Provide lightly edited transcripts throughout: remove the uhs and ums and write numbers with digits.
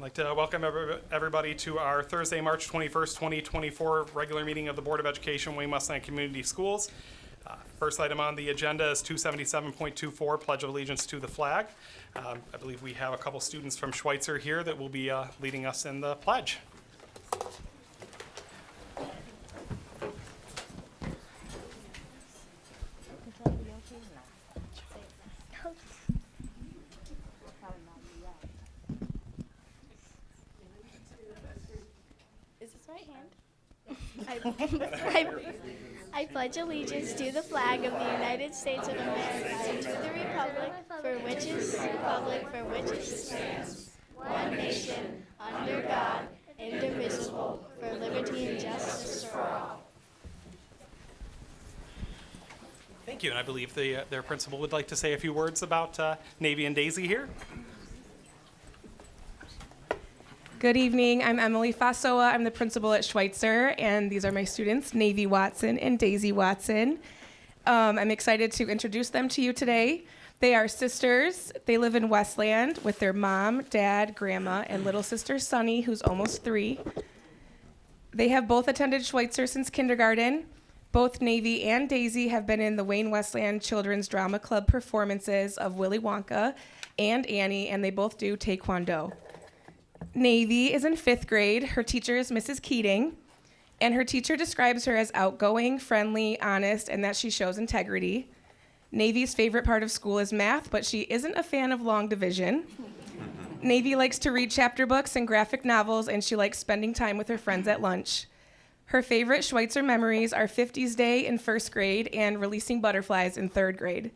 like to welcome everybody to our Thursday, March 21st, 2024 regular meeting of the Board of Education, Wayne Westland Community Schools. First item on the agenda is 277.24, Pledge of Allegiance to the Flag. I believe we have a couple students from Schweitzer here that will be leading us in the pledge. Is this right hand? I pledge allegiance to the flag of the United States of America and to the republic for which it stands, one nation, under God, indivisible, for liberty and justice for all. Thank you, and I believe their principal would like to say a few words about Navy and Daisy here. Good evening. I'm Emily Fasoa. I'm the principal at Schweitzer, and these are my students, Navy Watson and Daisy Watson. I'm excited to introduce them to you today. They are sisters. They live in Westland with their mom, dad, grandma, and little sister Sunny, who's almost 3. They have both attended Schweitzer since kindergarten. Both Navy and Daisy have been in the Wayne Westland Children's Drama Club performances of Willy Wonka and Annie, and they both do Taekwondo. Navy is in 5th grade. Her teacher is Mrs. Keating, and her teacher describes her as outgoing, friendly, honest, and that she shows integrity. Navy's favorite part of school is math, but she isn't a fan of long division. Navy likes to read chapter books and graphic novels, and she likes spending time with her friends at lunch. Her favorite Schweitzer memories are 50s Day in 1st grade and releasing butterflies in 3rd grade.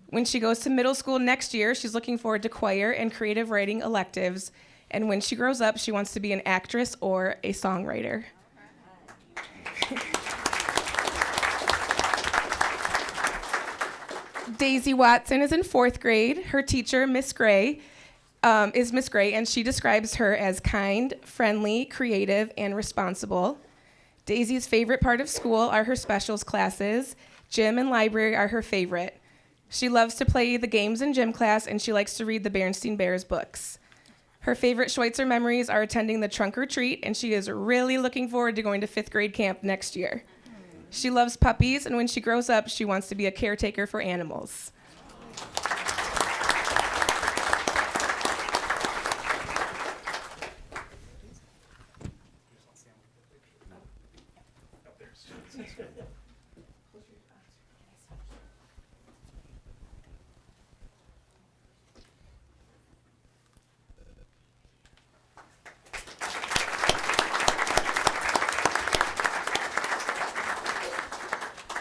When she goes to middle school next year, she's looking forward to choir and creative writing electives. And when she grows up, she wants to be an actress or a songwriter. Daisy Watson is in 4th grade. Her teacher, Miss Gray, is Miss Gray, and she describes her as kind, friendly, creative, and responsible. Daisy's favorite part of school are her specials classes. Gym and library are her favorite. She loves to play the games in gym class, and she likes to read the Berenstain Bears books. Her favorite Schweitzer memories are attending the trunk or treat, and she is really looking forward to going to 5th grade camp next year. She loves puppies, and when she grows up, she wants to be a caretaker for animals.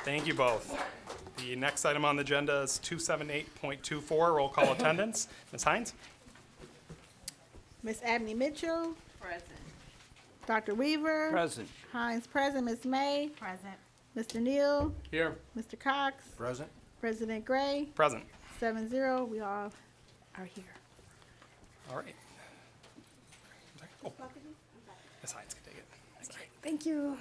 Thank you both. The next item on the agenda is 278.24, roll call attendance. Ms. Hines? Miss Abney Mitchell. Present. Dr. Weaver. Present. Hines present. Miss May. Present. Mr. Neal. Here. Mr. Cox. Present. President Gray. Present. 7-0. We all are here. All right. Oh, Ms. Hines can take it. Thank you.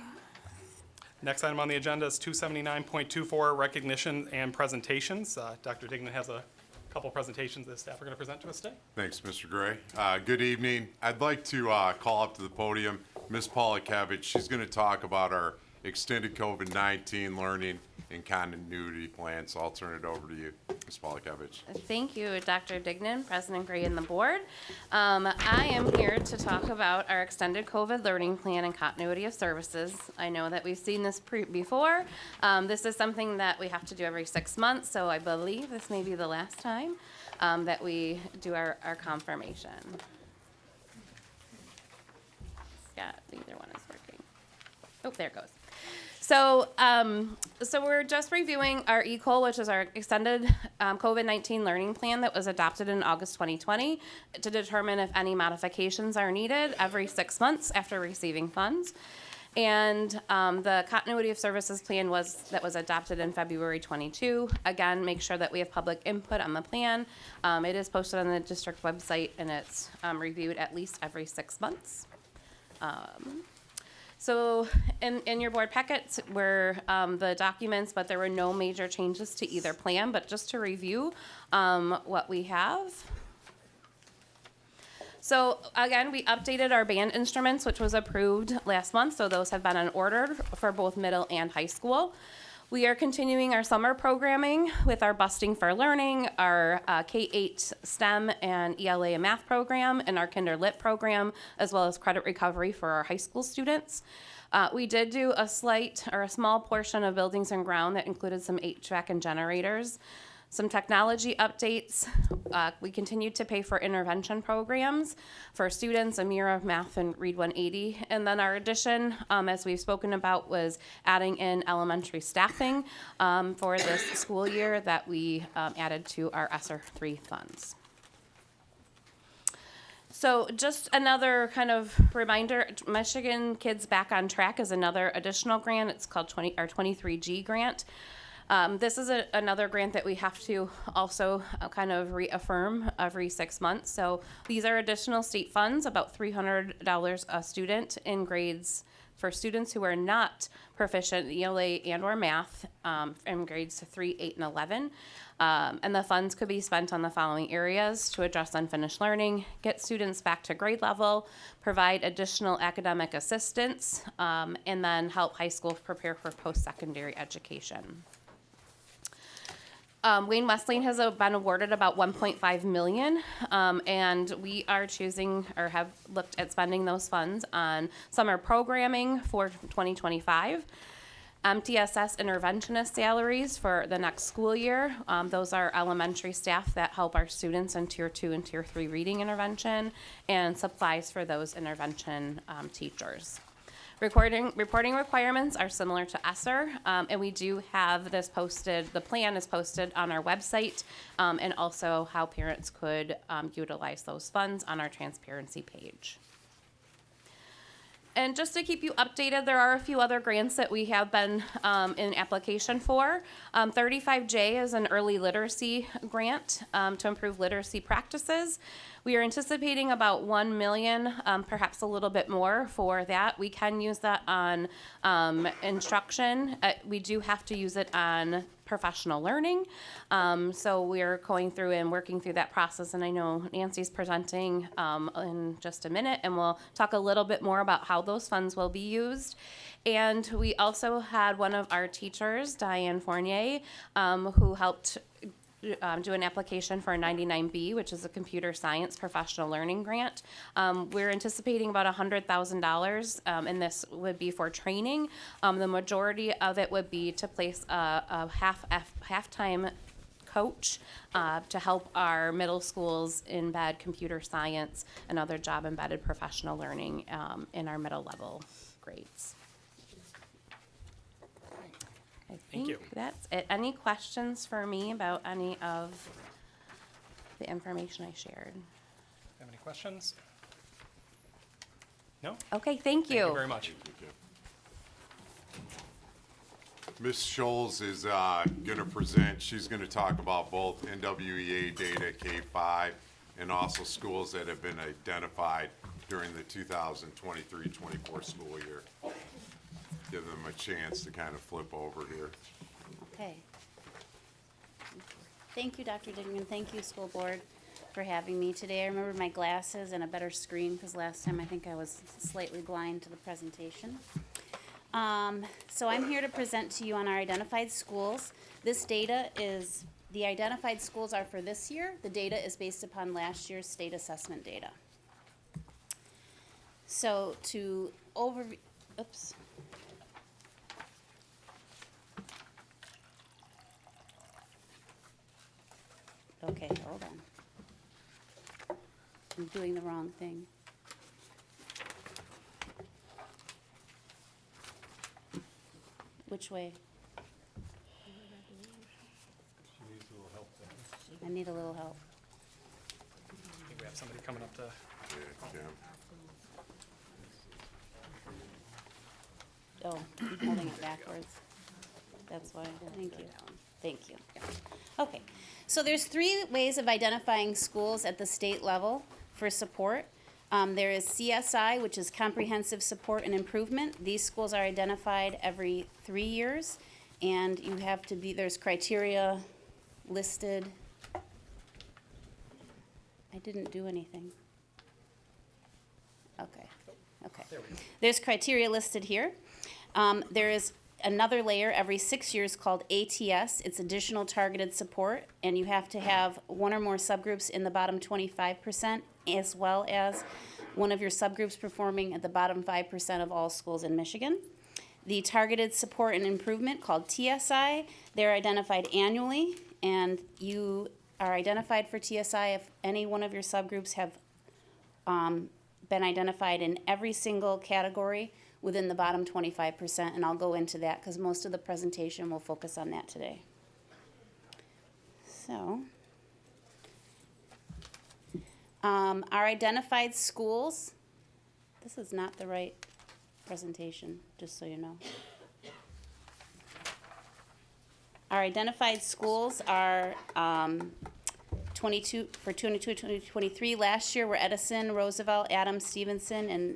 Next item on the agenda is 279.24, recognition and presentations. Dr. Dignan has a couple presentations that staff are going to present to us today. Thanks, Mr. Gray. Good evening. I'd like to call up to the podium Ms. Polakevich. She's going to talk about our extended COVID-19 learning and continuity plan, so I'll turn it over to you, Ms. Polakevich. Thank you, Dr. Dignan, President Gray, and the board. I am here to talk about our extended COVID learning plan and continuity of services. I know that we've seen this before. This is something that we have to do every 6 months, so I believe this may be the last time that we do our confirmation. Yeah, neither one is working. Oh, there it goes. So we're just reviewing our ECOL, which is our extended COVID-19 learning plan that was adopted in August 2020 to determine if any modifications are needed every 6 months after receiving funds. And the continuity of services plan was adopted in February 22. Again, make sure that we have public input on the plan. It is posted on the district website, and it's reviewed at least every 6 months. So in your board packets were the documents, but there were no major changes to either plan. But just to review what we have. So again, we updated our band instruments, which was approved last month, so those have been on order for both middle and high school. We are continuing our summer programming with our Busting for Learning, our K-8 STEM and ELA and math program, and our Kinder Lit program, as well as credit recovery for our high school students. We did do a small portion of buildings and ground that included some HVAC and generators. Some technology updates. We continued to pay for intervention programs for students, Amira Math and Read 180. And then our addition, as we've spoken about, was adding in elementary staffing for this school year that we added to our ESSER 3 funds. So just another kind of reminder, Michigan Kids Back on Track is another additional grant. It's called our 23G grant. This is another grant that we have to also kind of reaffirm every 6 months. So these are additional state funds, about $300 a student in grades for students who are not proficient in ELA and or math in grades 3, 8, and 11. And the funds could be spent on the following areas: to address unfinished learning, get students back to grade level, provide additional academic assistance, and then help high schools prepare for post-secondary education. Wayne Wesleyan has been awarded about $1.5 million, and we are choosing or have looked at spending those funds on summer programming for 2025. MTSS interventionist salaries for the next school year. Those are elementary staff that help our students in Tier 2 and Tier 3 reading intervention, and supplies for those intervention teachers. Reporting requirements are similar to ESSER, and we do have this posted, the plan is posted on our website, and also how parents could utilize those funds on our transparency page. And just to keep you updated, there are a few other grants that we have been in application for. 35J is an early literacy grant to improve literacy practices. We are anticipating about $1 million, perhaps a little bit more for that. We can use that on instruction. We do have to use it on professional learning. So we're going through and working through that process, and I know Nancy's presenting in just a minute, and we'll talk a little bit more about how those funds will be used. And we also had one of our teachers, Diane Fournier, who helped do an application for a 99B, which is a computer science professional learning grant. We're anticipating about $100,000, and this would be for training. The majority of it would be to place a half-time coach to help our middle schools embed computer science and other job-embedded professional learning in our middle level grades. I Thank you. think that's it. Any questions for me about any of the information I shared? Have any questions? No? Okay, thank you. Thank you very much. Ms. Scholes is going to present. She's going to talk about both NWEA data K-5 and also schools that have been identified during the 2023-24 school year. Give them a chance to kind of flip over here. Okay. Thank you, Dr. Dignan. Thank you, school board, for having me today. I remember my glasses and a better screen because last time I think I was slightly blind to the presentation. So I'm here to present to you on our identified schools. This data is, the identified schools are for this year. The data is based upon last year's state assessment data. So to overview, oops. Okay, hold on. I'm doing the wrong thing. Which way? I need a little help. I think we have somebody coming up to, Yeah, Kim. Oh, I'm holding it backwards. That's why. Thank you. Thank you. Okay, so there's 3 ways of identifying schools at the state level for support. There is CSI, which is Comprehensive Support and Improvement. These schools are identified every 3 years, and you have to be, there's criteria listed. I didn't do anything. Okay. There's criteria listed here. There is another layer every 6 years called ATS. It's additional targeted support, and you have to have one or more subgroups in the bottom 25%, as well as one of your subgroups performing at the bottom 5% of all schools in Michigan. The targeted support and improvement called TSI, they're identified annually, and you are identified for TSI if any one of your subgroups have been identified in every single category within the bottom 25%, and I'll go into that because most of the presentation will focus on that today. So, our identified schools, this is not the right presentation, just so you know. Our identified schools are 22 for 2023. Last year were Edison, Roosevelt, Adams, Stevenson, and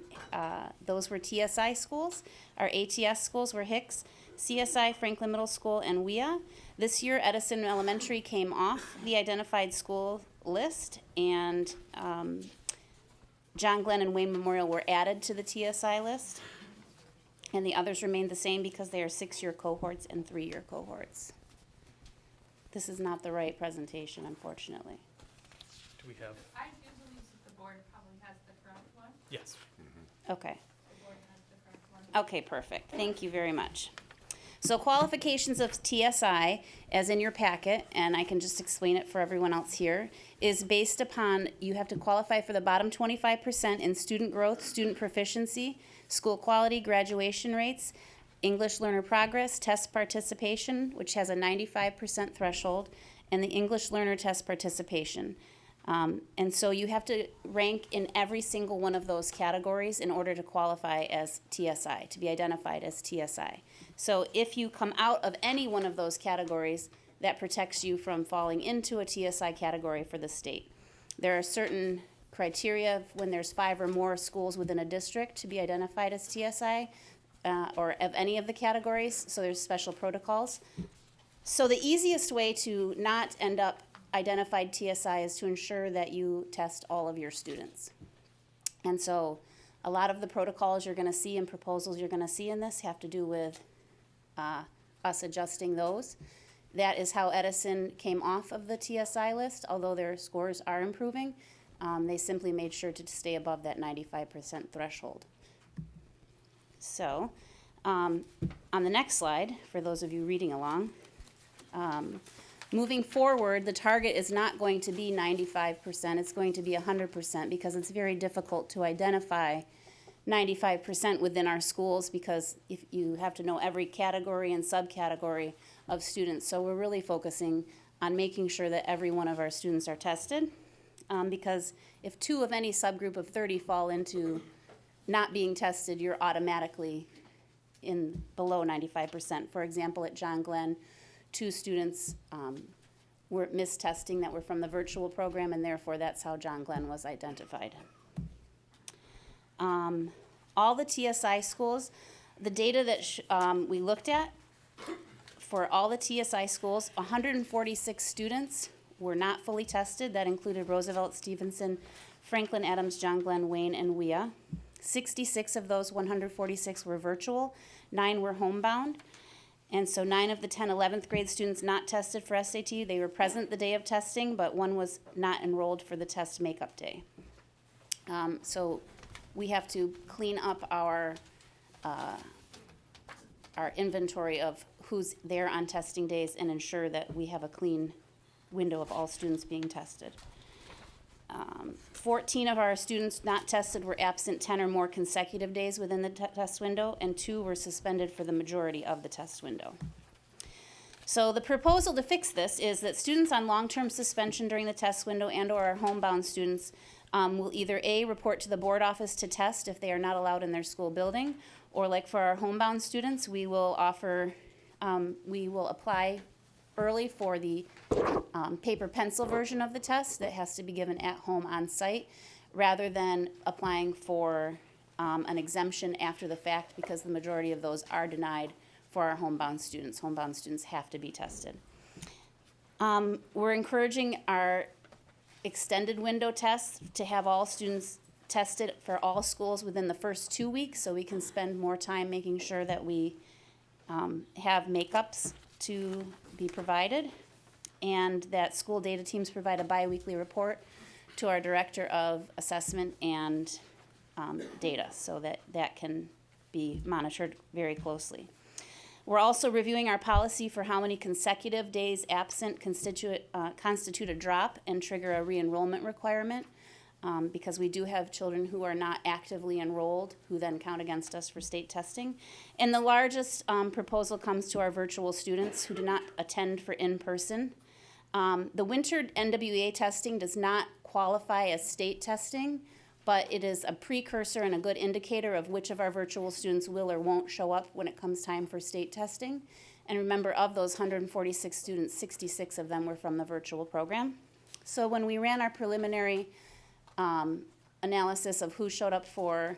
those were TSI schools. Our ATS schools were Hicks, CSI, Franklin Middle School, and WIA. This year, Edison Elementary came off the identified school list, and John Glenn and Wayne Memorial were added to the TSI list. And the others remained the same because they are 6-year cohorts and 3-year cohorts. This is not the right presentation, unfortunately. Do we have? I do believe that the board probably has the correct one. Yes. Okay. The board has the correct one. Okay, perfect. Thank you very much. So qualifications of TSI, as in your packet, and I can just explain it for everyone else here, is based upon you have to qualify for the bottom 25% in student growth, student proficiency, school quality, graduation rates, English learner progress, test participation, which has a 95% threshold, and the English learner test participation. And so you have to rank in every single one of those categories in order to qualify as TSI, to be identified as TSI. So if you come out of any one of those categories, that protects you from falling into a TSI category for the state. There are certain criteria when there's 5 or more schools within a district to be identified as TSI, or of any of the categories, so there's special protocols. So the easiest way to not end up identified TSI is to ensure that you test all of your students. And so a lot of the protocols you're gonna see and proposals you're gonna see in this have to do with us adjusting those. That is how Edison came off of the TSI list, although their scores are improving. They simply made sure to stay above that 95% threshold. So, on the next slide, for those of you reading along, moving forward, the target is not going to be 95%, it's going to be 100% because it's very difficult to identify 95% within our schools because if you have to know every category and subcategory of students. So we're really focusing on making sure that every one of our students are tested because if 2 of any subgroup of 30 fall into not being tested, you're automatically in below 95%. For example, at John Glenn, 2 students were missed testing that were from the virtual program, and therefore that's how John Glenn was identified. All the TSI schools, the data that we looked at for all the TSI schools, 146 students were not fully tested. That included Roosevelt, Stevenson, Franklin, Adams, John Glenn, Wayne, and WIA. 66 of those 146 were virtual, 9 were homebound. And so 9 of the 10 11th grade students not tested for SAT, they were present the day of testing, but 1 was not enrolled for the test makeup day. So we have to clean up our inventory of who's there on testing days and ensure that we have a clean window of all students being tested. 14 of our students not tested were absent 10 or more consecutive days within the test window, and 2 were suspended for the majority of the test window. So the proposal to fix this is that students on long-term suspension during the test window and/or our homebound students will either A, report to the board office to test if they are not allowed in their school building, or like for our homebound students, we will apply early for the paper pencil version of the test that has to be given at home on site rather than applying for an exemption after the fact because the majority of those are denied for our homebound students. Homebound students have to be tested. We're encouraging our extended window tests to have all students tested for all schools within the first 2 weeks, so we can spend more time making sure that we have makeups to be provided, and that school data teams provide a biweekly report to our Director of Assessment and data, so that that can be monitored very closely. We're also reviewing our policy for how many consecutive days absent constitute a drop and trigger a re-enrollment requirement, because we do have children who are not actively enrolled who then count against us for state testing. And the largest proposal comes to our virtual students who do not attend for in-person. The winter NWEA testing does not qualify as state testing, but it is a precursor and a good indicator of which of our virtual students will or won't show up when it comes time for state testing. And remember, of those 146 students, 66 of them were from the virtual program. So when we ran our preliminary analysis of who showed up for,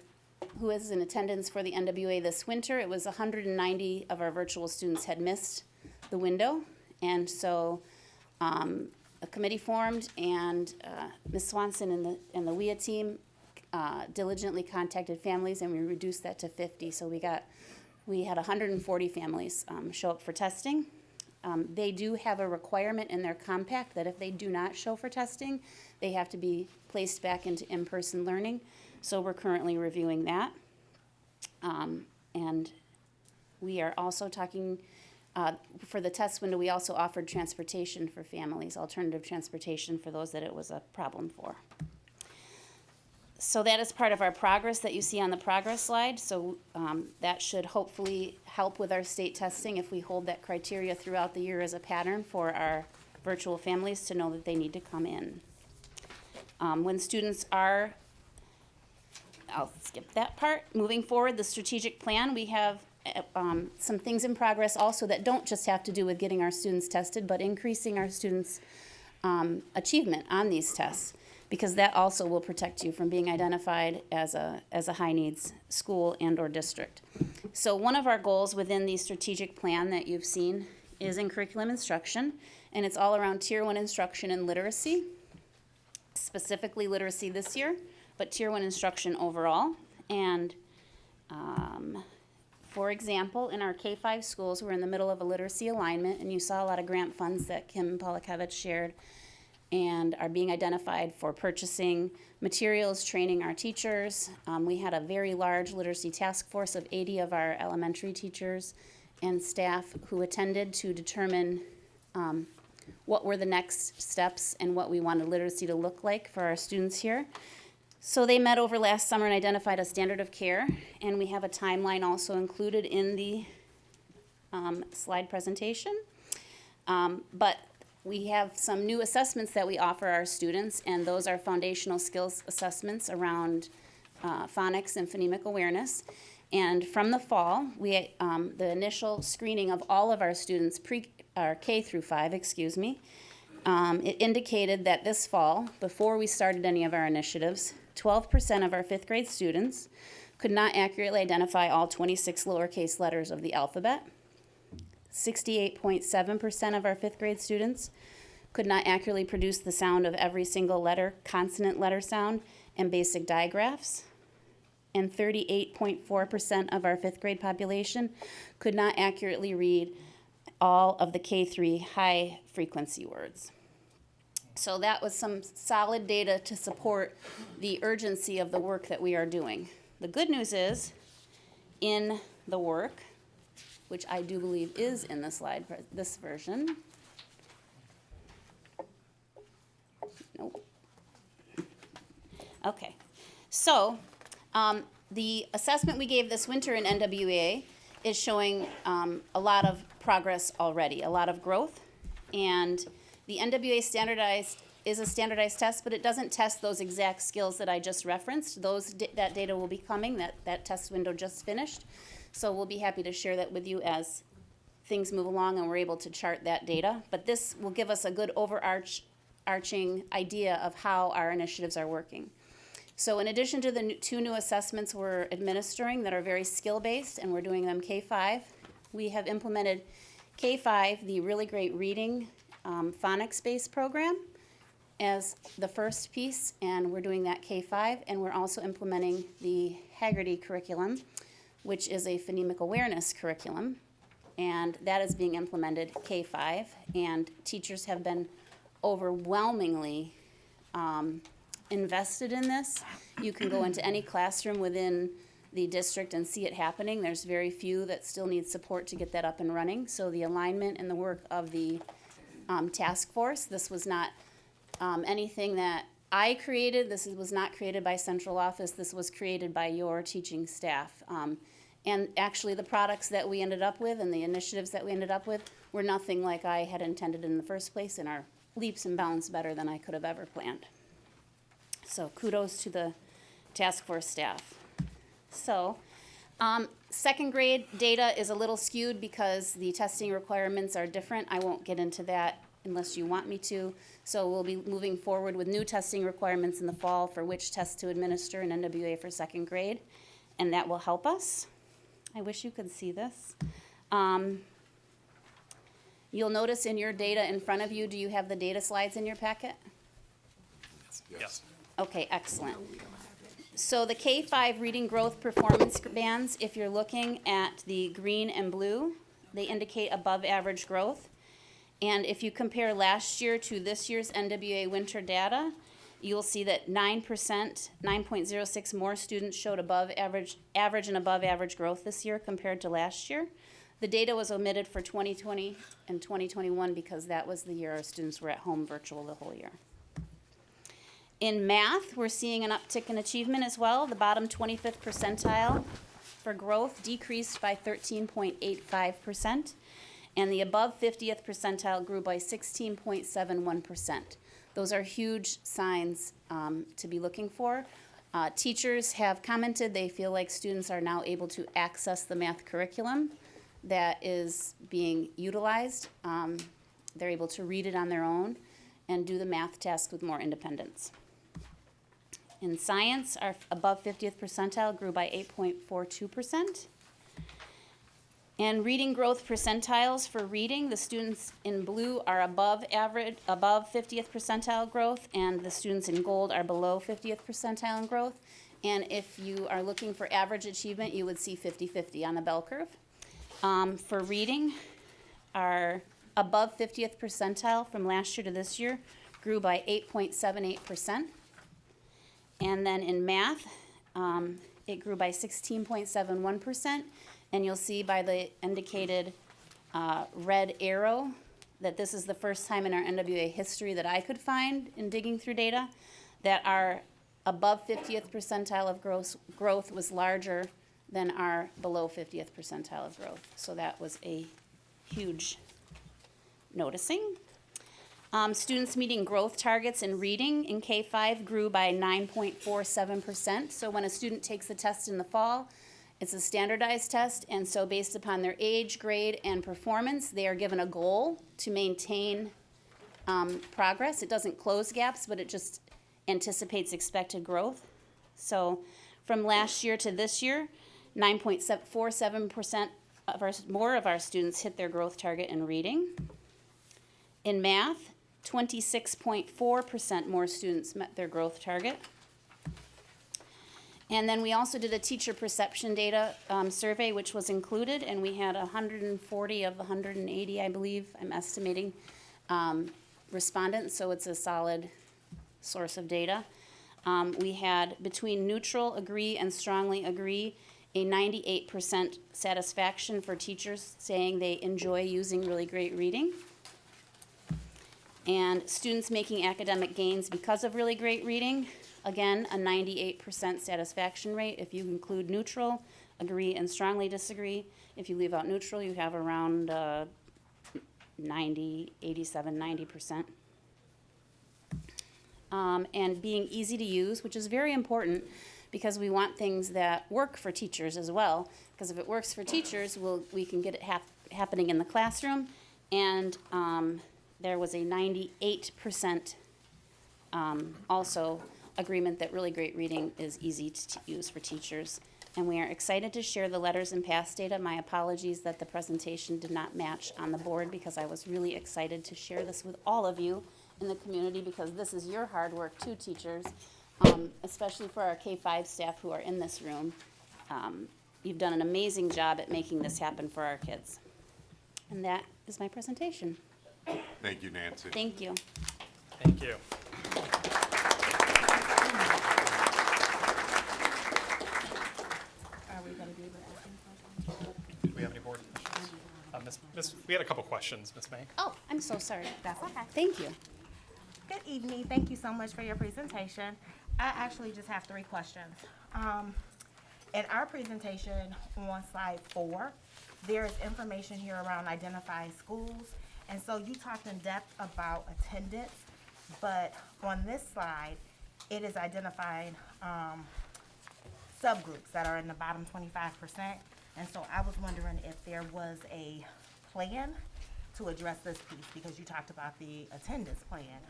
who is in attendance for the NWA this winter, it was 190 of our virtual students had missed the window. And so a committee formed, and Ms. Swanson and the WIA team diligently contacted families, and we reduced that to 50. So we had 140 families show up for testing. They do have a requirement in their compact that if they do not show for testing, they have to be placed back into in-person learning. So we're currently reviewing that. And we are also talking, for the test window, we also offered transportation for families, alternative transportation for those that it was a problem for. So that is part of our progress that you see on the progress slide. So that should hopefully help with our state testing if we hold that criteria throughout the year as a pattern for our virtual families to know that they need to come in. When students are, I'll skip that part. Moving forward, the strategic plan, we have some things in progress also that don't just have to do with getting our students tested, but increasing our students' achievement on these tests, because that also will protect you from being identified as a high needs school and or district. So one of our goals within the strategic plan that you've seen is in curriculum instruction, and it's all around Tier 1 instruction and literacy, specifically literacy this year, but Tier 1 instruction overall. And for example, in our K-5 schools, we're in the middle of a literacy alignment, and you saw a lot of grant funds that Kim Polakevich shared, and are being identified for purchasing materials, training our teachers. We had a very large literacy task force of 80 of our elementary teachers and staff who attended to determine what were the next steps and what we wanted literacy to look like for our students here. So they met over last summer and identified a standard of care, and we have a timeline also included in the slide presentation. But we have some new assessments that we offer our students, and those are foundational skills assessments around phonics and phonemic awareness. And from the fall, we the initial screening of all of our students, K through 5, it indicated that this fall, before we started any of our initiatives, 12% of our 5th grade students could not accurately identify all 26 lowercase letters of the alphabet. 68.7% of our 5th grade students could not accurately produce the sound of every single letter, consonant letter sound, and basic digraphs. And 38.4% of our 5th grade population could not accurately read all of the K3 high frequency words. So that was some solid data to support the urgency of the work that we are doing. The good news is, in the work, which I do believe is in the slide, this version. Nope. Okay, so the assessment we gave this winter in NWEA is showing a lot of progress already, a lot of growth, and the NWEA standardized is a standardized test, but it doesn't test those exact skills that I just referenced. That data will be coming, that test window just finished. So we'll be happy to share that with you as things move along and we're able to chart that data. But this will give us a good overarching idea of how our initiatives are working. So in addition to the 2 new assessments we're administering that are very skill-based, and we're doing them K-5, we have implemented K-5, the really great reading phonics-based program, as the first piece, and we're doing that K-5, and we're also implementing the Haggerty curriculum, which is a phonemic awareness curriculum, and that is being implemented K-5, and teachers have been overwhelmingly invested in this. You can go into any classroom within the district and see it happening. There's very few that still need support to get that up and running. So the alignment and the work of the task force, this was not anything that I created. This was not created by central office. This was created by your teaching staff. And actually the products that we ended up with and the initiatives that we ended up with were nothing like I had intended in the first place and are leaps and bounds better than I could have ever planned. So kudos to the task force staff. So, second grade data is a little skewed because the testing requirements are different. I won't get into that unless you want me to. So we'll be moving forward with new testing requirements in the fall for which tests to administer in NWA for second grade, and that will help us. I wish you could see this. You'll notice in your data in front of you, do you have the data slides in your packet? Yes. Okay, excellent. So the K-5 reading growth performance bands, if you're looking at the green and blue, they indicate above average growth. And if you compare last year to this year's NWA winter data, you'll see that 9%, 9.06 more students showed average and above average growth this year compared to last year. The data was omitted for 2020 and 2021 because that was the year our students were at home virtual the whole year. In math, we're seeing an uptick in achievement as well. The bottom 25th percentile for growth decreased by 13.85%, and the above 50th percentile grew by 16.71%. Those are huge signs to be looking for. Teachers have commented they feel like students are now able to access the math curriculum that is being utilized. They're able to read it on their own and do the math task with more independence. In science, our above 50th percentile grew by 8.42%. And reading growth percentiles for reading, the students in blue are above 50th percentile growth, and the students in gold are below 50th percentile in growth. And if you are looking for average achievement, you would see 50-50 on the bell curve. For reading, our above 50th percentile from last year to this year grew by 8.78%. And then in math, it grew by 16.71%. And you'll see by the indicated red arrow that this is the first time in our NWA history that I could find in digging through data that our above 50th percentile of growth was larger than our below 50th percentile of growth. So that was a huge noticing. Students meeting growth targets in reading in K-5 grew by 9.47%. So when a student takes the test in the fall, it's a standardized test, and so based upon their age, grade, and performance, they are given a goal to maintain progress. It doesn't close gaps, but it just anticipates expected growth. So from last year to this year, 9.47% more of our students hit their growth target in reading. In math, 26.4% more students met their growth target. And then we also did a teacher perception data survey, which was included, and we had 140 of 180, I believe, I'm estimating, respondents, so it's a solid source of data. We had between neutral, agree, and strongly agree, a 98% satisfaction for teachers saying they enjoy using really great reading. And students making academic gains because of really great reading, again, a 98% satisfaction rate. If you include neutral, agree, and strongly disagree. If you leave out neutral, you have around 90%. And being easy to use, which is very important because we want things that work for teachers as well. Because if it works for teachers, we can get it happening in the classroom. And there was a 98% also agreement that really great reading is easy to use for teachers. And we are excited to share the letters and pass data. My apologies that the presentation did not match on the board because I was really excited to share this with all of you in the community, because this is your hard work too, teachers, especially for our K-5 staff who are in this room. You've done an amazing job at making this happen for our kids. And that is my presentation. Thank you, Nancy. Thank you. Thank you. Do we have any board questions? We had a couple questions, Ms. May. Oh, I'm so sorry. That's okay. Thank you. Good evening. Thank you so much for your presentation. I actually just have 3 questions. In our presentation on slide 4, there is information here around identifying schools. And so you talked in depth about attendance, but on this slide, it is identifying subgroups that are in the bottom 25%. And so I was wondering if there was a plan to address this piece, because you talked about the attendance plan,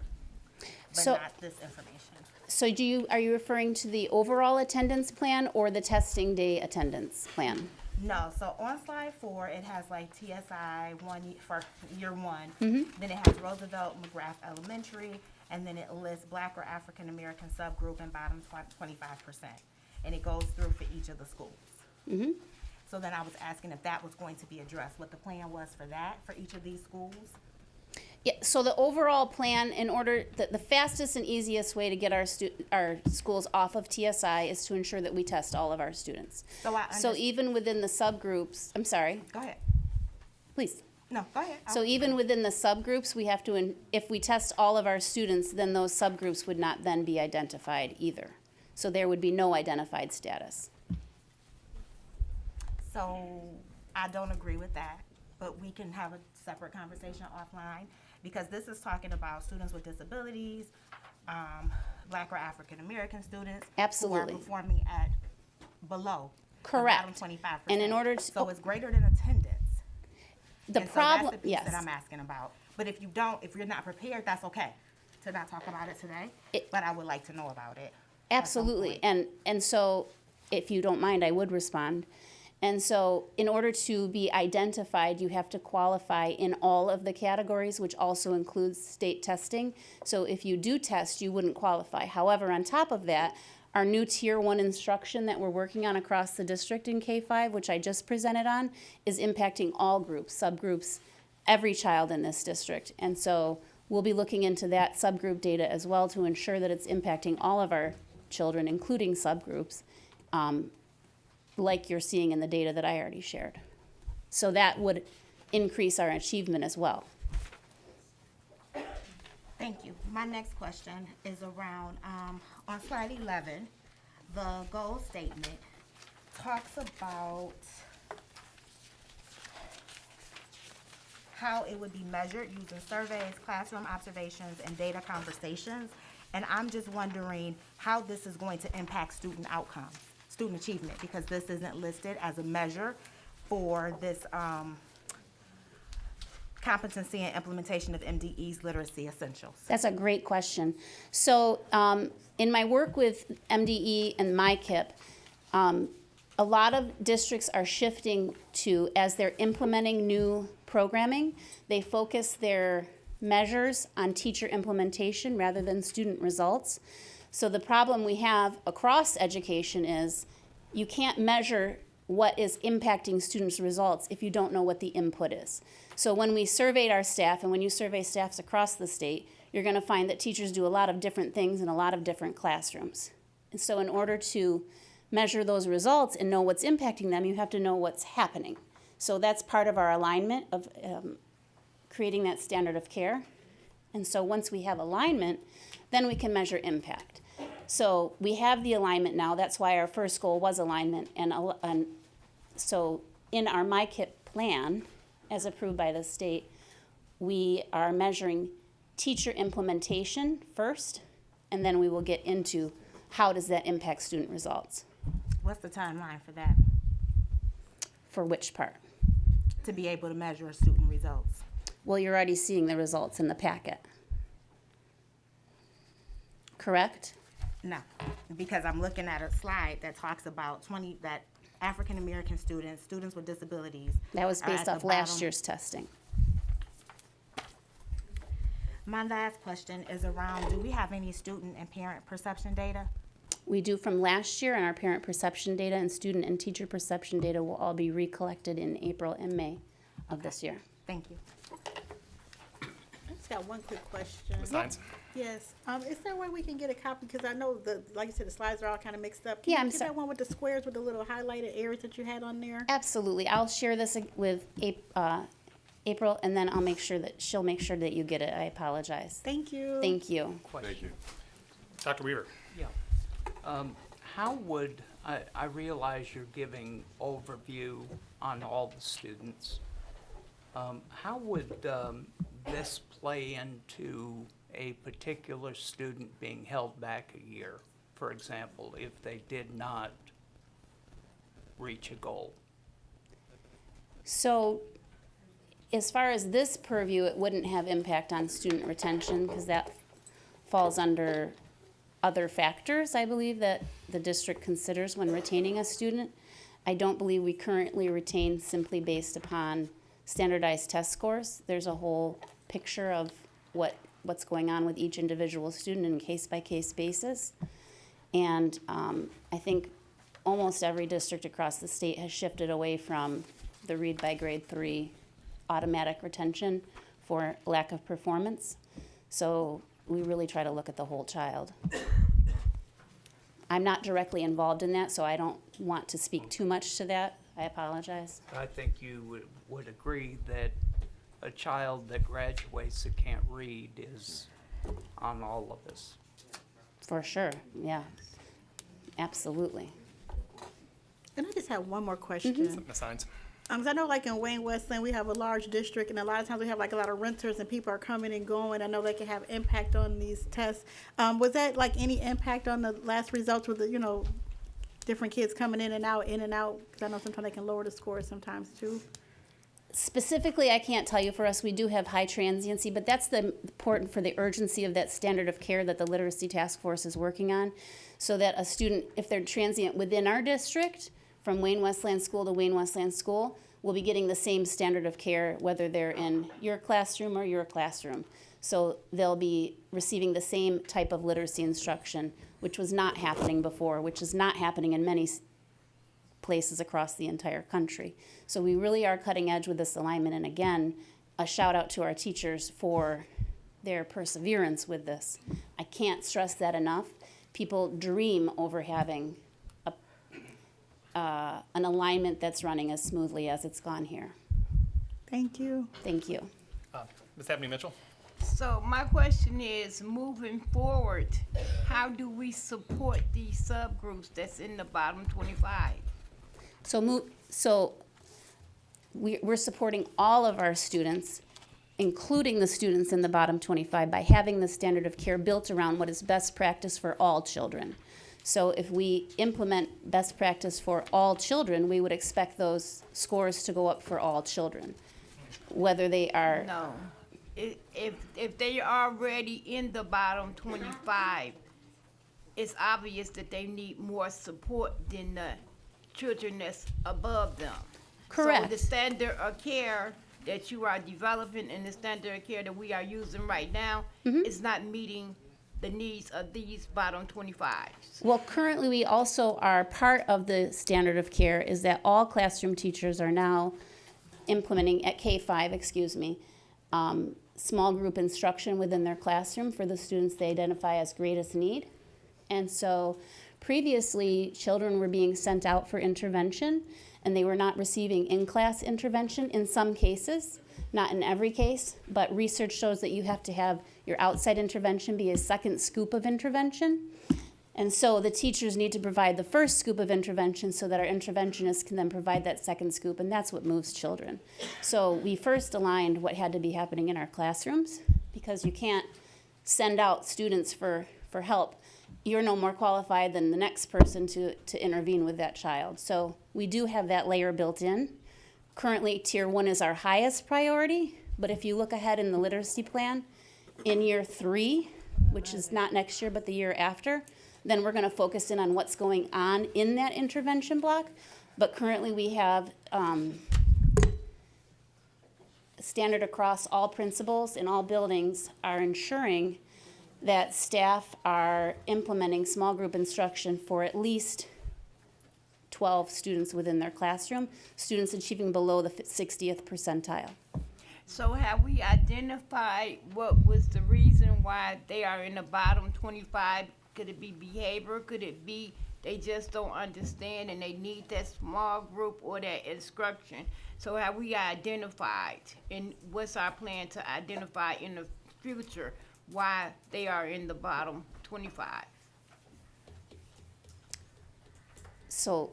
but So- not this information. So are you referring to the overall attendance plan or the testing day attendance plan? No, so on slide 4, it has like TSI for year 1. Then it has Roosevelt McGrath Elementary, and then it lists Black or African American subgroup and bottom 25%. And it goes through for each of the schools. So then I was asking if that was going to be addressed, what the plan was for that, for each of these schools. Yeah, so the overall plan, the fastest and easiest way to get our schools off of TSI is to ensure that we test all of our students. So even within the subgroups, I'm sorry, Go ahead. please. No, go ahead. So even within the subgroups, we have to, if we test all of our students, then those subgroups would not then be identified either. So there would be no identified status. So I don't agree with that, but we can have a separate conversation offline, because this is talking about students with disabilities, Black or African American students. Absolutely. Who are performing at below. Correct. The bottom 25%. And in order to- So it's greater than attendance. The And problem, So that's the piece yes. that I'm asking about. But if you're not prepared, that's okay to not talk about it today, It- but I would like to know about it. Absolutely, and so, if you don't mind, I would respond. And so, in order to be identified, you have to qualify in all of the categories, which also includes state testing. So if you do test, you wouldn't qualify. However, on top of that, our new Tier 1 instruction that we're working on across the district in K-5, which I just presented on, is impacting all groups, subgroups, every child in this district. And so, we'll be looking into that subgroup data as well to ensure that it's impacting all of our children, including subgroups, like you're seeing in the data that I already shared. So that would increase our achievement as well. Thank you. My next question is around, on slide 11, the goal statement talks about how it would be measured using surveys, classroom observations, and data conversations. And I'm just wondering how this is going to impact student outcomes, student achievement, because this isn't listed as a measure for this competency and implementation of MDE's literacy essentials. That's a great question. So in my work with MDE and MyKIP, a lot of districts are shifting to, as they're implementing new programming, they focus their measures on teacher implementation rather than student results. So the problem we have across education is you can't measure what is impacting students' results if you don't know what the input is. So when we surveyed our staff, and when you survey staffs across the state, you're going to find that teachers do a lot of different things in a lot of different classrooms. And so in order to measure those results and know what's impacting them, you have to know what's happening. So that's part of our alignment of creating that standard of care. And so once we have alignment, then we can measure impact. So we have the alignment now. That's why our first goal was alignment. And so in our MyKIP plan, as approved by the state, we are measuring teacher implementation first, and then we will get into how does that impact student results. What's the timeline for that, For which part? to be able to measure student results? Well, you're already seeing the results in the packet. Correct? No, because I'm looking at a slide that talks about that African American students, students with disabilities. That was are at based the off last bottom. year's testing. My last question is around, do we have any student and parent perception data? We do from last year, and our parent perception data and student and teacher perception data will all be recollected in April and May of this year. Thank you. I just got one quick question. Ms. Hines? Yes. Is there a way we can get a copy? Because I know like you said, the slides are all kind of mixed up. Yeah, Can I'm you get so- that one with the squares with the little highlighted areas that you had on there? Absolutely. I'll share this with April, and then I'll make sure that she'll make sure that you get it. I apologize. Thank you. Thank you. Thank you. Dr. Weaver? Yeah. How would, I realize you're giving overview on all the students. How would this play into a particular student being held back a year, for example, if they did not reach a goal? So, as far as this purview, it wouldn't have impact on student retention because that falls under other factors, I believe, that the district considers when retaining a student. I don't believe we currently retain simply based upon standardized test scores. There's a whole picture of what's going on with each individual student in a case-by-case basis. And I think almost every district across the state has shifted away from the read by grade 3 automatic retention for lack of performance. So we really try to look at the whole child. I'm not directly involved in that, so I don't want to speak too much to that. I apologize. I think you would agree that a child that graduates that can't read is on all of us. For sure, yeah. Absolutely. And I just have one more question. Ms. Hines? 'Cause I know like in Wayne Westland, we have a large district and a lot of times we have like a lot of renters and people are coming and going. I know they can have impact on these tests. Was that like any impact on the last results with the, different kids coming in and out, Because I know sometimes they can lower the scores sometimes too. Specifically, I can't tell you for us, we do have high transiency, but that's the important for the urgency of that standard of care that the Literacy Task Force is working on. So that a student, if they're transient within our district, from Wayne Westland School to Wayne Westland School, will be getting the same standard of care whether they're in your classroom or your classroom. So they'll be receiving the same type of literacy instruction, which was not happening before, which is not happening in many places across the entire country. So we really are cutting edge with this alignment. And again, a shout out to our teachers for their perseverance with this. I can't stress that enough. People dream over having an alignment that's running as smoothly as it's gone here. Thank you. Thank you. Ms. Abney Mitchell? So my question is, moving forward, how do we support these subgroups that's in the bottom 25? So we're supporting all of our students, including the students in the bottom 25, by having the standard of care built around what is best practice for all children. So if we implement best practice for all children, we would expect those scores to go up for all children, whether they are. No. If they are already in the bottom 25, it's obvious that they need more support than the children that's above them. Correct. So the standard of care that you are developing and the standard of care that we are using right now is not meeting the needs of these bottom 25s. Well, currently we also are part of the standard of care is that all classroom teachers are now implementing at K-5, small group instruction within their classroom for the students they identify as greatest need. And so previously, children were being sent out for intervention and they were not receiving in-class intervention in some cases, not in every case, but research shows that you have to have your outside intervention be a second scoop of intervention. And so the teachers need to provide the first scoop of intervention so that our interventionists can then provide that second scoop, and that's what moves children. So we first aligned what had to be happening in our classrooms, because you can't send out students for help. You're no more qualified than the next person to intervene with that child. So we do have that layer built in. Currently, Tier 1 is our highest priority, but if you look ahead in the literacy plan, in year 3, which is not next year but the year after, then we're going to focus in on what's going on in that intervention block. But currently we have standard across all principals in all buildings are ensuring that staff are implementing small group instruction for at least 12 students within their classroom, students achieving below the 60th percentile. So have we identified what was the reason why they are in the bottom 25? Could it be behavior? Could it be they just don't understand and they need that small group or that instruction? So have we identified, and what's our plan to identify in the future why they are in the bottom 25? So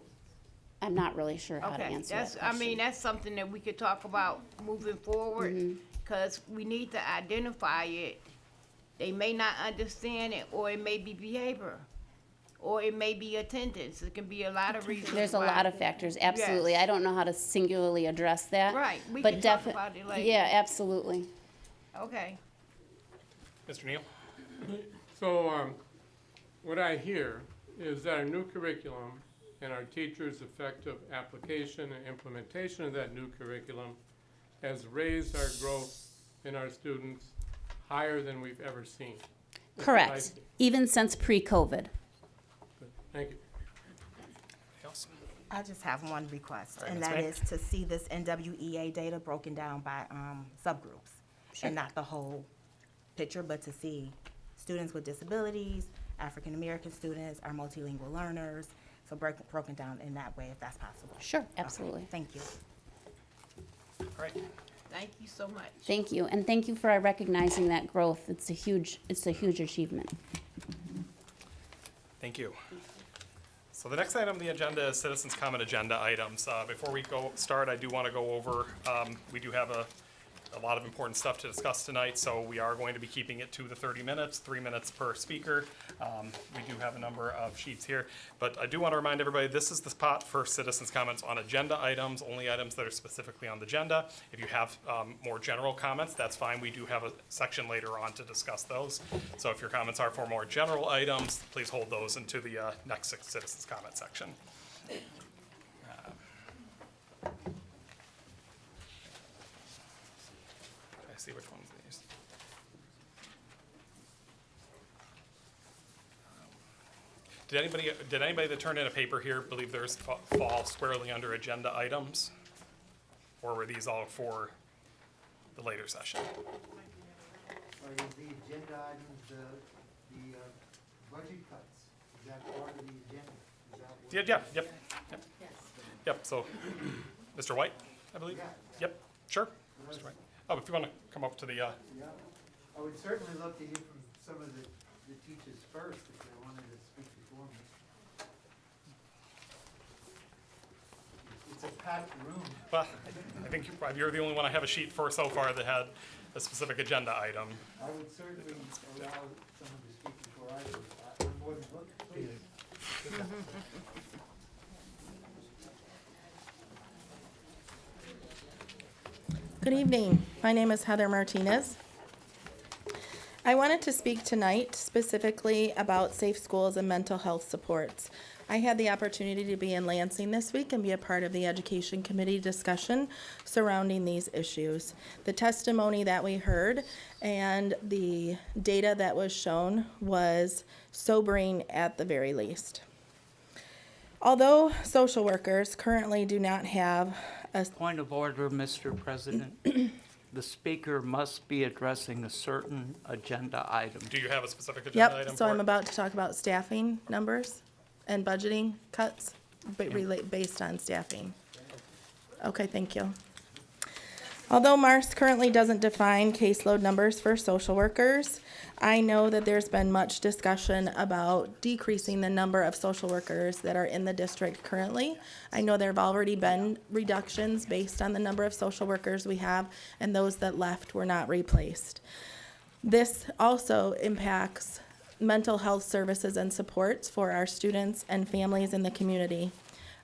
I'm not really sure how to Okay, answer that that's, question. I mean, that's something that we could talk about moving forward, because we need to identify it. They may not understand it, or it may be behavior, or it may be attendance. It can be a lot of reasons. There's a why. lot of factors, absolutely. I don't know how to singularly address that. Right, we but can talk about it later. Yeah, absolutely. Okay. Mr. Neal? So, what I hear is that our new curriculum and our teachers' effective application and implementation of that new curriculum has raised our growth in our students higher than we've ever seen. That's what I Correct. see. Even since pre-COVID. Thank you. Anything else? I just have one request, All right, and Ms. that May. is to see this NWEA data broken down by subgroups. And not the whole picture, but to see students with disabilities, African American students, our multilingual learners, so broken down in that way if that's possible. Sure, Okay, absolutely. Thank you. All right. Thank you so much. Thank you, and thank you for recognizing that growth. It's a huge achievement. Thank you. So the next item on the agenda is citizens' comment agenda items. Before we start, I do want to go over, we do have a lot of important stuff to discuss tonight, so we are going to be keeping it to the 30 minutes, 3 minutes per speaker. We do have a number of sheets here, but I do want to remind everybody, this is the spot for citizens' comments on agenda items, only items that are specifically on the agenda. If you have more general comments, that's fine. We do have a section later on to discuss those. So if your comments are for more general items, please hold those into the next citizens' comment section. I see which ones these. Did anybody that turned in a paper here believe theirs fall squarely under agenda items? Or were these all for the later session? Are the agenda items, the budget cuts, is that part of the agenda? Is that what? Yep. Yep, so, Mr. White, I believe? Yeah. Yep, sure, Mr. White. Oh, if you want to come up to the, Yeah, I would certainly love to hear from some of the teachers first if they wanted to speak before me. It's a packed room. well, I think you're the only one I have a sheet for so far that had a specific agenda item. I would certainly allow someone to speak before I do. I'm more than willing, please. Good evening. My name is Heather Martinez. I wanted to speak tonight specifically about safe schools and mental health supports. I had the opportunity to be in Lansing this week and be a part of the Education Committee discussion surrounding these issues. The testimony that we heard and the data that was shown was sobering at the very least. Although social workers currently do not have a Point of order, Mr. President. The speaker must be addressing a certain agenda item. Do you have a specific agenda item Yep, so for I'm it? about to talk about staffing numbers and budgeting cuts based on staffing. Okay, thank you. Although Mars currently doesn't define caseload numbers for social workers, I know that there's been much discussion about decreasing the number of social workers that are in the district currently. I know there have already been reductions based on the number of social workers we have, and those that left were not replaced. This also impacts mental health services and supports for our students and families in the community.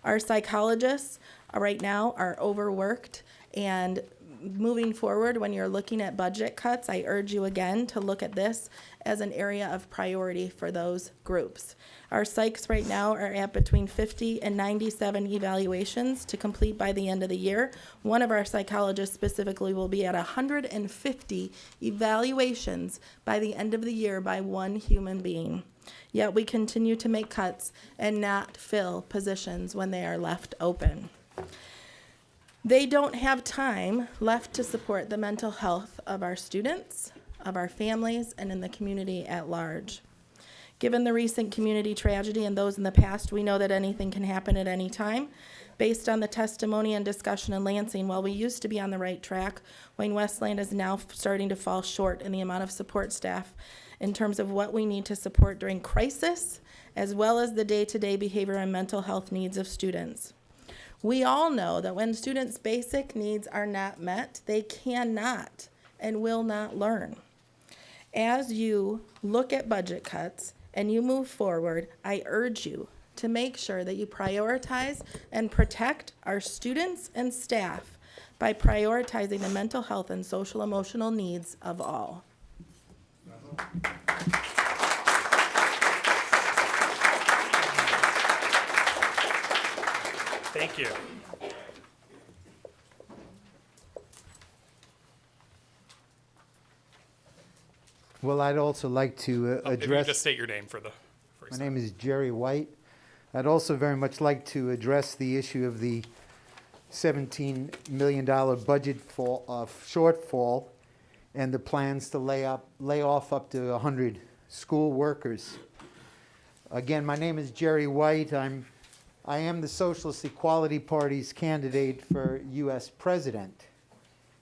Our psychologists right now are overworked and moving forward, when you're looking at budget cuts, I urge you again to look at this as an area of priority for those groups. Our psychs right now are at between 50 and 97 evaluations to complete by the end of the year. One of our psychologists specifically will be at 150 evaluations by the end of the year by one human being. Yet we continue to make cuts and not fill positions when they are left open. They don't have time left to support the mental health of our students, of our families, and in the community at large. Given the recent community tragedy and those in the past, we know that anything can happen at any time. Based on the testimony and discussion in Lansing, while we used to be on the right track, Wayne Westland is now starting to fall short in the amount of support staff in terms of what we need to support during crisis, as well as the day-to-day behavior and mental health needs of students. We all know that when students' basic needs are not met, they cannot and will not learn. As you look at budget cuts and you move forward, I urge you to make sure that you prioritize and protect our students and staff by prioritizing the mental health and social emotional needs of all. Thank you. Well, I'd also like to If you address. just state your name for the My name is Jerry White. I'd also very much like to address the issue of the $17 million budget shortfall and the plans to lay off up to 100 school workers. Again, my name is Jerry White. I am the Socialist Equality Party's candidate for U.S. President.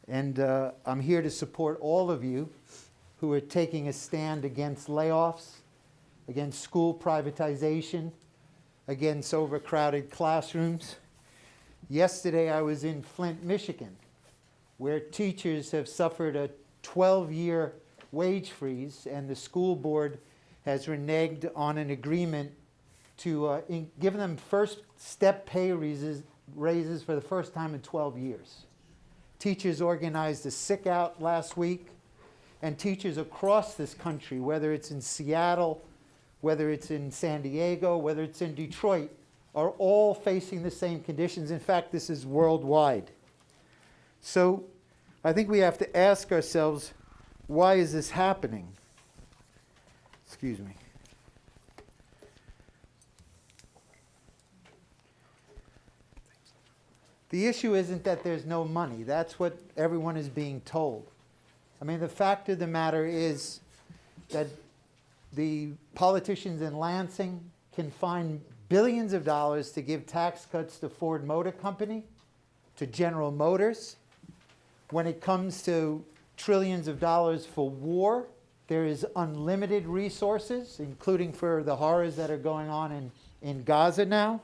And I'm here to support all of you who are taking a stand against layoffs, against school privatization, against overcrowded classrooms. Yesterday I was in Flint, Michigan, where teachers have suffered a 12-year wage freeze, and the school board has reneged on an agreement to give them first step pay raises for the first time in 12 years. Teachers organized a sick out last week, and teachers across this country, whether it's in Seattle, whether it's in San Diego, whether it's in Detroit, are all facing the same conditions. In fact, this is worldwide. So I think we have to ask ourselves, why is this happening? Excuse me. The issue isn't that there's no money. That's what everyone is being told. I mean, the fact of the matter is that the politicians in Lansing can find billions of dollars to give tax cuts to Ford Motor Company, to General Motors. When it comes to trillions of dollars for war, there is unlimited resources, including for the horrors that are going on in Gaza now.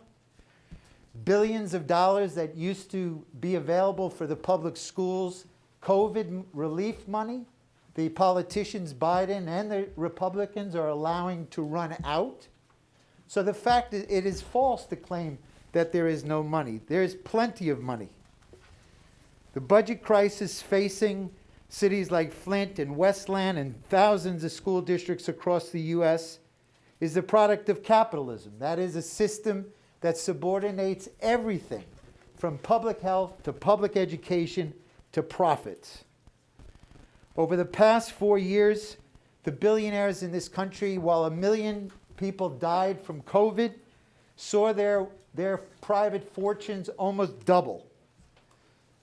Billions of dollars that used to be available for the public schools, COVID relief money, the politicians, Biden and the Republicans, are allowing to run out. So the fact is, it is false to claim that there is no money. There is plenty of money. The budget crisis facing cities like Flint and Westland and thousands of school districts across the U.S. is the product of capitalism. That is a system that subordinates everything from public health to public education to profits. Over the past 4 years, the billionaires in this country, while 1 million people died from COVID, saw their private fortunes almost double.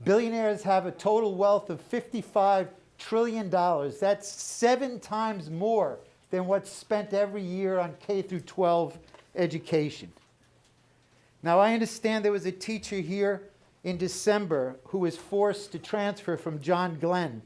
Billionaires have a total wealth of $55 trillion. That's 7 times more than what's spent every year on K through 12 education. Now, I understand there was a teacher here in December who was forced to transfer from John Glenn.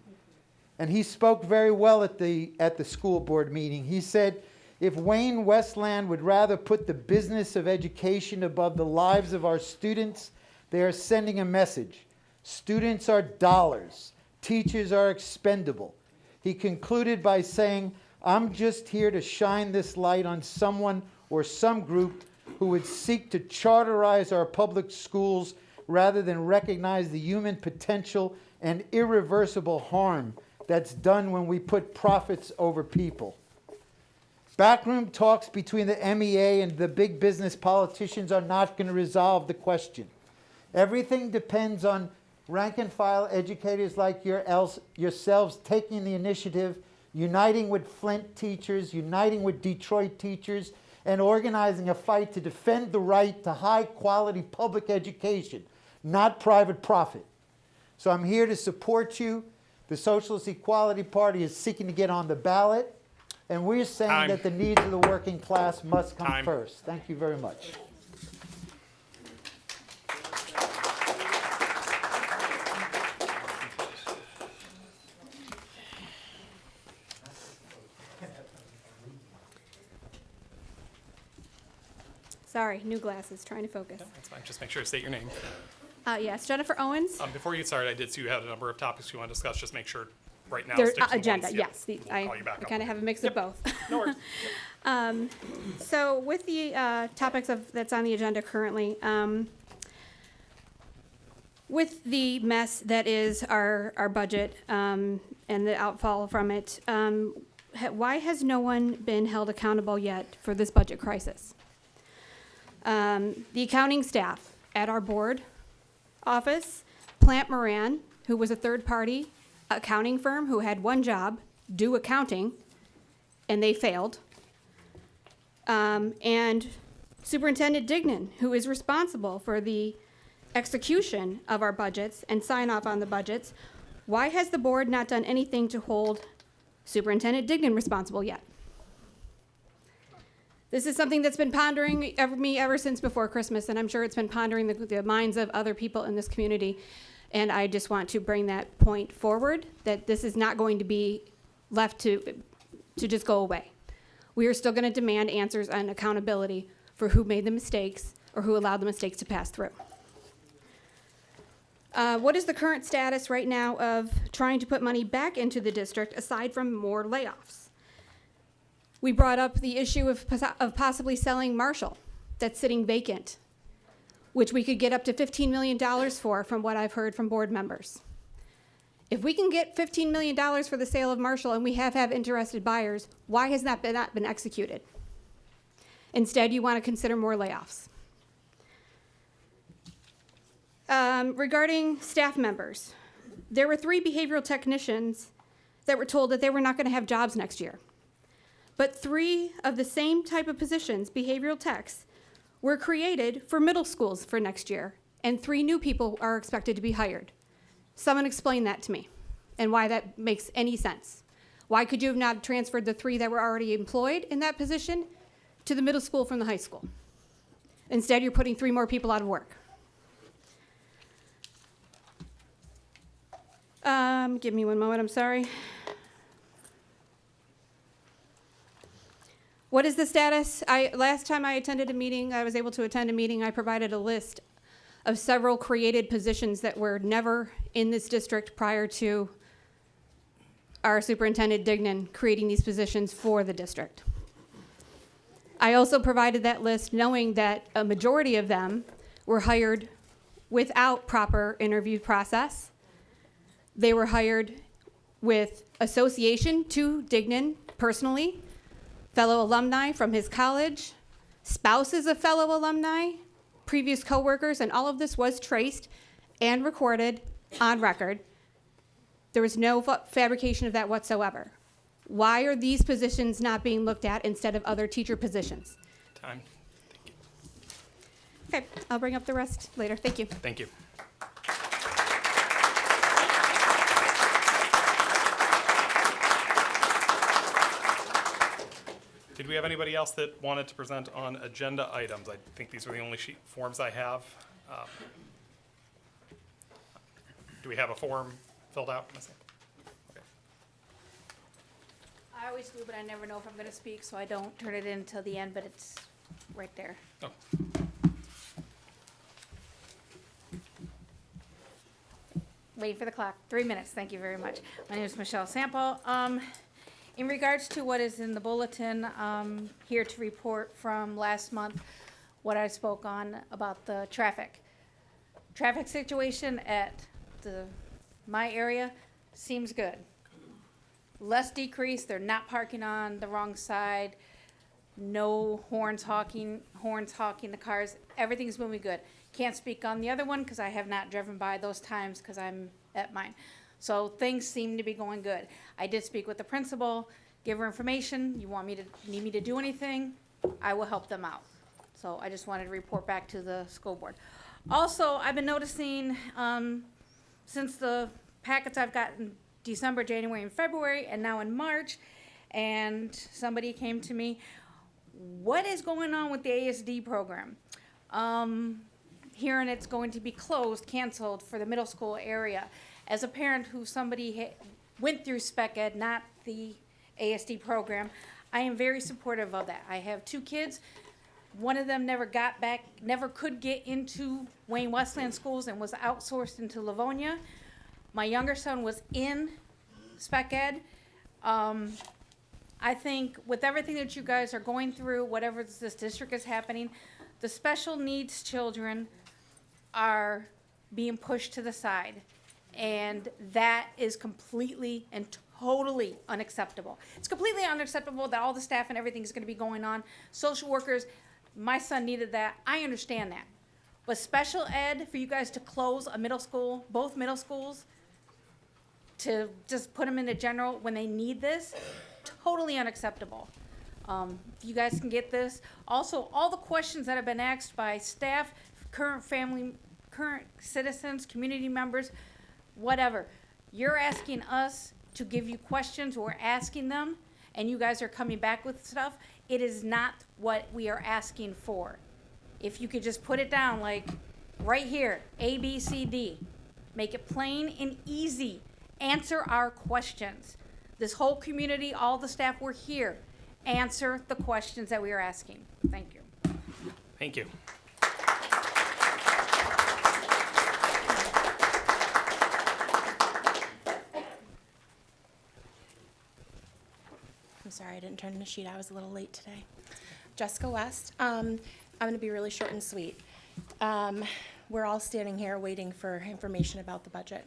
And he spoke very well at the school board meeting. He said, if Wayne Westland would rather put the business of education above the lives of our students, they are sending a message. Students are dollars. Teachers are expendable. He concluded by saying, I'm just here to shine this light on someone or some group who would seek to charterize our public schools rather than recognize the human potential and irreversible harm that's done when we put profits over people. Backroom talks between the MEA and the big business politicians are not going to resolve the question. Everything depends on rank and file educators like yourselves taking the initiative, uniting with Flint teachers, uniting with Detroit teachers, and organizing a fight to defend the right to high quality public education, not private profit. So I'm here to support you. The Socialist Equality Party is seeking to get on the ballot. And we're saying that the needs of the working class must come first. Thank you very much. Sorry, new glasses, trying to focus. That's fine. Just make sure to state your name. Yes, Jennifer Owens. Before you get started, I did see you had a number of topics you want to discuss. Just make sure right now. There's stick to the agenda, ones- yes. We'll call you back up. kind of have a mix of both. No worries. So with the topics that's on the agenda currently, with the mess that is our budget and the outfall from it, why has no one been held accountable yet for this budget crisis? The accounting staff at our board office, Plant Moran, who was a third-party accounting firm who had one job, do accounting, and they failed. And Superintendent Dignan, who is responsible for the execution of our budgets and sign off on the budgets. Why has the board not done anything to hold Superintendent Dignan responsible yet? This is something that's been pondering me ever since before Christmas, and I'm sure it's been pondering the minds of other people in this community. And I just want to bring that point forward, that this is not going to be left to just go away. We are still going to demand answers and accountability for who made the mistakes or who allowed the mistakes to pass through. What is the current status right now of trying to put money back into the district aside from more layoffs? We brought up the issue of possibly selling Marshall that's sitting vacant, which we could get up to $15 million for, from what I've heard from board members. If we can get $15 million for the sale of Marshall and we have interested buyers, why has that not been executed? Instead, you want to consider more layoffs. Regarding staff members, there were 3 behavioral technicians that were told that they were not going to have jobs next year. But 3 of the same type of positions, behavioral techs, were created for middle schools for next year, and 3 new people are expected to be hired. Someone explain that to me, and why that makes any sense. Why could you have not transferred the 3 that were already employed in that position to the middle school from the high school? Instead, you're putting 3 more people out of work. Give me one moment, I'm sorry. What is the status? Last time I attended a meeting, I was able to attend a meeting, I provided a list of several created positions that were never in this district prior to our Superintendent Dignan creating these positions for the district. I also provided that list knowing that a majority of them were hired without proper interview process. They were hired with association to Dignan personally, fellow alumni from his college, spouses of fellow alumni, previous coworkers, and all of this was traced and recorded on record. There was no fabrication of that whatsoever. Why are these positions not being looked at instead of other teacher positions? Time. Okay, I'll bring up the rest later. Thank you. Thank you. Did we have anybody else that wanted to present on agenda items? I think these are the only forms I have. Do we have a form filled out? Okay. I always do, but I never know if I'm going to speak, so I don't turn it in until the end, but it's right there. Oh. Waiting for the clock. 3 minutes. Thank you very much. My name is Michelle Sample. In regards to what is in the bulletin, here to report from last month, what I spoke on about the traffic situation at the my area, seems good. Less decrease, they're not parking on the wrong side, no horns honking the cars, everything's moving good. Can't speak on the other one because I have not driven by those times because I'm at mine. So things seem to be going good. I did speak with the principal, give her information. Need me to do anything, I will help them out. So I just wanted to report back to the school board. Also, I've been noticing, since the packets I've gotten December, January, and February, and now in March, and somebody came to me, what is going on with the ASD program? Hearing it's going to be closed, canceled for the middle school area. As a parent who went through spec ed, not the ASD program, I am very supportive of that. I have 2 kids. One of them never could get into Wayne Westland schools and was outsourced into Livonia. My younger son was in spec ed. I think with everything that you guys are going through, whatever this district is happening, the special needs children are being pushed to the side. And that is completely and totally unacceptable. It's completely unacceptable that all the staff and everything is going to be going on. Social workers, my son needed that. I understand that. But special ed, for you guys to close a middle school, both middle schools, to just put them into general when they need this, totally unacceptable. If you guys can get this. Also, all the questions that have been asked by staff, current citizens, community members, whatever. You're asking us to give you questions, we're asking them, and you guys are coming back with stuff. It is not what we are asking for. If you could just put it down like right here, A, B, C, D. Make it plain and easy. Answer our questions. This whole community, all the staff, we're here. Answer the questions that we are asking. Thank you. Thank you. I'm sorry, I didn't turn in the sheet. I was a little late today. Jessica West. I'm going to be really short and sweet. We're all standing here waiting for information about the budget.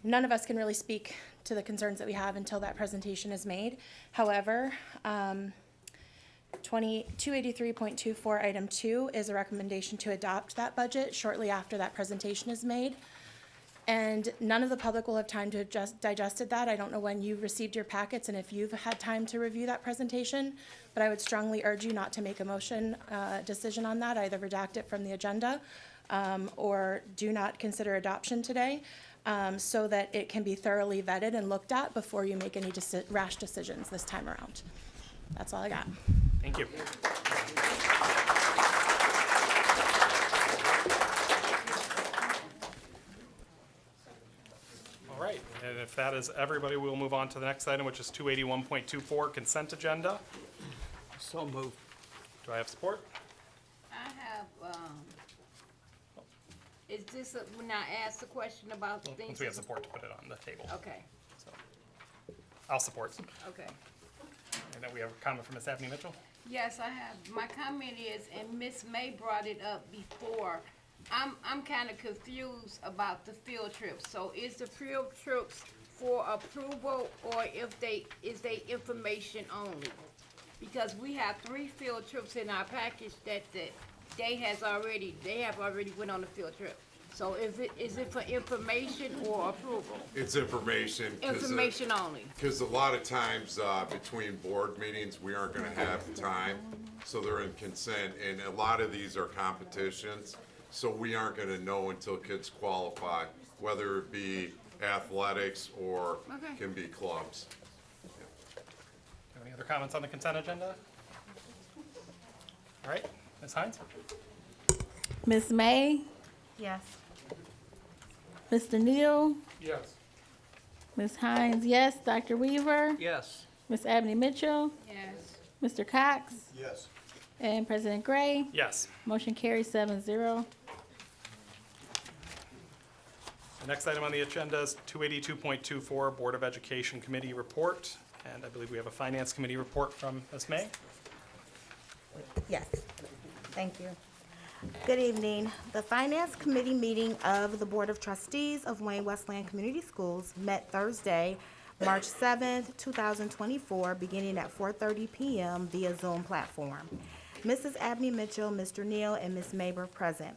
None of us can really speak to the concerns that we have until that presentation is made. However, 283.24 item 2 is a recommendation to adopt that budget shortly after that presentation is made. And none of the public will have time to digested that. I don't know when you received your packets and if you've had time to review that presentation, but I would strongly urge you not to make a decision on that, either redact it from the agenda or do not consider adoption today, so that it can be thoroughly vetted and looked at before you make any rash decisions this time around. That's all I got. Thank you. All right, and if that is everybody, we'll move on to the next item, which is 281.24 consent agenda. So moved. Do I have support? I have, is this, when I asked the question about the things? Once we have support to put it on the table. Okay, So, I'll support. okay. And then we have a comment from Ms. Abney Mitchell. Yes, I have. My comment is, and Miss May brought it up before, I'm kind of confused about the field trips. So is the field trips for approval or is they information only? Because we have 3 field trips in our package that they have already went on the field trip. So is it for information or approval? It's information. Information only. Because a lot of times between board meetings, we aren't going to have time, so they're in consent, and a lot of these are competitions, so we aren't going to know until kids qualify, whether it be athletics or Okay. can be clubs. Any other comments on the consent agenda? All right, Ms. Hines? Miss May, Yes. Mr. Neal, Yes. Ms. Hines, yes. Dr. Weaver, Yes. Ms. Abney Mitchell, Yes. Mr. Cox, Yes. and President Gray. Yes. Motion carries 7-0. The next item on the agenda is 282.24 Board of Education Committee Report, and I believe we have a Finance Committee report from Ms. May. Yes, thank you. Good evening. The Finance Committee meeting of the Board of Trustees of Wayne Westland Community Schools met Thursday, March 7th, 2024, beginning at 4:30 p.m. via Zoom platform. Mrs. Abney Mitchell, Mr. Neal, and Ms. Maber present.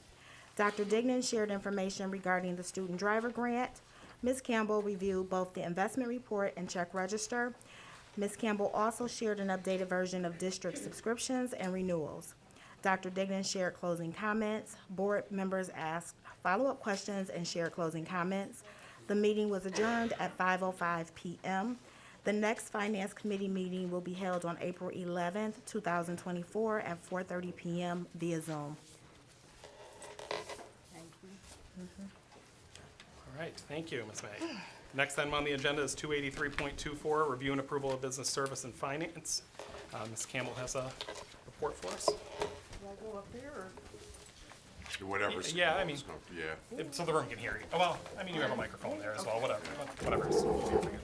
Dr. Dignan shared information regarding the student driver grant. Ms. Campbell reviewed both the investment report and check register. Ms. Campbell also shared an updated version of district subscriptions and renewals. Dr. Dignan shared closing comments. Board members asked follow-up questions and shared closing comments. The meeting was adjourned at 5:05 p.m. The next Finance Committee meeting will be held on April 11th, 2024 at 4:30 p.m. via Zoom. All right, thank you, Ms. May. Next item on the agenda is 283.24, review and approval of business service and finance. Ms. Campbell has a report for us. Whatever's. Yeah, I mean, Yeah. so the room can hear you. Oh, well, I mean, you have a microphone there as well, whatever's easier for you.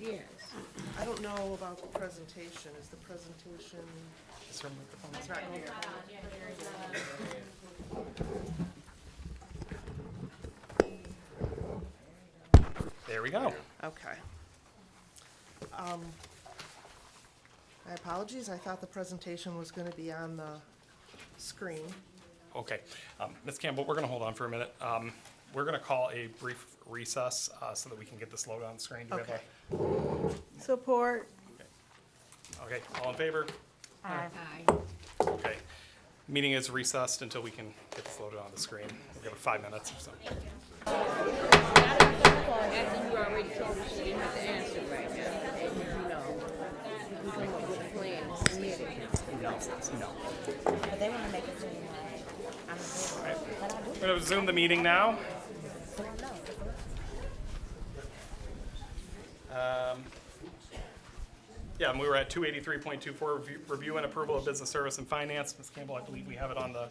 Yes. I don't know about the presentation. Is the presentation? Is her microphone It's not here. There we go. Okay. My apologies. I thought the presentation was going to be on the screen. Okay. Ms. Campbell, we're going to hold on for a minute. We're going to call a brief recess so that we can get this logo on the screen. Do we have a- Support. Okay, all in favor? Aye. Okay. Meeting is recessed until we can get this loaded on the screen. We'll give it 5 minutes or so. After you already told us she didn't have to answer right now, and you know, we come up with a plan and submit it. No. But they want to make it Zoom. We're going to resume the meeting now. Yeah, and we were at 283.24, review and approval of business service and finance. Ms. Campbell, I believe we have it on the.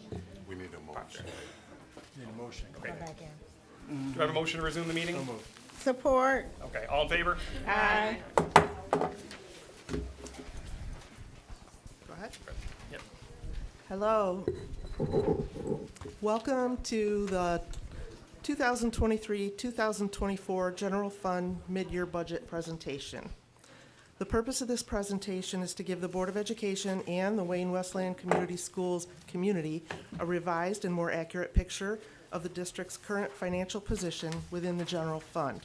We need a motion. Need a motion. Okay. Do I have a motion to resume the meeting? Support. Okay, all in favor? Aye. Go ahead. Yep. Hello. Welcome to the 2023-2024 General Fund Mid-Year Budget Presentation. The purpose of this presentation is to give the Board of Education and the Wayne Westland Community Schools community a revised and more accurate picture of the district's current financial position within the general fund.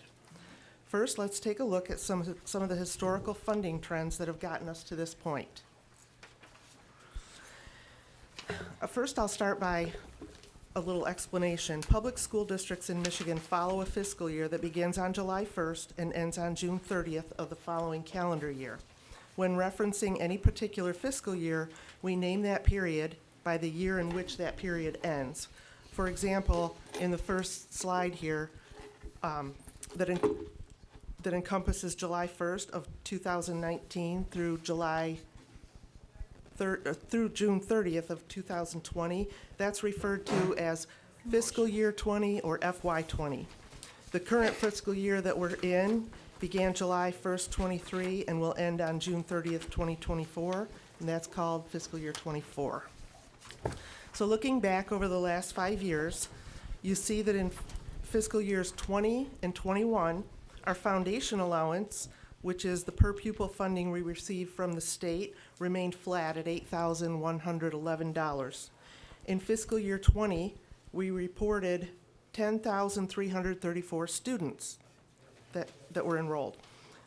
First, let's take a look at some of the historical funding trends that have gotten us to this point. First, I'll start by a little explanation. Public school districts in Michigan follow a fiscal year that begins on July 1st and ends on June 30th of the following calendar year. When referencing any particular fiscal year, we name that period by the year in which that period ends. For example, in the first slide here, that encompasses July 1st of 2019 through through June 30th of 2020, that's referred to as fiscal year 20 or FY 20. The current fiscal year that we're in began July 1st, 23, and will end on June 30th, 2024, and that's called fiscal year 24. So looking back over the last 5 years, you see that in fiscal years 20 and 21, our foundation allowance, which is the per pupil funding we receive from the state, remained flat at $8,111. In fiscal year 20, we reported 10,334 students that were enrolled.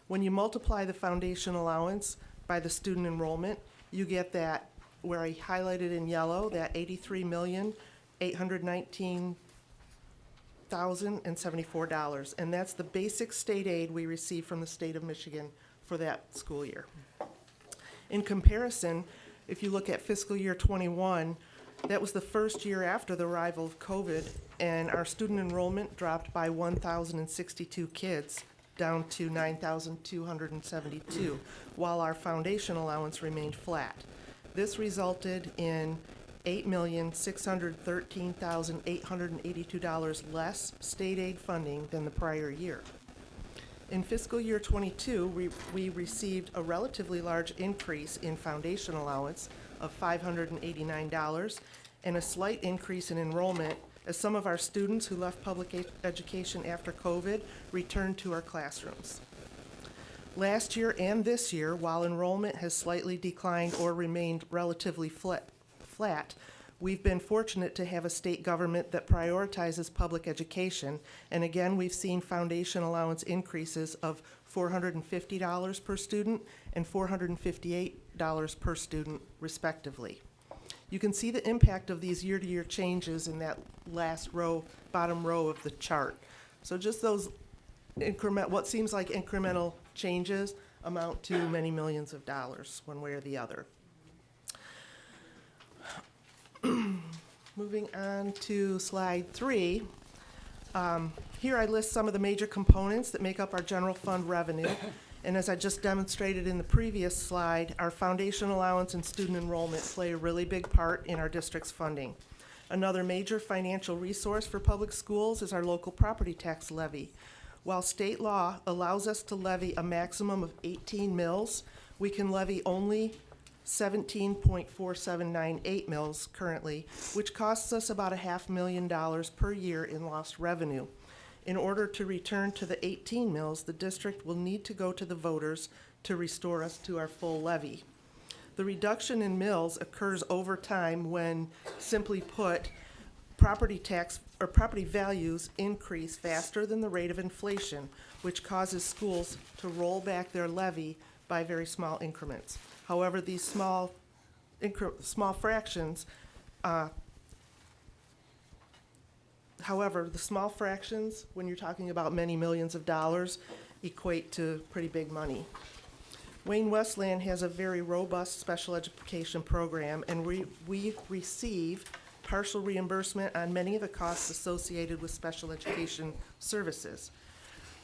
When you multiply the foundation allowance by the student enrollment, you get that, where I highlighted in yellow, that $83,819,074, and that's the basic state aid we receive from the state of Michigan for that school year. In comparison, if you look at fiscal year 21, that was the first year after the arrival of COVID, and our student enrollment dropped by 1,062 kids, down to 9,272, while our foundation allowance remained flat. This resulted in $8,613,882 less state aid funding than the prior year. In fiscal year 22, we received a relatively large increase in foundation allowance of $589, and a slight increase in enrollment as some of our students who left public education after COVID returned to our classrooms. Last year and this year, while enrollment has slightly declined or remained relatively flat, we've been fortunate to have a state government that prioritizes public education, and again, we've seen foundation allowance increases of $450 per student and $458 per student, respectively. You can see the impact of these year-to-year changes in that last row, bottom row of the chart. So just those what seems like incremental changes amount to many millions of dollars, one way or the other. Moving on to slide 3. Here I list some of the major components that make up our general fund revenue. And as I just demonstrated in the previous slide, our foundation allowance and student enrollment play a really big part in our district's funding. Another major financial resource for public schools is our local property tax levy. While state law allows us to levy a maximum of 18 mills, we can levy only 17.4798 mills currently, which costs us about $500,000 per year in lost revenue. In order to return to the 18 mills, the district will need to go to the voters to restore us to our full levy. The reduction in mills occurs over time when, simply put, property tax or property values increase faster than the rate of inflation, which causes schools to roll back their levy by very small increments. However, these small fractions, the small fractions, when you're talking about many millions of dollars, equate to pretty big money. Wayne Westland has a very robust special education program, and we receive partial reimbursement on many of the costs associated with special education services.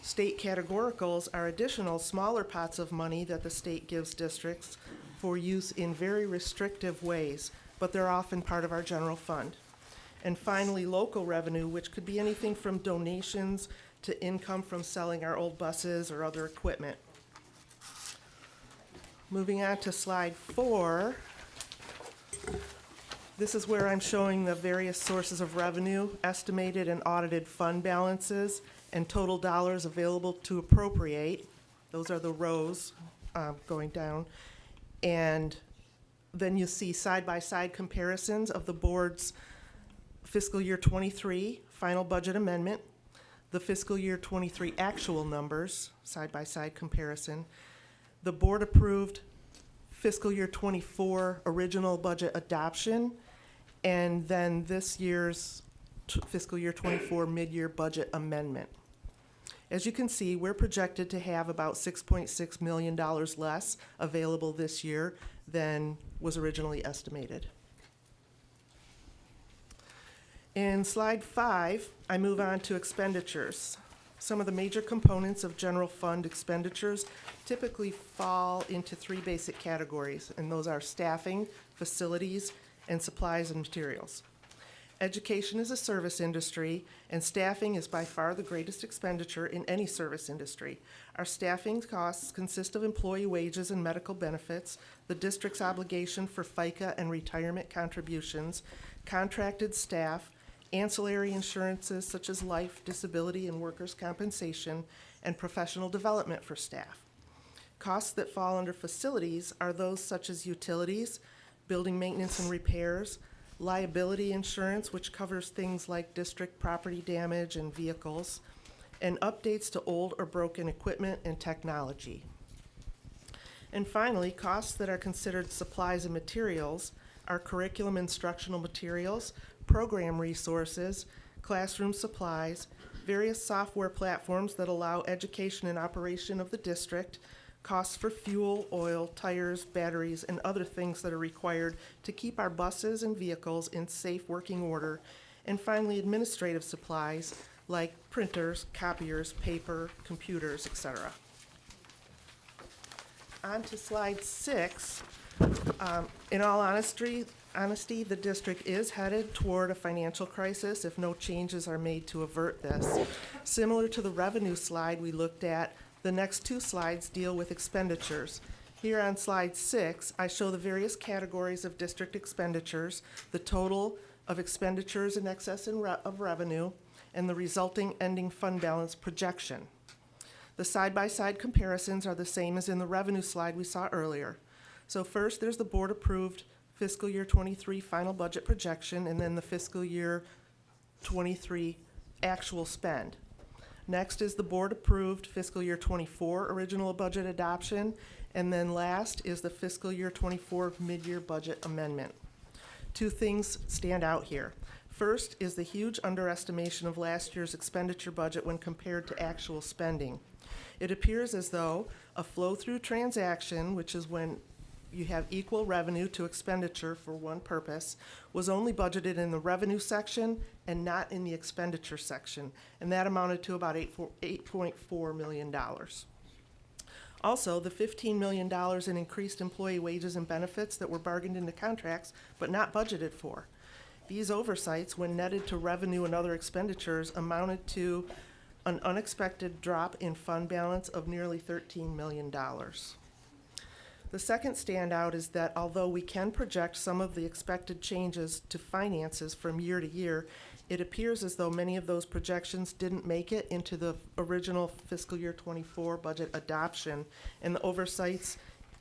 State categoricals are additional smaller pots of money that the state gives districts for use in very restrictive ways, but they're often part of our general fund. And finally, local revenue, which could be anything from donations to income from selling our old buses or other equipment. Moving on to slide 4. This is where I'm showing the various sources of revenue, estimated and audited fund balances, and total dollars available to appropriate. Those are the rows going down. And then you see side-by-side comparisons of the board's fiscal year 23 final budget amendment, the fiscal year 23 actual numbers, side-by-side comparison, the board approved fiscal year 24 original budget adoption, and then this year's fiscal year 24 mid-year budget amendment. As you can see, we're projected to have about $6.6 million less available this year than was originally estimated. In slide 5, I move on to expenditures. Some of the major components of general fund expenditures typically fall into 3 basic categories, and those are staffing, facilities, and supplies and materials. Education is a service industry, and staffing is by far the greatest expenditure in any service industry. Our staffing costs consist of employee wages and medical benefits, the district's obligation for FICA and retirement contributions, contracted staff, ancillary insurances such as life, disability, and workers' compensation, and professional development for staff. Costs that fall under facilities are those such as utilities, building maintenance and repairs, liability insurance, which covers things like district property damage and vehicles, and updates to old or broken equipment and technology. And finally, costs that are considered supplies and materials are curriculum instructional materials, program resources, classroom supplies, various software platforms that allow education and operation of the district, costs for fuel, oil, tires, batteries, and other things that are required to keep our buses and vehicles in safe working order, and finally administrative supplies like printers, copiers, paper, computers, etc. On to slide 6. In all honesty, the district is headed toward a financial crisis if no changes are made to avert this. Similar to the revenue slide we looked at, the next 2 slides deal with expenditures. Here on slide 6, I show the various categories of district expenditures, the total of expenditures in excess of revenue, and the resulting ending fund balance projection. The side-by-side comparisons are the same as in the revenue slide we saw earlier. So first, there's the board-approved fiscal year 23 final budget projection, and then the fiscal year 23 actual spend. Next is the board-approved fiscal year 24 original budget adoption, and then last is the fiscal year 24 mid-year budget amendment. Two things stand out here. First is the huge underestimation of last year's expenditure budget when compared to actual spending. It appears as though a flow-through transaction, which is when you have equal revenue to expenditure for one purpose, was only budgeted in the revenue section and not in the expenditure section, and that amounted to about $8.4 million. Also, the $15 million in increased employee wages and benefits that were bargained into contracts but not budgeted for. These oversights, when netted to revenue and other expenditures, amounted to an unexpected drop in fund balance of nearly $13 million. The second standout is that although we can project some of the expected changes to finances from year to year, it appears as though many of those projections didn't make it into the original fiscal year 24 budget adoption, and the oversights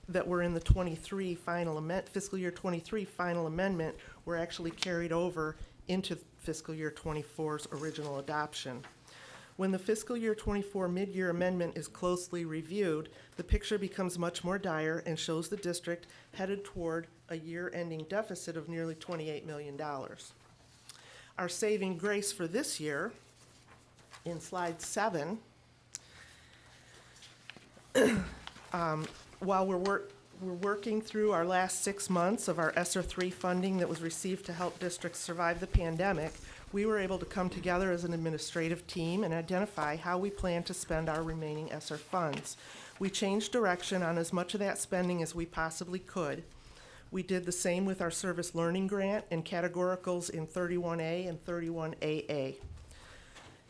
that were in the fiscal year 23 final amendment were actually carried over into fiscal year 24's original adoption. When the fiscal year 24 mid-year amendment is closely reviewed, the picture becomes much more dire and shows the district headed toward a year-ending deficit of nearly $28 million. Our saving grace for this year, in slide 7, while we're working through our last 6 months of our ESSER 3 funding that was received to help districts survive the pandemic, we were able to come together as an administrative team and identify how we plan to spend our remaining ESSER funds. We changed direction on as much of that spending as we possibly could. We did the same with our service learning grant and categoricals in 31A and 31AA.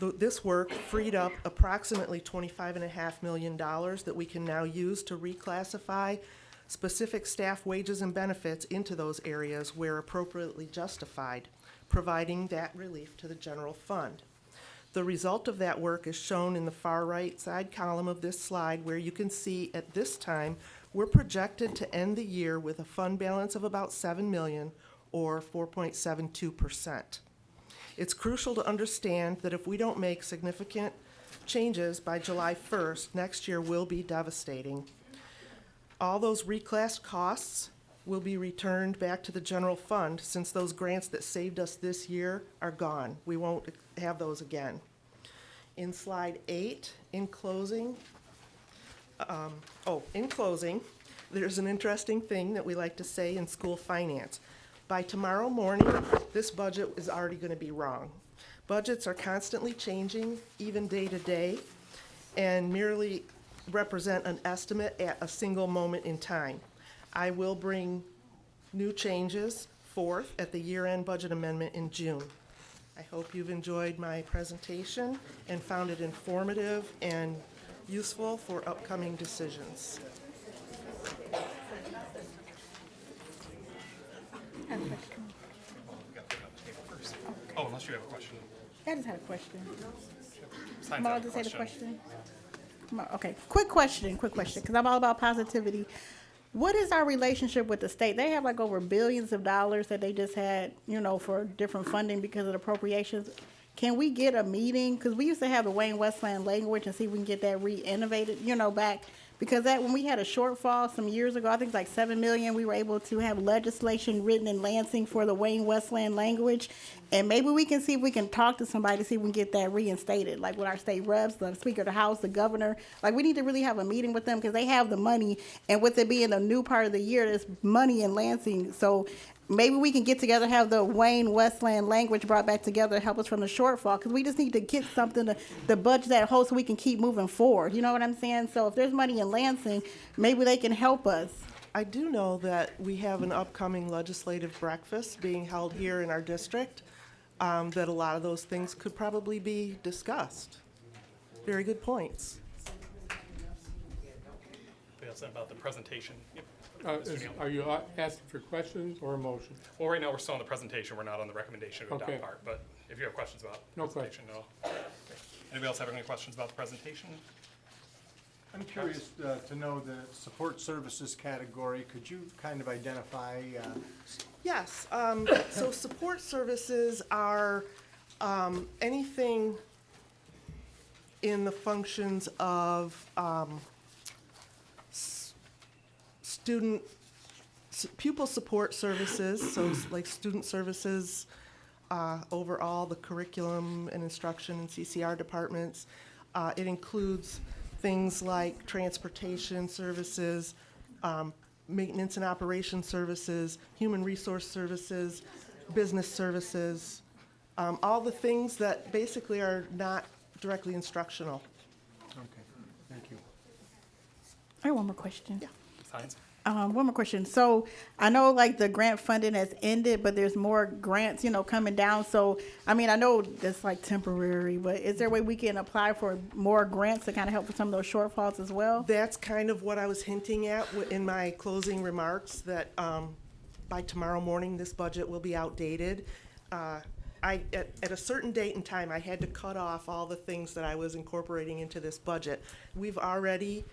This work freed up approximately $25.5 million that we can now use to reclassify specific staff wages and benefits into those areas where appropriately justified, providing that relief to the general fund. The result of that work is shown in the far right side column of this slide, where you can see at this time we're projected to end the year with a fund balance of about $7 million, or 4.72%. It's crucial to understand that if we don't make significant changes by July 1st, next year will be devastating. All those reclassed costs will be returned back to the general fund, since those grants that saved us this year are gone. We won't have those again. In slide 8, in closing, there's an interesting thing that we like to say in school finance. By tomorrow morning, this budget is already going to be wrong. Budgets are constantly changing, even day to day, and merely represent an estimate at a single moment in time. I will bring new changes forth at the year-end budget amendment in June. I hope you've enjoyed my presentation and found it informative and useful for upcoming decisions. Oh, unless you have a question. I just had a question. Signs Come on, have a just say the question. question. Come on, okay, quick question, because I'm all about positivity. What is our relationship with the state? They have like over billions of dollars that they just had, for different funding because of the appropriations. Can we get a meeting? Because we used to have the Wayne Westland language and see if we can get that re-innovated, back. Because that when we had a shortfall some years ago, I think it's like $7 million, we were able to have legislation written in Lansing for the Wayne Westland language. And maybe we can see if we can talk to somebody to see if we can get that reinstated, like with our state reps, the Speaker of the House, the governor. Like, we need to really have a meeting with them because they have the money. And with it being a new part of the year, there's money in Lansing. So maybe we can get together, have the Wayne Westland language brought back together to help us from the shortfall, because we just need to get something to budget that whole so we can keep moving forward. You know what I'm saying? So if there's money in Lansing, maybe they can help us. I do know that we have an upcoming legislative breakfast being held here in our district, that a lot of those things could probably be discussed. Very good points. Anybody else about the presentation? Yep. Mr. Neal. Are you asking for questions or a motion? Well, right now, we're still on the presentation, we're not on the recommendation to adopt Okay. part, but if you have questions about the No presentation, no. Anybody else have any questions about the presentation? I'm curious to know the support services category. Could you kind of identify? Yes, so support services are anything in the functions of pupil support services, so like student services, overall, the curriculum and instruction and CCR departments. It includes things like transportation services, maintenance and operation services, human resource services, business services, all the things that basically are not directly instructional. Okay, thank you. I have one more question. Yeah. Science? One more question. So I know like the grant funding has ended, but there's more grants, coming down. So, I mean, I know that's like temporary, but is there a way we can apply for more grants to kind of help with some of those shortfalls as well? That's kind of what I was hinting at in my closing remarks, that by tomorrow morning, this budget will be outdated. At a certain date and time, I had to cut off all the things that I was incorporating into this budget. We've already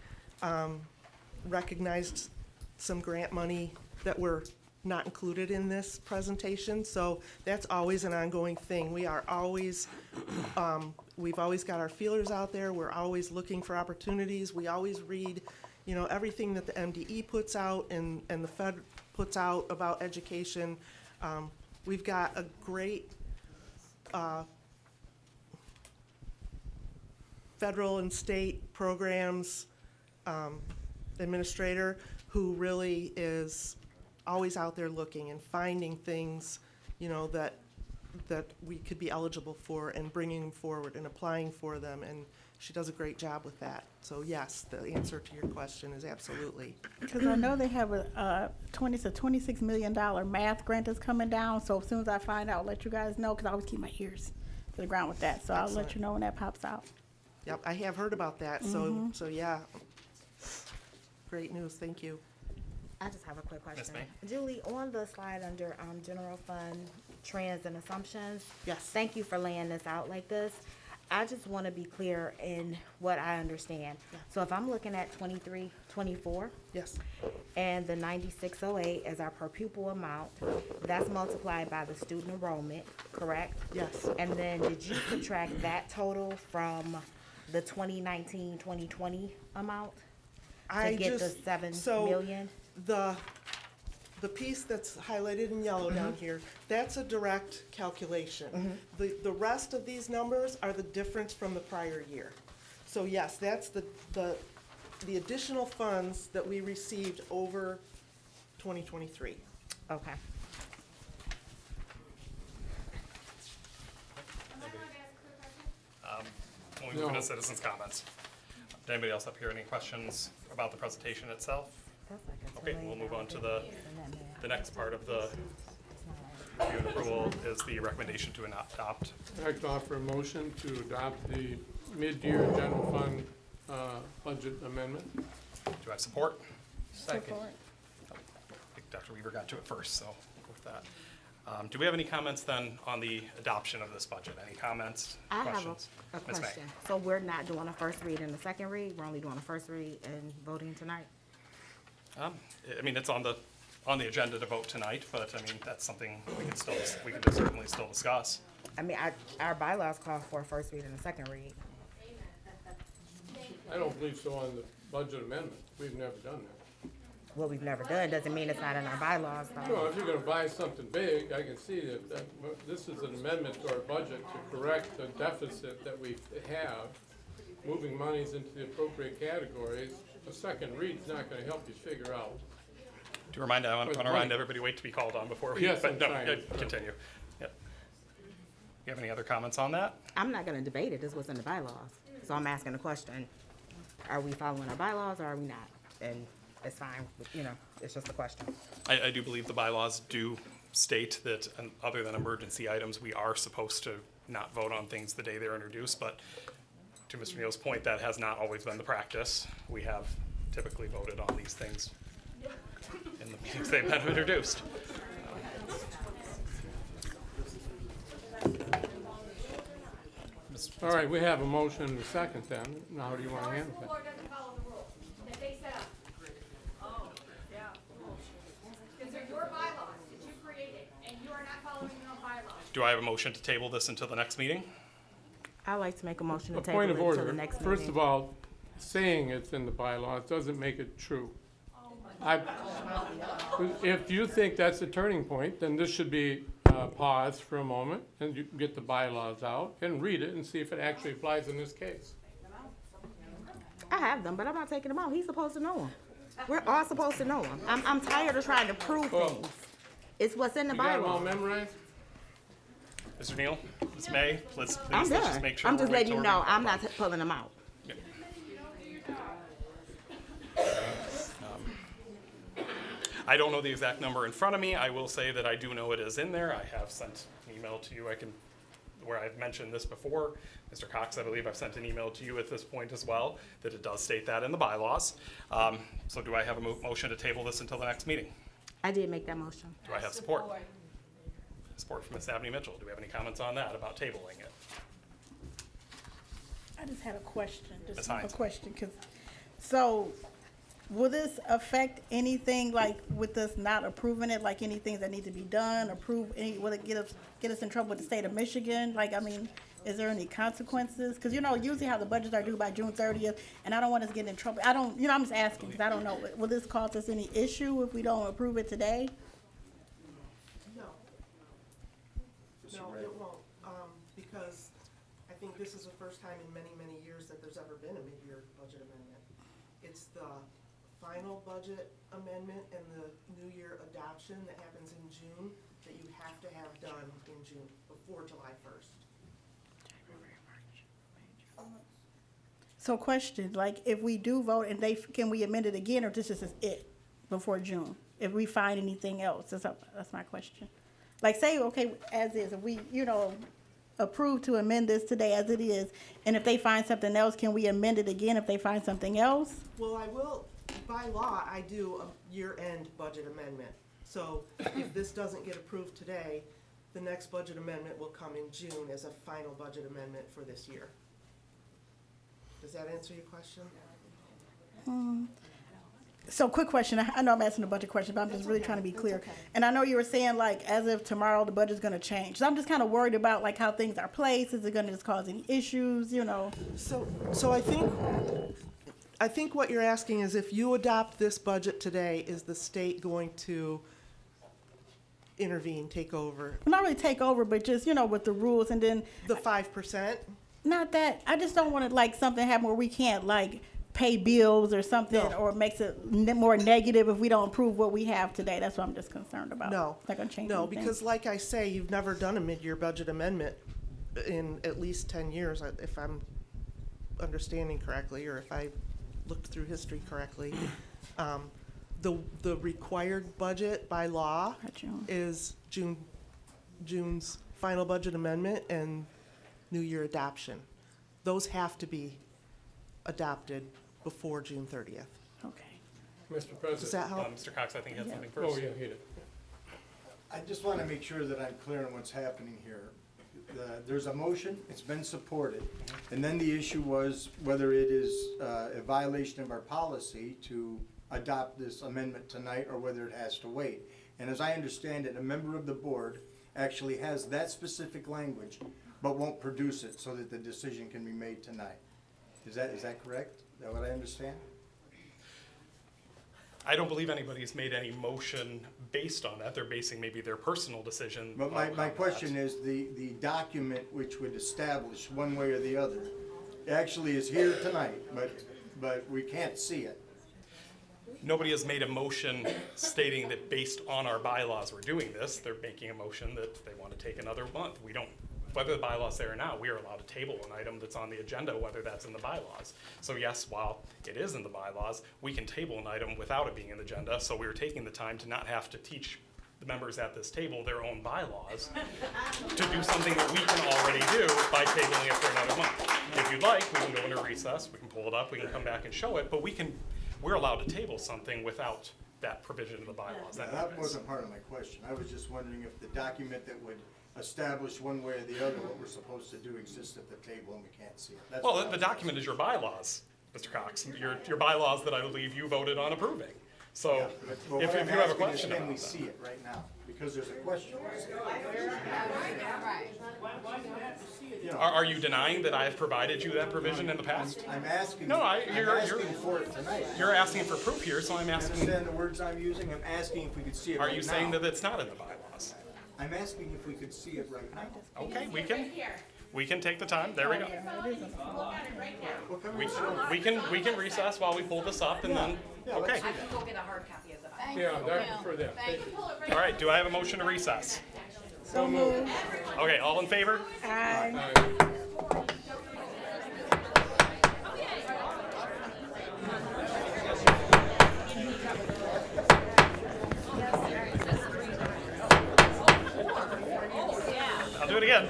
recognized some grant money that were not included in this presentation, so that's always an ongoing thing. We are always, we've always got our feelers out there. We're always looking for opportunities. We always read, everything that the MDE puts out and the Fed puts out about education. We've got a great federal and state programs administrator who really is always out there looking and finding things, that we could be eligible for and bringing them forward and applying for them, and she does a great job with that. So yes, the answer to your question is absolutely. Because I know they have a $26 million math grant that's coming down. So as soon as I find out, I'll let you guys know, because I always keep my ears to the ground with that. So I'll Excellent. let you know when that pops out. Yep, I have heard about that, so yeah. Great news, thank you. I just have a quick question. May. Julie, on the slide under general fund trends and assumptions. Yes. Thank you for laying this out like this. I just want to be clear in what I understand. So if I'm looking at 23-24, Yes, and the 9608 as our per pupil amount, that's multiplied by the student enrollment, correct? yes. And then did you subtract that total from the 2019-2020 amount? To get the 7 million? The piece that's highlighted in yellow down here, that's a direct calculation. The rest of these numbers are the difference from the prior year. So yes, that's the additional funds that we received over 2023. Okay. When we move into citizens' comments. Does anybody else up here any questions about the presentation itself? Okay, we'll move on to the next part of the review and approval is the recommendation to adopt. I'd like to offer a motion to adopt the mid-year general fund budget amendment. Do I have support? Second. I think Dr. Weaver got to it first, so with that. Do we have any comments then on the adoption of this budget? Any comments, I have questions? a Ms. May. question. So we're not doing a first read and a second read, we're only doing a first read and voting tonight? I mean, it's on the agenda to vote tonight, but I mean, that's something we can certainly still discuss. I mean, our bylaws call for a first read and a second read. I don't believe so on the budget amendment. We've never done that. What we've never done doesn't mean it's not in our bylaws, though. No, if you're gonna buy something big, I can see that this is an amendment to our budget to correct the deficit that we have, moving monies into the appropriate categories. A second read's not gonna help you figure out. I want to remind everybody, wait to be called on before we, Yes, but I'm no, trying. continue. Yep. You have any other comments on that? I'm not gonna debate it, this was in the bylaws. So I'm asking the question, are we following our bylaws or are we not? And it's fine, it's just a question. I do believe the bylaws do state that, other than emergency items, we are supposed to not vote on things the day they're introduced, but to Mr. Neal's point, that has not always been the practice. We have typically voted on these things in the meetings they've been introduced. All right, we have a motion and a second then. Now, how do you want to handle that? doesn't follow the rules that they set up. Oh, yeah. Because they're your bylaws that you created, and you are not following your own bylaws. Do I have a motion to table this until the next meeting? I'd like to make a motion to A table point it of until the order. next meeting. First of all, saying it's in the bylaws doesn't make it true. If you think that's a turning point, then this should be paused for a moment, and you can get the bylaws out and read it and see if it actually applies in this case. I have them, but I'm not taking them out. He's supposed to know them. We're all supposed to know them. I'm tired of trying to prove things. It's what's in the You got them all bylaws. memorized? Mr. Neal, Ms. May, let's I'm just done. make sure. I'm we're just wait letting till you we're know, being- I'm not pulling them out. I don't know the exact number in front of me. I will say that I do know it is in there. I have sent an email to you. Where I've mentioned this before. Mr. Cox, I believe I've sent an email to you at this point as well, that it does state that in the bylaws. So do I have a motion to table this until the next meeting? I did make that motion. Do I have support? Support from Ms. Abney Mitchell. Do we have any comments on that about tabling it? I just had a question, Ms. just a Hines. question, so will this affect anything, like with us not approving it, like anything that need to be done, will it get us in trouble with the state of Michigan? Like, I mean, is there any consequences? Cause usually how the budgets are due by June 30th, and I don't want us to get in trouble. I'm just asking, cause I don't know. Will this cause us any issue if we don't approve it today? No. No, it won't, because I think this is the first time in many, many years that there's ever been a mid-year budget amendment. It's the final budget amendment and the new year adoption that happens in June that you have to have done in June, before July 1st. So question, like, if we do vote and can we amend it again, or this is it before June? If we find anything else, that's my question. Like, say, okay, as is, if we, approve to amend this today as it is, and if they find something else, can we amend it again if they find something else? Well, I will, by law, I do a year-end budget amendment. So if this doesn't get approved today, the next budget amendment will come in June as a final budget amendment for this year. Does that answer your question? So quick question, I know I'm asking a bunch of questions, but I'm just really trying to be clear. And I know you were saying, like, as of tomorrow, the budget's gonna change. So I'm just kind of worried about, like, how things are placed. Is it gonna just cause any issues, So I think what you're asking is, if you adopt this budget today, is the state going to intervene, take over? Not really take over, but just, with the rules, and then. The 5%? Not that, I just don't want to, like, something happen where we can't, like, pay bills or something, No. or makes it more negative if we don't approve what we have today. That's what I'm just concerned about. No. It's not gonna change No, anything. because like I say, you've never done a mid-year budget amendment in at least 10 years, if I'm understanding correctly, or if I looked through history correctly. The required budget by law is June's final budget amendment and New Year adoption. Those have to be adopted before June 30th. Okay. Mr. President. Does that help? Mr. Cox, I think you had something Oh, first. yeah, hit it. I just want to make sure that I'm clear on what's happening here. There's a motion, it's been supported, and then the issue was whether it is a violation of our policy to adopt this amendment tonight, or whether it has to wait. And as I understand it, a member of the board actually has that specific language, but won't produce it so that the decision can be made tonight. Is that correct? Is that what I understand? I don't believe anybody's made any motion based on that. They're basing maybe their personal decision. But my on that. question is, the document which would establish one way or the other, actually is here tonight, but we can't see it. Nobody has made a motion stating that based on our bylaws we're doing this. They're making a motion that they want to take another month. We don't, whether the bylaws there or not, we are allowed to table an item that's on the agenda, whether that's in the bylaws. So yes, while it is in the bylaws, we can table an item without it being in the agenda. So we were taking the time to not have to teach the members at this table their own bylaws to do something that we can already do by tabling it for another month. If you'd like, we can go into recess, we can pull it up, we can come back and show it, but we're we're allowed to table something without that provision of the bylaws. That wasn't part of my question. I was just wondering if the document that would establish one way or the other what we're supposed to do exists at the table and we can't see it. That's what I Well, the was document is your bylaws, Mr. Cox, your bylaws that I believe you voted on approving. So But if what I'm you have a asking is, question can we about that. see it right now? Because there's a question. You know, Are you denying that I have provided you that provision in the past? I'm asking. No, I'm you're asking for it tonight. You're asking for proof here, so I'm You asking, understand the words I'm using? I'm asking if we could see it right are now. you saying that it's not in the bylaws? I'm asking if we could see it right now. Okay, we can take the time, there we go. What can We can recess while we pull this up and then, okay. Go get a hard copy of the. Yeah, that's for that. Thank you. All right, do I have a motion to recess? So moved. Okay, all in favor? I'll do it again.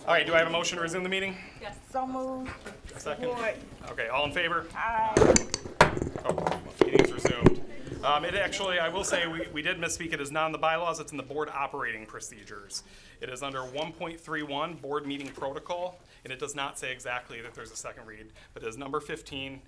All right, do I have a motion to resume the meeting? So moved. A second? Okay, all in favor? Aye. Oh, meeting's resumed. It actually, I will say, we did misspeak. It is not in the bylaws, it's in the board operating procedures. It is under 1.31, board meeting protocol, and it does not say exactly that there's a second read, but it is number 15.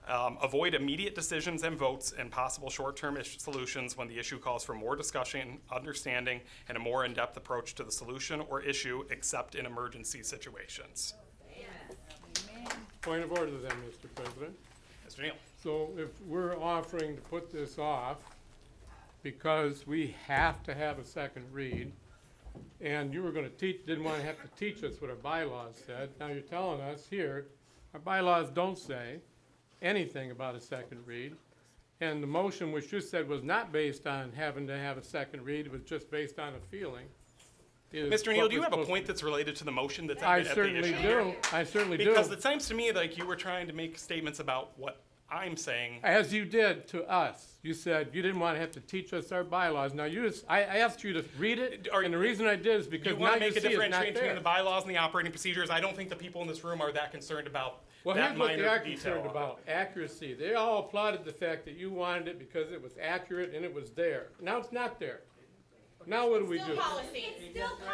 Avoid immediate decisions and votes and possible short-term solutions when the issue calls for more discussion, understanding, and a more in-depth approach to the solution or issue, except in emergency situations. Point of order then, Mr. President. Mr. Neal. So if we're offering to put this off because we have to have a second read, and you were gonna didn't wanna have to teach us what our bylaws said, now you're telling us here, our bylaws don't say anything about a second read, and the motion which you said was not based on having to have a second read, it was just based on a feeling. Mr. Neal, do you have a point that's related to the motion that's I at the certainly issue? do, I certainly do. Because it seems to me like you were trying to make statements about what I'm saying. As you did to us. You said you didn't want to have to teach us our bylaws. Now, I asked you to read it, and the reason I did is Do because you now want to you make a see it's not differentiation between there. the bylaws and the operating procedures? I don't think the people in this room are that concerned about Well, that here's what they minor are detail. concerned about, accuracy. They all applauded the fact that you wanted it because it was accurate and it was there. Now it's not there. Now what do we do?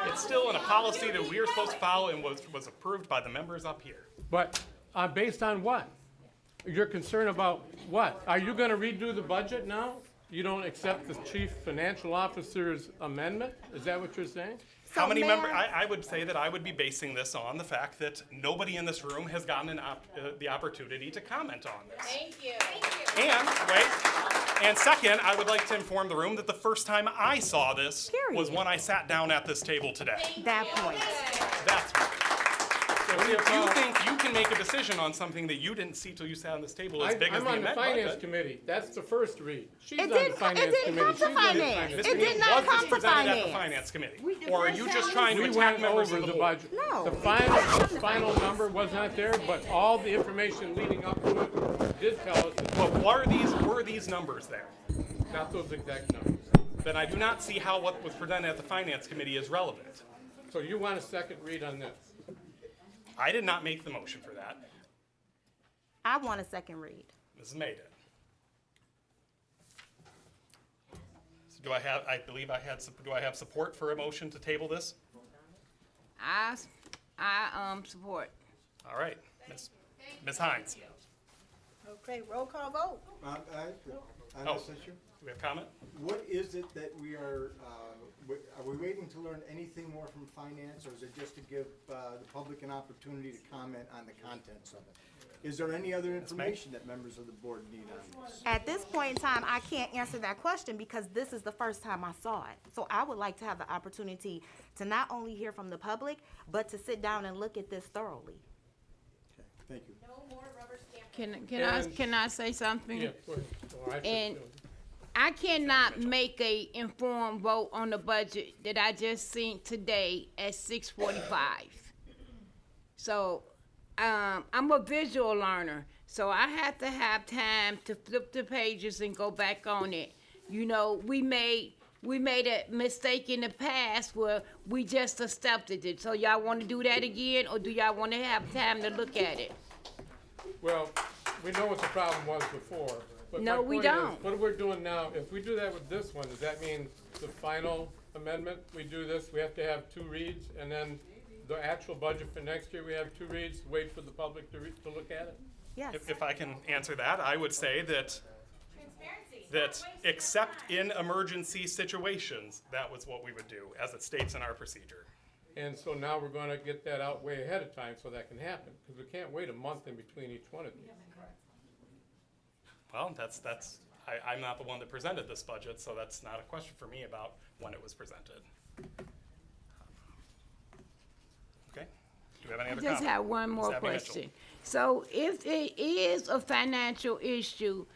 It's still in a policy that we are supposed to follow and was approved by the members up here. But based on what? You're concerned about what? Are you gonna redo the budget now? You don't accept the chief financial officer's amendment? Is that what you're saying? How many members? I would say that I would be basing this on the fact that nobody in this room has gotten the opportunity to comment on this. Thank you. And second, I would like to inform the room that the first time I saw this was when I sat down at this table today. That point. That's so if you think you can make a decision on something that you didn't see till you sat on this table as big as I'm the on the amendment finance budget. committee. That's the first read. She's It on the didn't- finance it didn't committee. come to She's on the finance. finance It did not Was come this to presented at the finance. finance committee? We did Or are not you say just we- trying to We attack went members over of the the board? budget. No. The final number was not there, but all the information leading up to it did tell us that But were these numbers there? not those exact numbers. Then I do not see how what was presented at the finance committee is relevant. So you want a second read on this? I did not make the motion for that. I want a second read. Mrs. May did. So do I have support for a motion to table this? I support. All right, Ms. Hines. Okay, roll call vote. On Oh. this issue? Do we have comment? What is it that we are we waiting to learn anything more from finance, or is it just to give the public an opportunity to comment on the contents of it? Is there any other information that members of the board need on this? At this point in time, I can't answer that question because this is the first time I saw it. So I would like to have the opportunity to not only hear from the public, but to sit down and look at this thoroughly. Okay, thank you. Can I say something? Yeah, go ahead. Oh, I should And do. I cannot make a informed vote on the budget that I just seen today at 6:45. So, I'm a visual learner, so I have to have time to flip the pages and go back on it. You know, we made a mistake in the past where we just accepted it. So y'all want to do that again, or do y'all want to have time to look at it? Well, we know what the problem was before. But No, my we point is, don't. what we're doing now, if we do that with this one, does that mean the final amendment, we do this, we have to have 2 reads, and then the actual budget for next year, we have 2 reads, wait for the public to look at it? Yes. If I can answer that, I would say that except in emergency situations, that was what we would do, as it states in our procedure. And so now we're gonna get that out way ahead of time so that can happen, because we can't wait a month in between each one of these. Well, I'm not the one that presented this budget, so that's not a question for me about when it was presented. Okay, do we have any I other just comments? have one more Ms. Abby Mitchell. question. So if it is a financial issue,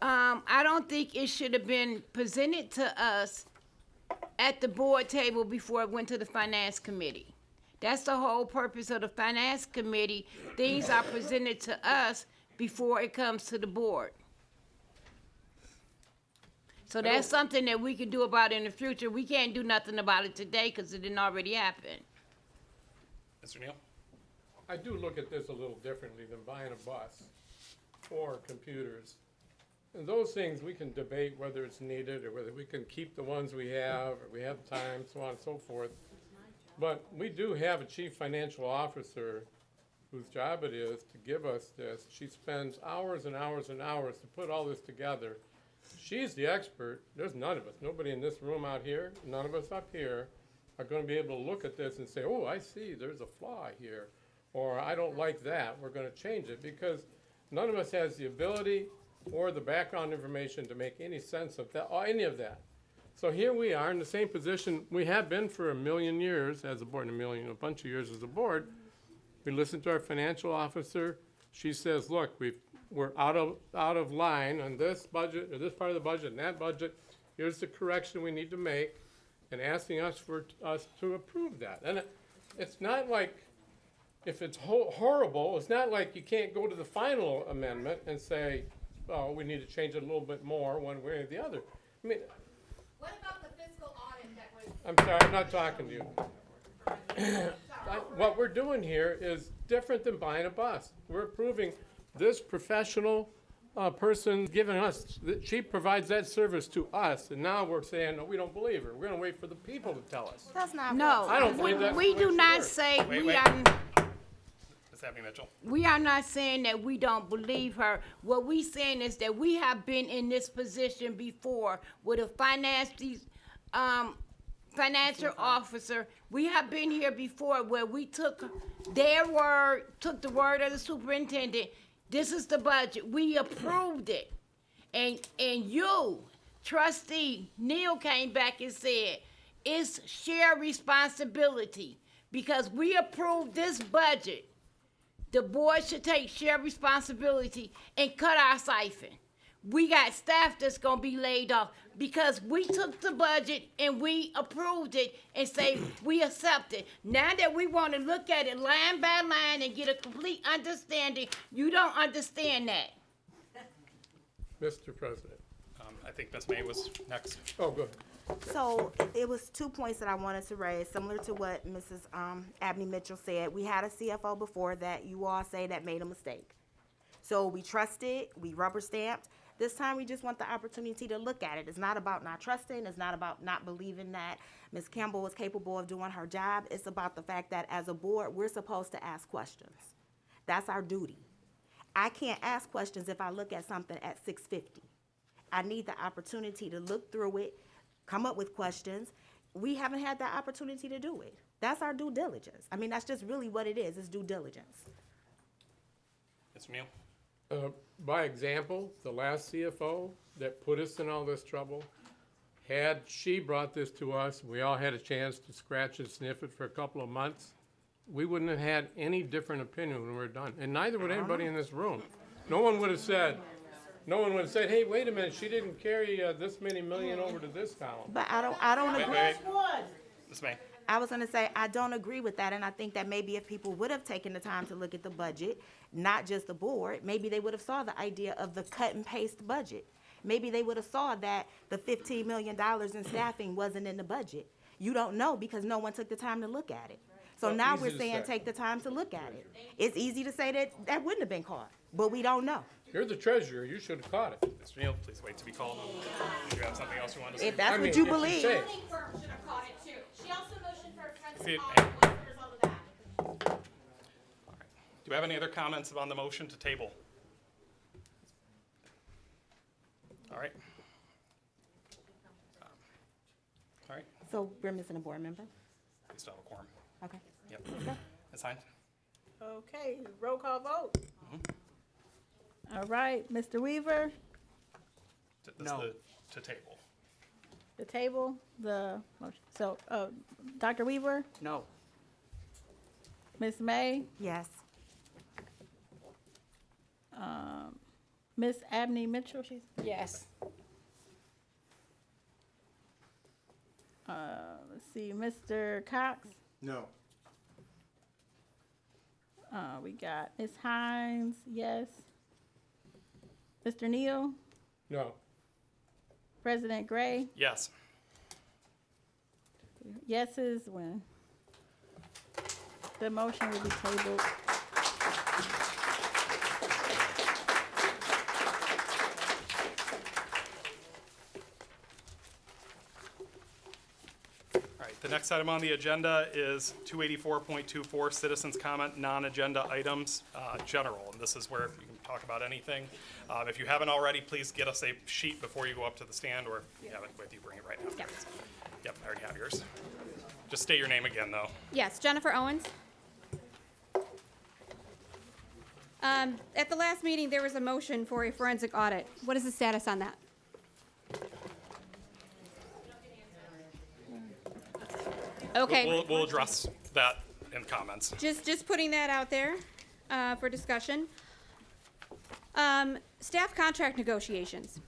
I don't think it should have been presented to us at the board table before it went to the finance committee. That's the whole purpose of the finance committee. Things are presented to us before it comes to the board. So that's something that we can do about in the future. We can't do nothing about it today because it didn't already happen. Mr. Neal? I do look at this a little differently than buying a bus or computers. And those things, we can debate whether it's needed or whether we can keep the ones we have, or we have time, so on and so forth. But we do have a chief financial officer whose job it is to give us this. She spends hours and hours and hours to put all this together. She's the expert. There's none of us, nobody in this room out here, none of us up here are gonna be able to look at this and say, oh, I see, there's a flaw here. Or I don't like that, we're gonna change it, because none of us has the ability or the background information to make any sense of that, or any of that. So here we are in the same position we have been for 1,000,000 years as a board, a bunch of years as a board. We listened to our financial officer. She says, look, we're out of line on this budget, or this part of the budget and that budget. Here's the correction we need to make, and asking us to approve that. And it's not like, if it's horrible, it's not like you can't go to the final amendment and say, oh, we need to change it a little bit more one way or the other. I mean, What about the fiscal audit that was? I'm sorry, I'm not talking to you. What we're doing here is different than buying a bus. We're approving this professional person giving us, she provides that service to us, and now we're saying, no, we don't believe her. We're gonna wait for the people to tell us. That's not. No, I don't believe that's we the way do it should not work. say Wait, we wait. are. Ms. Abby Mitchell? We are not saying that we don't believe her. What we saying is that we have been in this position before with a financial officer. We have been here before where we took their word, took the word of the superintendent. This is the budget. We approved it. And you, trustee Neal, came back and said, it's shared responsibility because we approved this budget. The board should take shared responsibility and cut our siphon. We got staff that's gonna be laid off because we took the budget and we approved it and say we accept it. Now that we wanna look at it line by line and get a complete understanding, you don't understand that. Mr. President. I think Ms. May was next. Oh, good. So it was 2 points that I wanted to raise, similar to what Mrs. Abney Mitchell said. We had a CFO before that you all say that made a mistake. So we trusted, we rubber stamped. This time we just want the opportunity to look at it. It's not about not trusting, it's not about not believing that Ms. Campbell was capable of doing her job. It's about the fact that as a board, we're supposed to ask questions. That's our duty. I can't ask questions if I look at something at 6:50. I need the opportunity to look through it, come up with questions. We haven't had that opportunity to do it. That's our due diligence. I mean, that's just really what it is due diligence. Mr. Neal? By example, the last CFO that put us in all this trouble, had she brought this to us, we all had a chance to scratch and sniff it for a couple of months, we wouldn't have had any different opinion when we're done, and neither would anybody in this room. No one would have said, hey, wait a minute, she didn't carry this many million over to this column. But I don't Wait, agree. wait. Ms. May? I was gonna say, I don't agree with that, and I think that maybe if people would have taken the time to look at the budget, not just the board, maybe they would have saw the idea of the cut and paste budget. Maybe they would have saw that the $15 million in staffing wasn't in the budget. You don't know because no one took the time to look at it. So Well, now easy we're to saying say. take the time to look at it. It's easy to say that that wouldn't have been caught, but we don't know. You're the treasurer, you should have caught it. Mr. Neal, please wait to be called. Do you have something else you want to say? If that's I mean, what you if you believe. say- See, do we have any other comments on the motion to table? All right. All right, So we're missing a board member? we still have a quorum. Okay. Yep. That's fine. Okay, roll call vote. All right, Mr. Weaver, This is No. to table. the table, the motion. So, Dr. Weaver, No. Ms. May, Yes. Ms. Abney Mitchell, she's, Yes. let's see, Mr. Cox, No. we got Ms. Hines, yes. Mr. Neal, No. President Gray, Yes. yeses when the motion will be tabled. All right, the next item on the agenda is 284.24, citizens' comment, non-agenda items, general. And this is where you can talk about anything. If you haven't already, please get us a sheet before you go up to the stand, or if you have it with you, bring it right afterwards. Yep, I already have yours. Just state your name again, though. Yes, Jennifer Owens. At the last meeting, there was a motion for a forensic audit. What is the status on that? Okay. We'll address that in comments. Just putting that out there for discussion. Staff contract negotiations.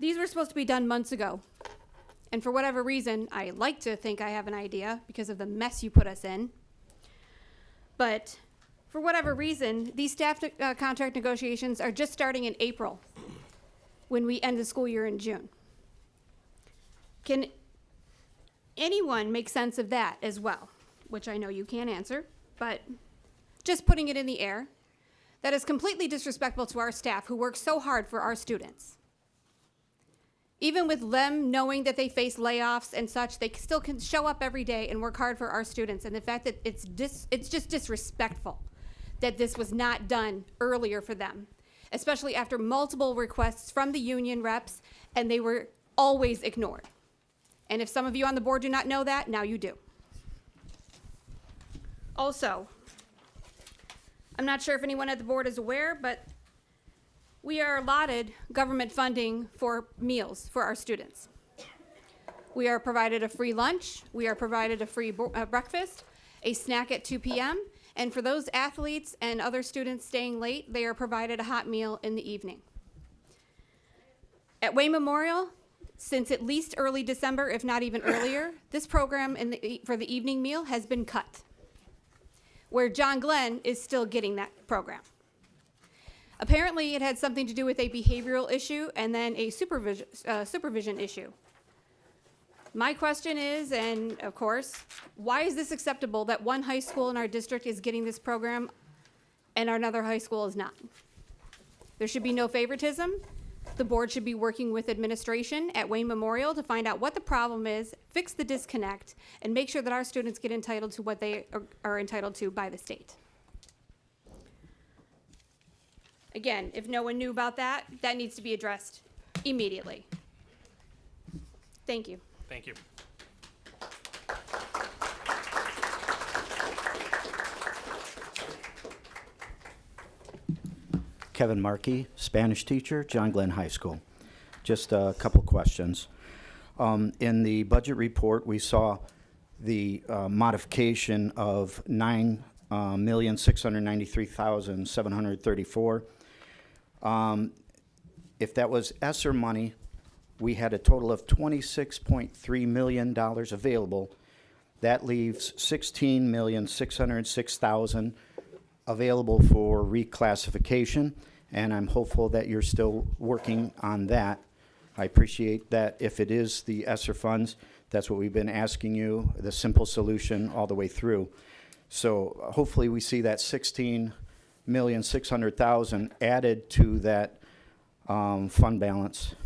These were supposed to be done months ago. And for whatever reason, I like to think I have an idea because of the mess you put us in. But for whatever reason, these staff contract negotiations are just starting in April when we end the school year in June. Can anyone make sense of that as well? Which I know you can't answer, but just putting it in the air. That is completely disrespectful to our staff who work so hard for our students. Even with them knowing that they face layoffs and such, they still can show up every day and work hard for our students. And the fact that it's just disrespectful that this was not done earlier for them, especially after multiple requests from the union reps, and they were always ignored. And if some of you on the board do not know that, now you do. Also, I'm not sure if anyone at the board is aware, but we are allotted government funding for meals for our students. We are provided a free lunch, we are provided a free breakfast, a snack at 2 p.m., and for those athletes and other students staying late, they are provided a hot meal in the evening. At Wayne Memorial, since at least early December, if not even earlier, this program for the evening meal has been cut, where John Glenn is still getting that program. Apparently, it had something to do with a behavioral issue and then a supervision issue. My question is, and of course, why is this acceptable that one high school in our district is getting this program and another high school is not? There should be no favoritism. The board should be working with administration at Wayne Memorial to find out what the problem is, fix the disconnect, and make sure that our students get entitled to what they are entitled to by the state. Again, if no one knew about that, that needs to be addressed immediately. Thank you. Thank you. Kevin Markey, Spanish teacher, John Glenn High School. Just a couple questions. In the budget report, we saw the modification of $9,693,734. If that was ESSER money, we had a total of $26.3 million available. That leaves $16,606,000 available for reclassification, and I'm hopeful that you're still working on that. I appreciate that if it is the ESSER funds, That's what we've been asking you, the simple solution all the way through. So hopefully we see that 16,600,000 added to that fund balance.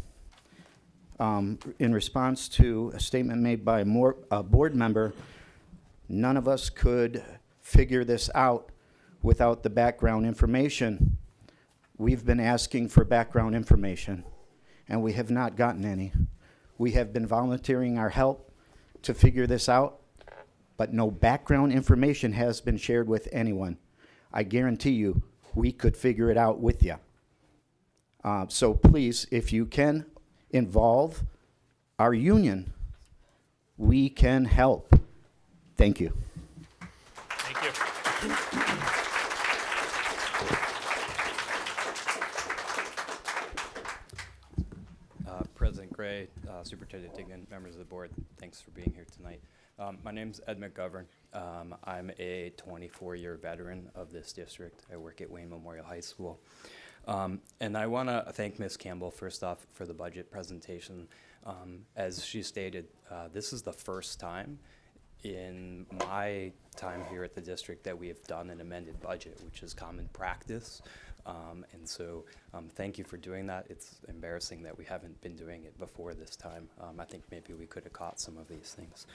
In response to a statement made by a board member, none of us could figure this out without the background information. We've been asking for background information, and we have not gotten any. We have been volunteering our help to figure this out, but no background information has been shared with anyone. I guarantee you, we could figure it out with you. So please, if you can involve our union, we can help. Thank you. Thank you. President Gray, Superintendent Dignan, members of the board, thanks for being here tonight. My name's Ed McGovern. I'm a 24-year veteran of this district. I work at Wayne Memorial High School. And I want to thank Ms. Campbell, first off, for the budget presentation. As she stated, this is the first time in my time here at the district that we have done an amended budget, which is common practice. And so thank you for doing that. It's embarrassing that we haven't been doing it before this time. I think maybe we could have caught some of these things.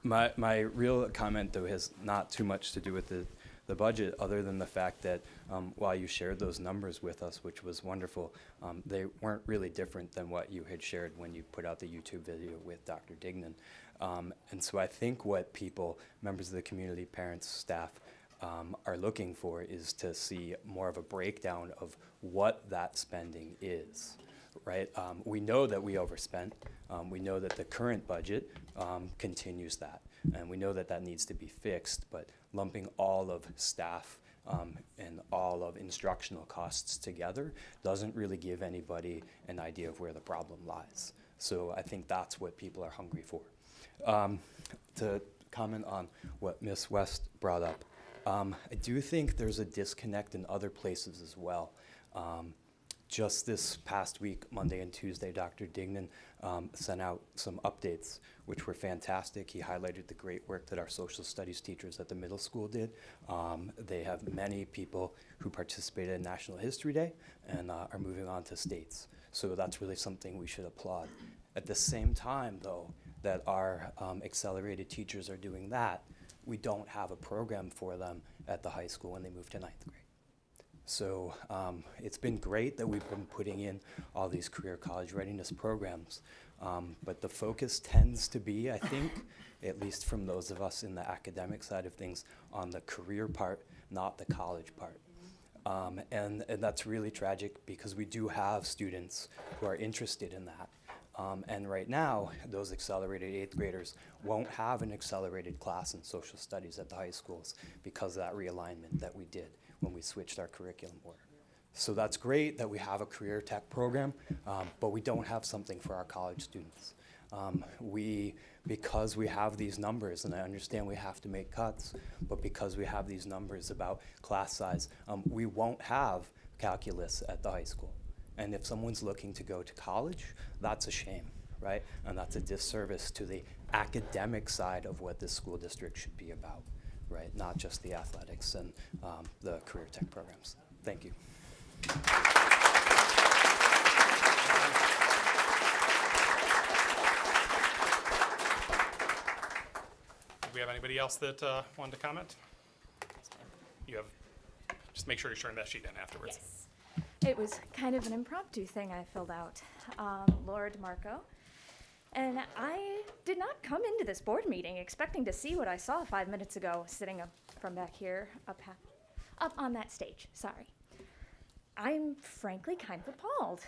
My real comment, though, has not too much to do with the budget, other than the fact that while you shared those numbers with us, which was wonderful, they weren't really different than what you had shared when you put out the YouTube video with Dr. Dignan. And so I think what people, members of the community, parents, staff, are looking for is to see more of a breakdown of what that spending is, right? We know that we overspent. We know that the current budget continues that. And we know that that needs to be fixed, but lumping all of staff and all of instructional costs together doesn't really give anybody an idea of where the problem lies. So I think that's what people are hungry for. To comment on what Ms. West brought up, I do think there's a disconnect in other places as well. Just this past week, Monday and Tuesday, Dr. Dignan sent out some updates, which were fantastic. He highlighted the great work that our social studies teachers at the middle school did. They have many people who participated in National History Day and are moving on to states. So that's really something we should applaud. At the same time, though, that our accelerated teachers are doing that, we don't have a program for them at the high school when they move to 9th grade. So it's been great that we've been putting in all these career college readiness programs, but the focus tends to be, I think, at least from those of us in the academic side of things, on the career part, not the college part. And that's really tragic because we do have students who are interested in that. And right now, those accelerated 8th graders won't have an accelerated class in social studies at the high schools because of that realignment that we did when we switched our curriculum order. So that's great that we have a career tech program, but we don't have something for our college students. Because we have these numbers, and I understand we have to make cuts, but because we have these numbers about class size, we won't have calculus at the high school. And if someone's looking to go to college, that's a shame, right? And that's a disservice to the academic side of what this school district should be about, right? Not just the athletics and the career tech programs. Thank you. Do we have anybody else that wanted to comment? You have, just make sure you're sharing that sheet in afterwards. Yes. It was kind of an impromptu thing I filled out. Lord Marco. And I did not come into this board meeting expecting to see what I saw 5 minutes ago sitting up from back here, up on that stage. Sorry. I'm frankly kind of appalled.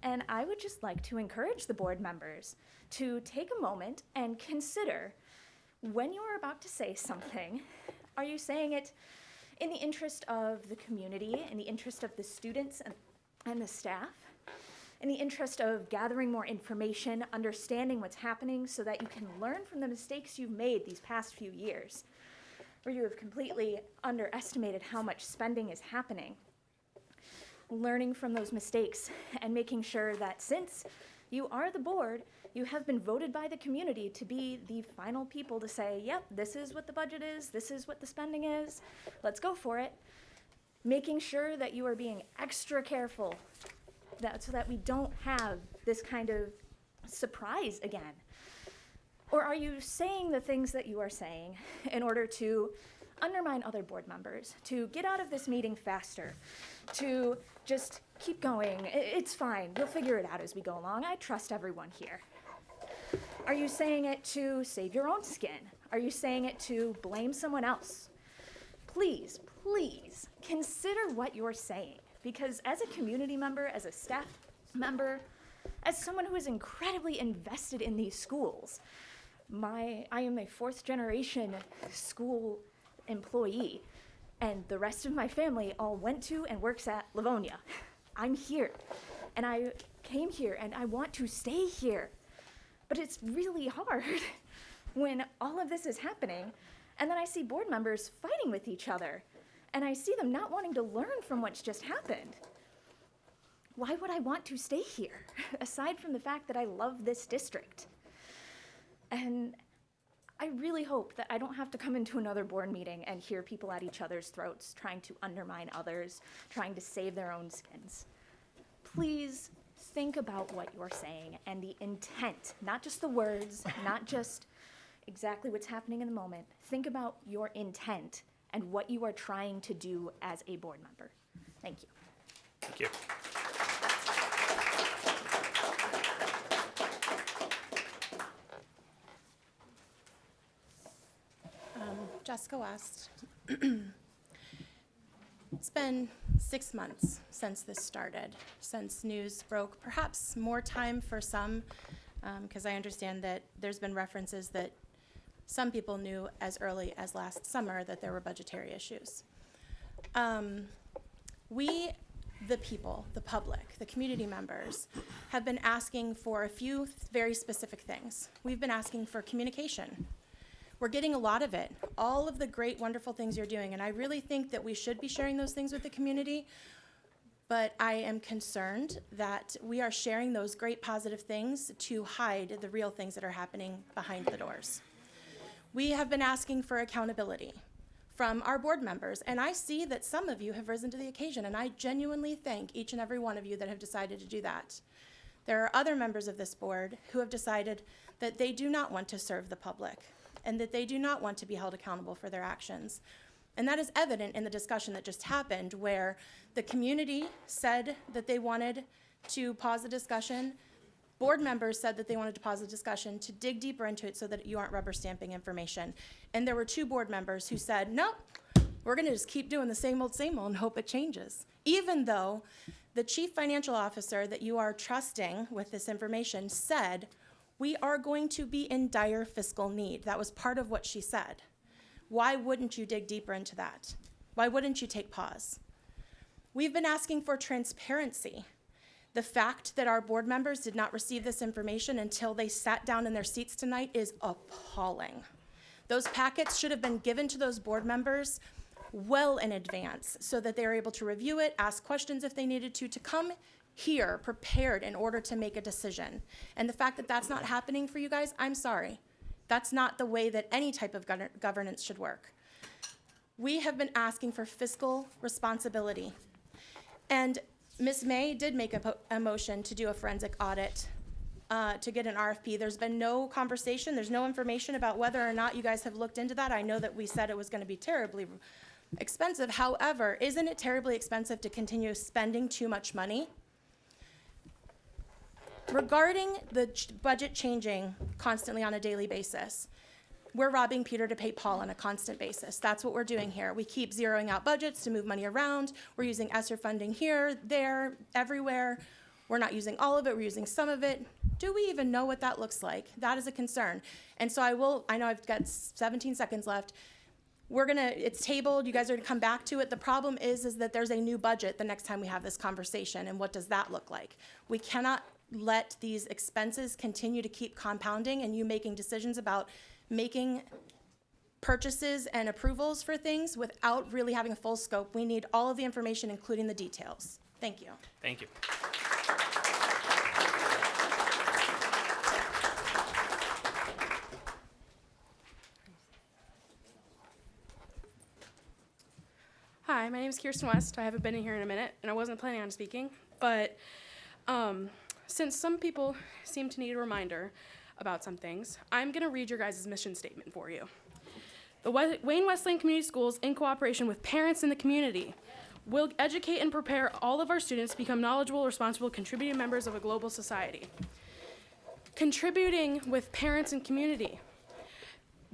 And I would just like to encourage the board members to take a moment and consider when you're about to say something, are you saying it in the interest of the community, in the interest of the students and the staff, in the interest of gathering more information, understanding what's happening so that you can learn from the mistakes you've made these past few years, where you have completely underestimated how much spending is happening. Learning from those mistakes and making sure that since You are the board. You have been voted by the community to be the final people to say, yep, this is what the budget is, this is what the spending is, let's go for it. Making sure that you are being extra careful so that we don't have this kind of surprise again. Or are you saying the things that you are saying in order to undermine other board members, to get out of this meeting faster, to just keep going? It's fine. We'll figure it out as we go along. I trust everyone here. Are you saying it to save your own skin? Are you saying it to blame someone else? Please, please consider what you're saying, because as a community member, as a staff member, as someone who is incredibly invested in these schools, I am a fourth generation school employee, and the rest of my family all went to and works at Livonia. I'm here, and I came here, and I want to stay here. But it's really hard when all of this is happening, and then I see board members fighting with each other, and I see them not wanting to learn from what's just happened. Why would I want to stay here, aside from the fact that I love this district? And I really hope that I don't have to come into another board meeting and hear people at each other's throats trying to undermine others, trying to save their own skins. Please think about what you're saying and the intent, not just the words, not just exactly what's happening in the moment. Think about your intent and what you are trying to do as a board member. Thank you. Thank you. Jessica West. It's been 6 months since this started, since news broke. Perhaps more time for some, because I understand that there's been references that some people knew as early as last summer that there were budgetary issues. We, the people, the public, the community members, have been asking for a few very specific things. We've been asking for communication. We're getting a lot of it, all of the great, wonderful things you're doing, and I really think that we should be sharing those things with the community, but I am concerned that we are sharing those great positive things to hide the real things that are happening behind the doors. We have been asking for accountability from our board members, and I see that some of you have risen to the occasion, and I genuinely thank each and every one of you that have decided to do that. There are other members of this board who have decided that they do not want to serve the public, and that they do not want to be held accountable for their actions. And that is evident in the discussion that just happened, where the community said that they wanted to pause the discussion. Board members said that they wanted to pause the discussion to dig deeper into it so that you aren't rubber stamping information. And there were 2 board members who said, no, we're gonna just keep doing the same old and hope it changes. Even though the chief financial officer that you are trusting with this information said, we are going to be in dire fiscal need. That was part of what she said. Why wouldn't you dig deeper into that? Why wouldn't you take pause? We've been asking for transparency. The fact that our board members did not receive this information until they sat down in their seats tonight is appalling. Those packets should have been given to those board members well in advance so that they were able to review it, ask questions if they needed to come here prepared in order to make a decision. And the fact that that's not happening for you guys, I'm sorry. That's not the way that any type of governance should work. We have been asking for fiscal responsibility. And Ms. May did make a motion to do a forensic audit to get an RFP. There's been no conversation, there's no information about whether or not you guys have looked into that. I know that we said it was gonna be terribly expensive. However, isn't it terribly expensive to continue spending too much money? Regarding the budget changing constantly on a daily basis, we're robbing Peter to pay Paul on a constant basis. That's what we're doing here. We keep zeroing out budgets to move money around. We're using ESSER funding here, there, everywhere. We're not using all of it, we're using some of it. Do we even know what that looks like? That is a concern. And so I know I've got 17 seconds left. It's tabled, you guys are gonna come back to it. The problem is that there's a new budget the next time we have this conversation, and what does that look like? We cannot let these expenses continue to keep compounding and you making decisions about making purchases and approvals for things without really having a full scope. We need all of the information, including the details. Thank you. Thank you. Hi, my name is Kirsten West. I haven't been in here in a minute, and I wasn't planning on speaking, but since some people seem to need a reminder about some things, I'm going to read your guys' mission statement for you. The Wayne Wesleyan Community Schools, in cooperation with parents in the community, will educate and prepare all of our students to become knowledgeable, responsible, contributing members of a global society. Contributing with parents and community.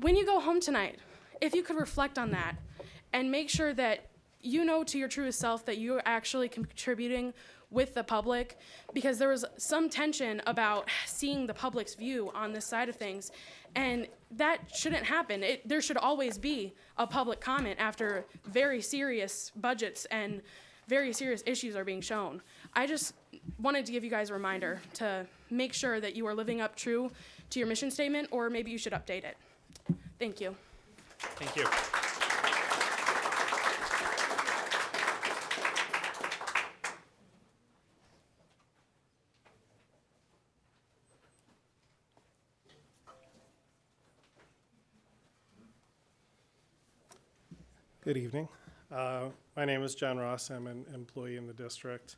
When you go home tonight, if you could reflect on that and make sure that you know to your truest self that you're actually contributing with the public, because there was some tension about seeing the public's view on this side of things, and that shouldn't happen. There should always be a public comment after very serious budgets and very serious issues are being shown. I just wanted to give you guys a reminder to make sure that you are living up true to your mission statement, or maybe you should update it. Thank you. Thank you. Good evening. My name is John Ross. I'm an employee in the district.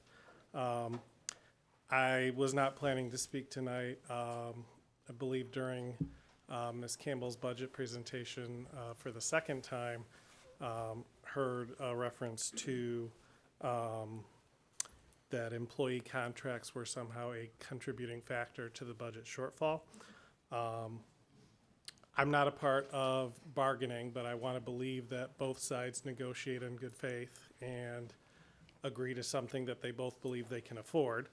I was not planning to speak tonight. I believe during Ms. Campbell's budget presentation for the second time, heard a reference to that employee contracts were somehow a contributing factor to the budget shortfall. I'm not a part of bargaining, but I want to believe that both sides negotiate in good faith and agree to something that they both believe they can afford.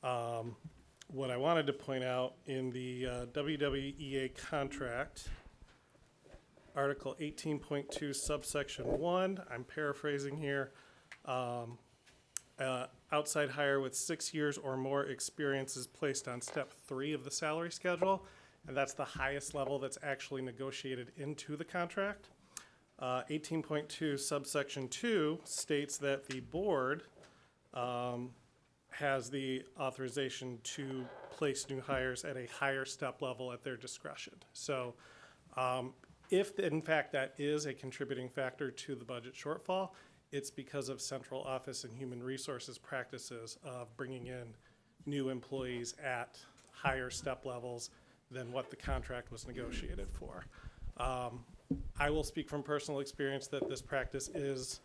What I wanted to point out in the WWEA contract, Article 18.2, subsection 1, I'm paraphrasing here, outside hire with 6 years or more experience is placed on step 3 of the salary schedule, and that's the highest level that's actually negotiated into the contract. 18.2 subsection 2 states that the board has the authorization to place new hires at a higher step level at their discretion. So if in fact that is a contributing factor to the budget shortfall, it's because of central office and human resources practices of bringing in new employees at higher step levels than what the contract was negotiated for. I will speak from personal experience that this practice is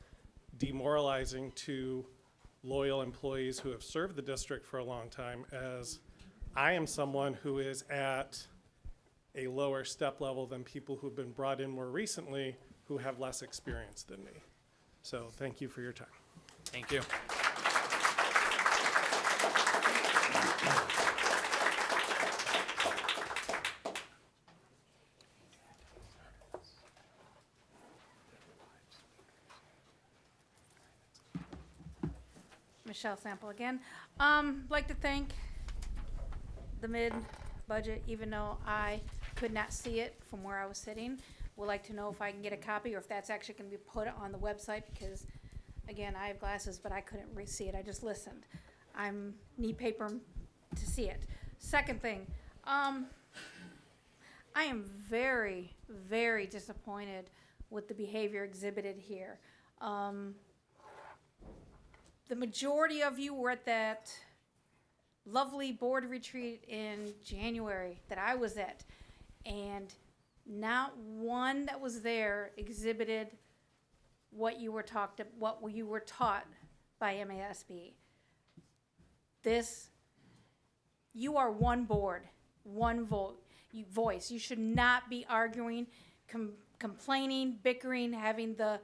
demoralizing to loyal employees who have served the district for a long time, as I am someone who is at a lower step level than people who've been brought in more recently who have less experience than me. So thank you for your time. Thank you. Michelle Sample again. Like to thank the mid-budget, even though I could not see it from where I was sitting. Would like to know if I can get a copy or if that's actually going to be put on the website, because again, I have glasses, but I couldn't see it. I just listened. I need paper to see it. Second thing, I am very, very disappointed with the behavior exhibited here. The majority of you were at that lovely board retreat in January that I was at, and not one that was there exhibited what you were taught by MASB. You are one board, one voice. You should not be arguing, complaining, bickering, having the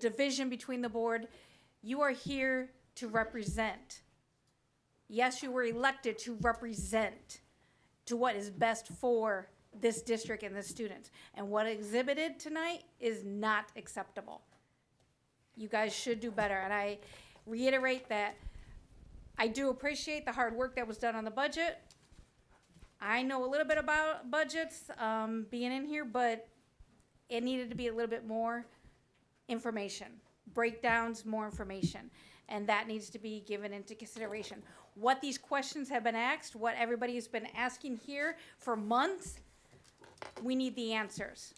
division between the board. You are here to represent. Yes, you were elected to represent to what is best for this district and the students. And what exhibited tonight is not acceptable. You guys should do better. And I reiterate that I do appreciate the hard work that was done on the budget. I know a little bit about budgets being in here, but it needed to be a little bit more information. Breakdowns, more information, and that needs to be given into consideration. What these questions have been asked, what everybody has been asking here for months, we need the answers.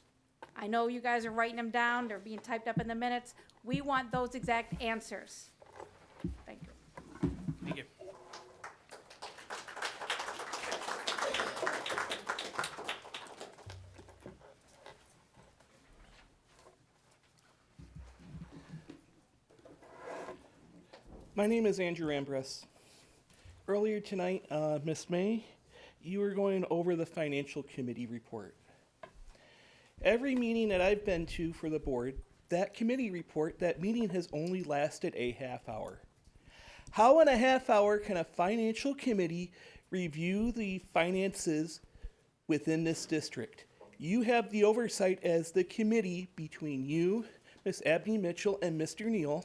I know you guys are writing them down, they're being typed up in the minutes. We want those exact answers. Thank you. Thank you. My name is Andrew Ambrose. Earlier tonight, Ms. May, you were going over the financial committee report. Every meeting that I've been to for the board, that committee report, that meeting has only lasted a half hour. How in a half hour can a financial committee review the finances within this district? You have the oversight as the committee between you, Ms. Abney Mitchell, and Mr. Neal,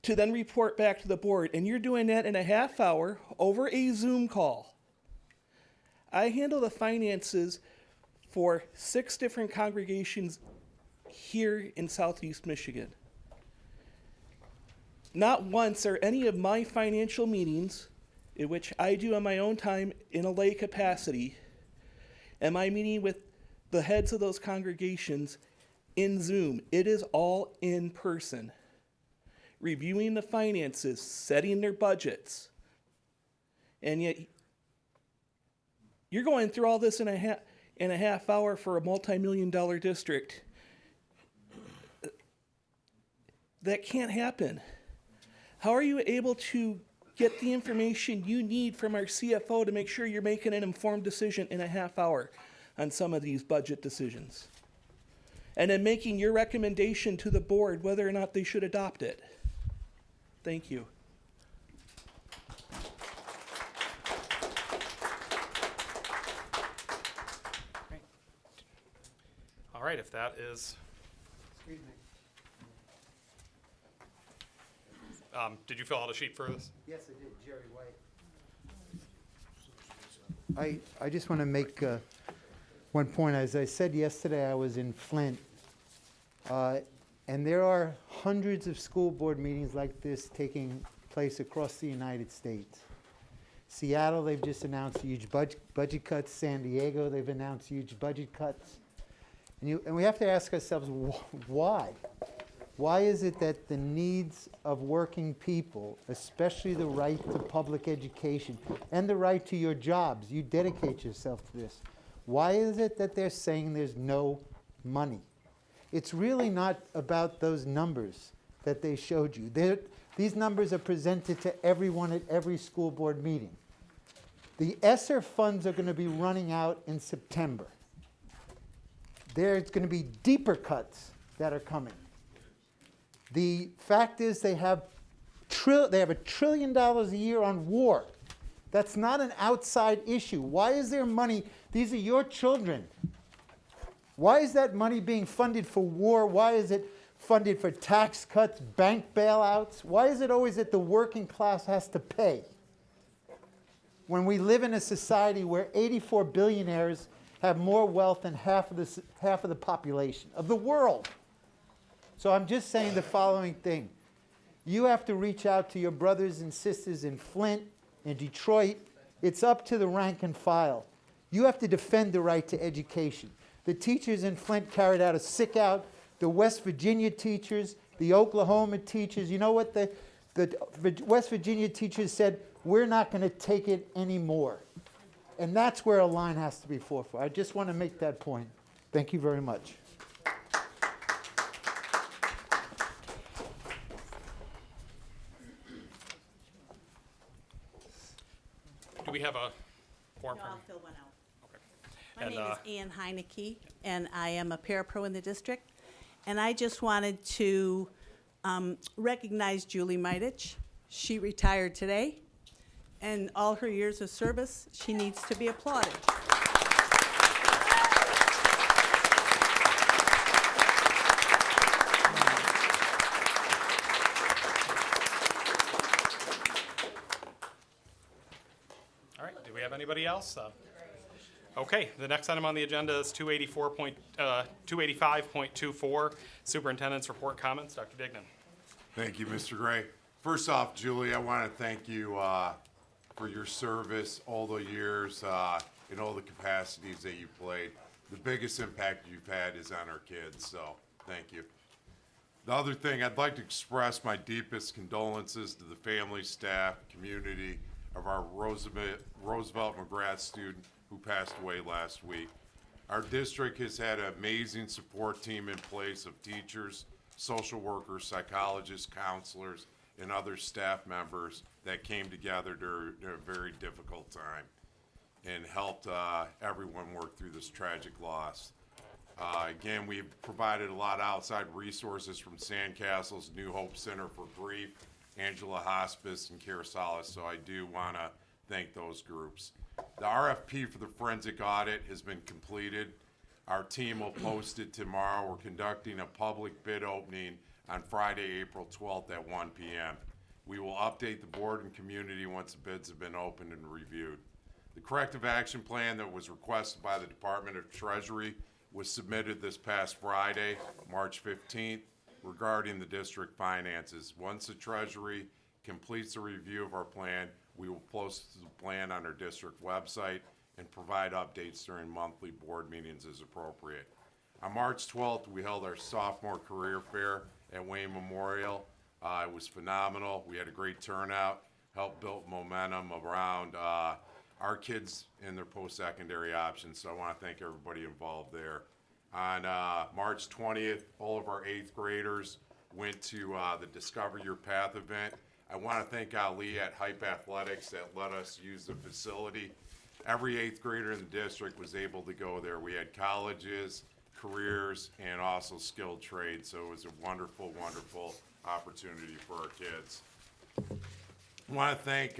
to then report back to the board, and you're doing that in a half hour over a Zoom call. I handle the finances for 6 different congregations here in Southeast Michigan. Not once are any of my financial meetings, in which I do on my own time in a lay capacity, am I meeting with the heads of those congregations in Zoom. It is all in person. Reviewing the finances, setting their budgets. And yet, you're going through all this in a half hour for a multi-million-dollar district. That can't happen. How are you able to get the information you need from our CFO to make sure you're making an informed decision in a half hour on some of these budget decisions? And then making your recommendation to the board whether or not they should adopt it. Thank you. All right, if that is. Excuse me. Did you fill out a sheet for this? Yes, I did, Jerry White. I just want to make one point. As I said yesterday, I was in Flint, and there are hundreds of school board meetings like this taking place across the United States. Seattle, they've just announced huge budget cuts. San Diego, they've announced huge budget cuts. And we have to ask ourselves, why? Why is it that the needs of working people, especially the right to public education and the right to your jobs, you dedicate yourself to this, why is it that they're saying there's no money? It's really not about those numbers that they showed you. These numbers are presented to everyone at every school board meeting. The ESSER funds are going to be running out in September. There's going to be deeper cuts that are coming. The fact is they have $1 trillion a year on war. That's not an outside issue. Why is there money? These are your children. Why is that money being funded for war? Why is it funded for tax cuts, bank bailouts? Why is it always that the working class has to pay? When we live in a society where 84 billionaires have more wealth than half of the population of the world. So I'm just saying the following thing. You have to reach out to your brothers and sisters in Flint, in Detroit. It's up to the rank and file. You have to defend the right to education. The teachers in Flint carried out a sick out. The West Virginia teachers, the Oklahoma teachers, you know what the West Virginia teachers said? We're not going to take it anymore. And that's where a line has to be fought for. I just want to make that point. Thank you very much. Do we have a form? No, I'll fill one out. Okay. My name is Ann Heineke, and I am a parapro in the district. And I just wanted to recognize Julie Mitich. She retired today, and all her years of service, she needs to be applauded. All right, do we have anybody else? Okay, the next item on the agenda is 285.24, Superintendent's Report Comments. Dr. Dignan. Thank you, Mr. Gray. First off, Julie, I want to thank you for your service all the years in all the capacities that you played. The biggest impact you've had is on our kids, so thank you. The other thing, I'd like to express my deepest condolences to the family, staff, community of our Roosevelt McGrath student who passed away last week. Our district has had an amazing support team in place of teachers, social workers, psychologists, counselors, and other staff members that came together during a very difficult time and helped everyone work through this tragic loss. Again, we've provided a lot of outside resources from Sandcastles, New Hope Center for Grief, Angela Hospice, and Care Solace, so I do want to thank those groups. The RFP for the forensic audit has been completed. Our team will post it tomorrow. We're conducting a public bid opening on Friday, April 12th at 1 p.m. We will update the board and community once the bids have been opened and reviewed. The corrective action plan that was requested by the Department of Treasury was submitted this past Friday, March 15th, regarding the district finances. Once the Treasury completes a review of our plan, we will post the plan on our district website and provide updates during monthly board meetings as appropriate. On March 12th, we held our sophomore career fair at Wayne Memorial. It was phenomenal. We had a great turnout, helped build momentum around our kids and their post-secondary options, so I want to thank everybody involved there. On March 20th, all of our 8th graders went to the Discover Your Path event. I want to thank Ali at Hype Athletics that let us use the facility. Every 8th grader in the district was able to go there. We had colleges, careers, and also skilled trades, so it was a wonderful, wonderful opportunity for our kids. I want to thank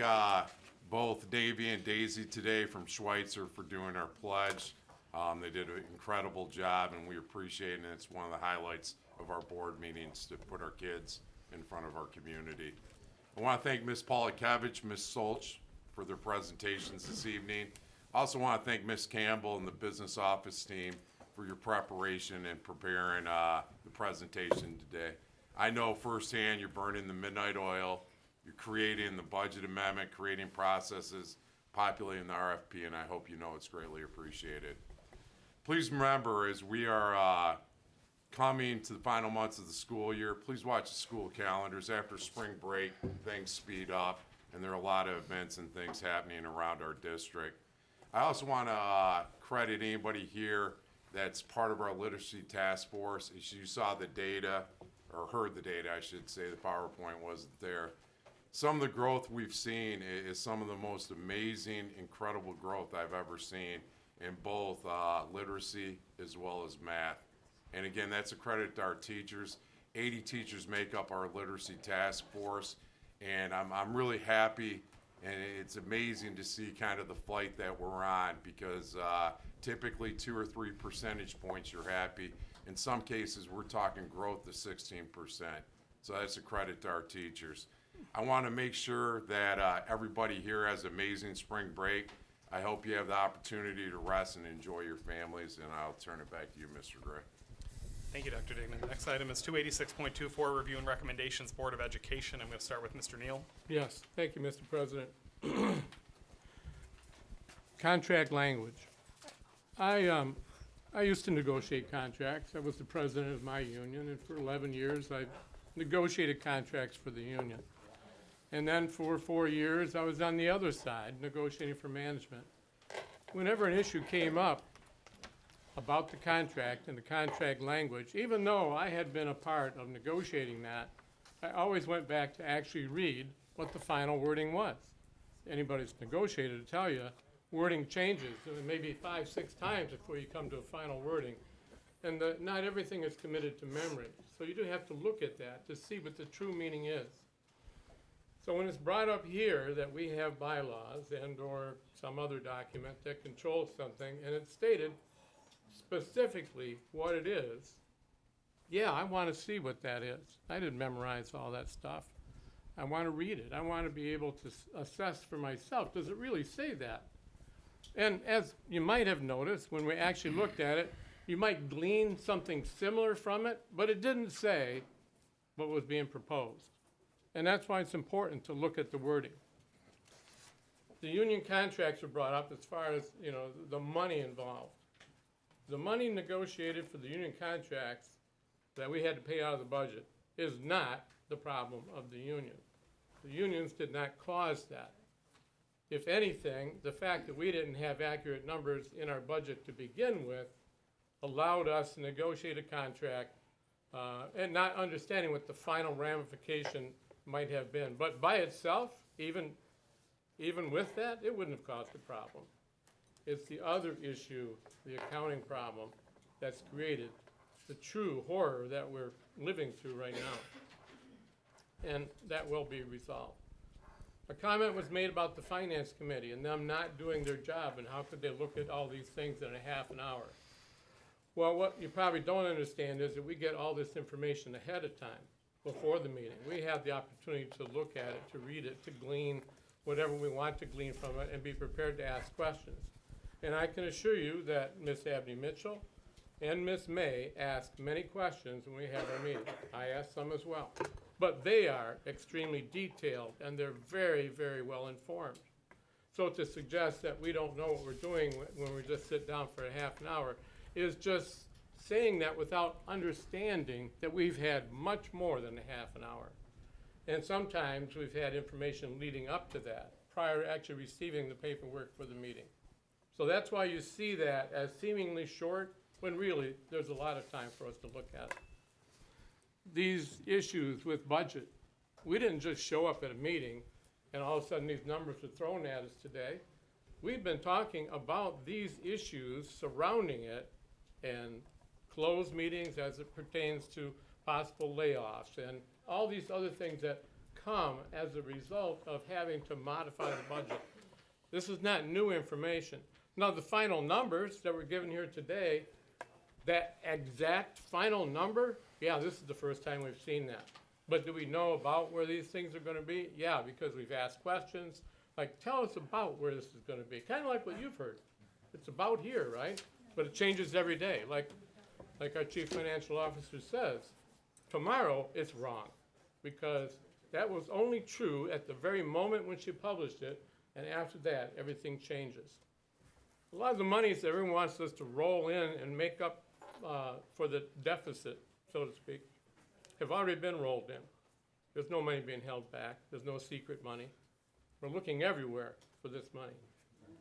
both Davey and Daisy today from Schweitzer for doing our pledge. They did an incredible job, and we appreciate it, and it's one of the highlights of our board meetings to put our kids in front of our community. I want to thank Ms. Polakevich, Ms. Solch for their presentations this evening. I also want to thank Ms. Campbell and the business office team for your preparation and preparing the presentation today. I know firsthand you're burning the midnight oil, you're creating the budget amendment, creating processes, populating the RFP, and I hope you know it's greatly appreciated. Please remember, as we are coming to the final months of the school year, please watch the school calendars. After spring break, things speed up, and there are a lot of events and things happening around our district. I also want to credit anybody here that's part of our literacy task force. As you saw the data, or heard the data, I should say, the PowerPoint wasn't there. Some of the growth we've seen is some of the most amazing, incredible growth I've ever seen in both literacy as well as math. And again, that's a credit to our teachers. 80 teachers make up our literacy task force, and I'm really happy, and it's amazing to see kind of the flight that we're on, because typically 2 or 3 percentage points you're happy. In some cases, we're talking growth of 16%. So that's a credit to our teachers. I want to make sure that everybody here has amazing spring break. I hope you have the opportunity to rest and enjoy your families, and I'll turn it back to you, Mr. Gray. Thank you, Dr. Dignan. The next item is 286.24, Review and Recommendations, Board of Education. I'm going to start with Mr. Neal. Yes, thank you, Mr. President. Contract language. I used to negotiate contracts. I was the president of my union, and for 11 years I negotiated contracts for the union. And then for 4 years I was on the other side, negotiating for management. Whenever an issue came up about the contract and the contract language, even though I had been a part of negotiating that, I always went back to actually read what the final wording was. Anybody that's negotiated to tell you, wording changes, maybe 5, 6 times before you come to a final wording. And not everything is committed to memory. So you do have to look at that to see what the true meaning is. So when it's brought up here that we have bylaws and or some other document that controls something, and it's stated specifically what it is, yeah, I want to see what that is. I didn't memorize all that stuff. I want to read it. I want to be able to assess for myself, does it really say that? And as you might have noticed, when we actually looked at it, you might glean something similar from it, but it didn't say what was being proposed. And that's why it's important to look at the wording. The union contracts were brought up as far as, the money involved. The money negotiated for the union contracts that we had to pay out of the budget is not the problem of the union. The unions did not cause that. If anything, the fact that we didn't have accurate numbers in our budget to begin with allowed us to negotiate a contract and not understanding what the final ramification might have been. But by itself, even with that, it wouldn't have caused a problem. It's the other issue, the accounting problem, that's created the true horror that we're living through right now. And that will be resolved. A comment was made about the finance committee and them not doing their job, and how could they look at all these things in a half an hour? Well, what you probably don't understand is that we get all this information ahead of time, before the meeting. We have the opportunity to look at it, to read it, to glean whatever we want to glean from it, and be prepared to ask questions. And I can assure you that Ms. Abney Mitchell and Ms. May asked many questions when we had our meeting. I asked some as well. But they are extremely detailed, and they're very, very well informed. So to suggest that we don't know what we're doing when we just sit down for a half an hour is just saying that without understanding that we've had much more than a half an hour. And sometimes we've had information leading up to that, prior to actually receiving the paperwork for the meeting. So that's why you see that as seemingly short, when really there's a lot of time for us to look at it. These issues with budget, we didn't just show up at a meeting and all of a sudden these numbers are thrown at us today. We've been talking about these issues surrounding it and closed meetings as it pertains to possible layoffs and all these other things that come as a result of having to modify the budget. This is not new information. Now, the final numbers that were given here today, that exact final number, yeah, this is the first time we've seen that. But do we know about where these things are going to be? Yeah, because we've asked questions. Like, tell us about where this is going to be. Kind of like what you've heard. It's about here, right? But it changes every day. Like our chief financial officer says, tomorrow it's wrong. Because that was only true at the very moment when she published it, and after that, everything changes. A lot of the monies that everyone wants us to roll in and make up for the deficit, so to speak, have already been rolled in. There's no money being held back. There's no secret money. We're looking everywhere for this money.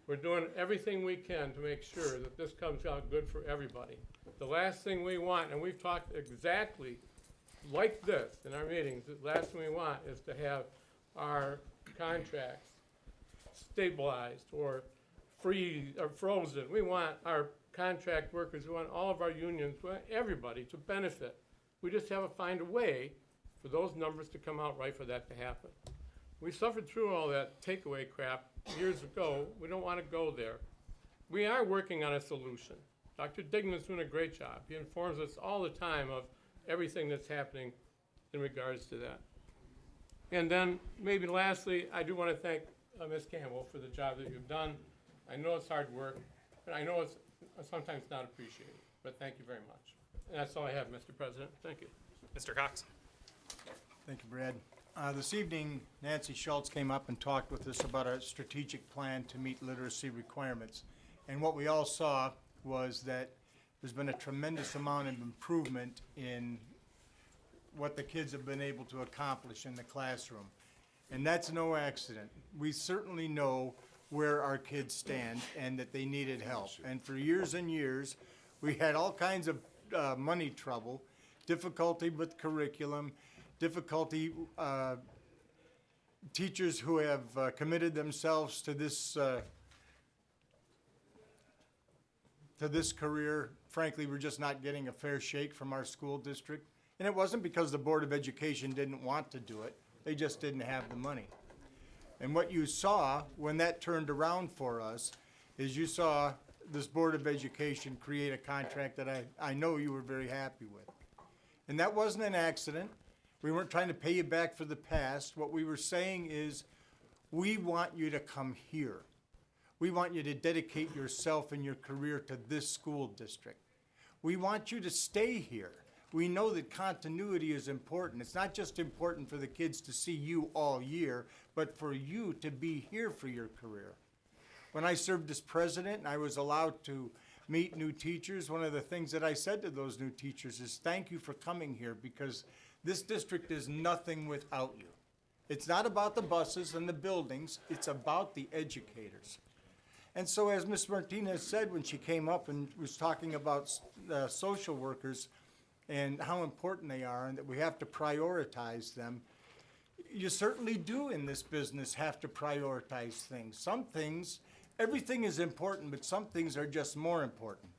We're doing everything we can to make sure that this comes out good for everybody. The last thing we want, and we've talked exactly like this in our meetings, the last thing we want is to have our contracts stabilized or freeze or frozen. We want our contract workers, we want all of our unions, we want everybody to benefit. We just have to find a way for those numbers to come out right for that to happen. We suffered through all that takeaway crap years ago. We don't want to go there. We are working on a solution. Dr. Digman's doing a great job. He informs us all the time of everything that's happening in regards to that. And then maybe lastly, I do want to thank Ms. Campbell for the job that you've done. I know it's hard work, and I know it's sometimes not appreciated, but thank you very much. And that's all I have, Mr. President. Thank you. Mr. Cox. Thank you, Brad. This evening, Nancy Schultz came up and talked with us about our strategic plan to meet literacy requirements. And what we all saw was that there's been a tremendous amount of improvement in what the kids have been able to accomplish in the classroom. And that's no accident. We certainly know where our kids stand and that they needed help. And for years and years, we had all kinds of money trouble, difficulty with curriculum, difficulty, teachers who have committed themselves to this career, frankly, we're just not getting a fair shake from our school district. And it wasn't because the Board of Education didn't want to do it, they just didn't have the money. And what you saw when that turned around for us is you saw this Board of Education create a contract that I know you were very happy with. And that wasn't an accident. We weren't trying to pay you back for the past. What we were saying is, we want you to come here. We want you to dedicate yourself and your career to this school district. We want you to stay here. We know that continuity is important. It's not just important for the kids to see you all year, but for you to be here for your career. When I served as president and I was allowed to meet new teachers, one of the things that I said to those new teachers is, thank you for coming here, because This district is nothing without you. It's not about the buses and the buildings, it's about the educators. And so as Ms. Martinez said when she came up and was talking about social workers and how important they are and that we have to prioritize them, you certainly do in this business have to prioritize things. Some things, everything is important, but some things are just more important.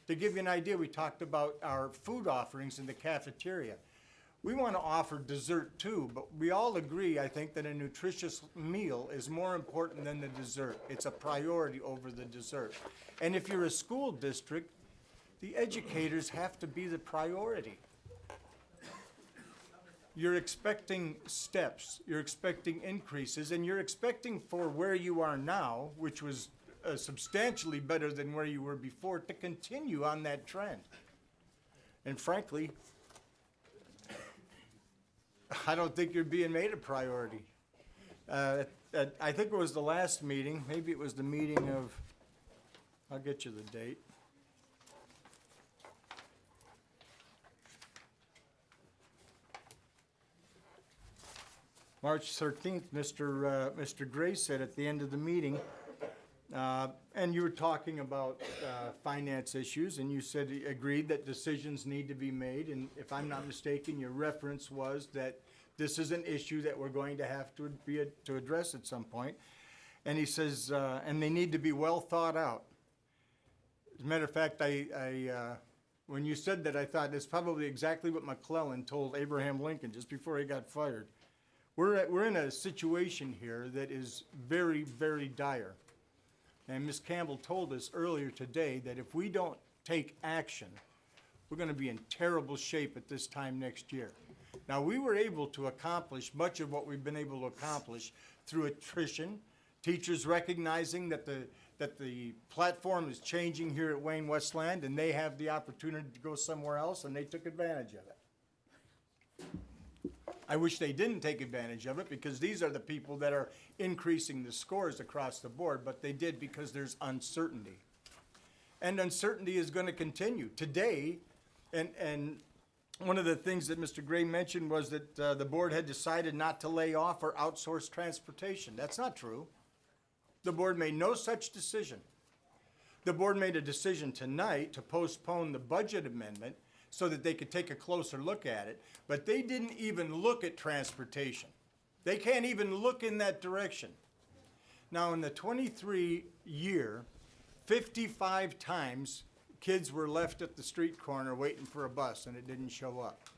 To give you an idea, we talked about our food offerings in the cafeteria. We want to offer dessert too, but we all agree, I think, that a nutritious meal is more important than the dessert. It's a priority over the dessert. And if you're a school district, the educators have to be the priority. You're expecting steps, you're expecting increases, and you're expecting for where you are now, which was substantially better than where you were before, to continue on that trend. And frankly, I don't think you're being made a priority. I think it was the last meeting, maybe it was the meeting of, I'll get you the date. March 13th, Mr. Gray said at the end of the meeting, and you were talking about finance issues, and you said, agreed that decisions need to be made, and if I'm not mistaken, your reference was that this is an issue that we're going to have to address at some point. And he says, and they need to be well thought out. As a matter of fact, when you said that, I thought it's probably exactly what McClellan told Abraham Lincoln just before he got fired. We're in a situation here that is very, very dire. And Ms. Campbell told us earlier today that if we don't take action, we're going to be in terrible shape at this time next year. Now, we were able to accomplish much of what we've been able to accomplish through attrition, teachers recognizing that the platform is changing here at Wayne Westland, and they have the opportunity to go somewhere else, and they took advantage of it. I wish they didn't take advantage of it, because these are the people that are increasing the scores across the board, but they did because there's uncertainty. And uncertainty is going to continue. Today, and one of the things that Mr. Gray mentioned was that the board had decided not to lay off or outsource transportation. That's not true. The board made no such decision. The board made a decision tonight to postpone the budget amendment so that they could take a closer look at it, but they didn't even look at transportation. They can't even look in that direction. Now, in the 23 year, 55 times kids were left at the street corner waiting for a bus and it didn't show up.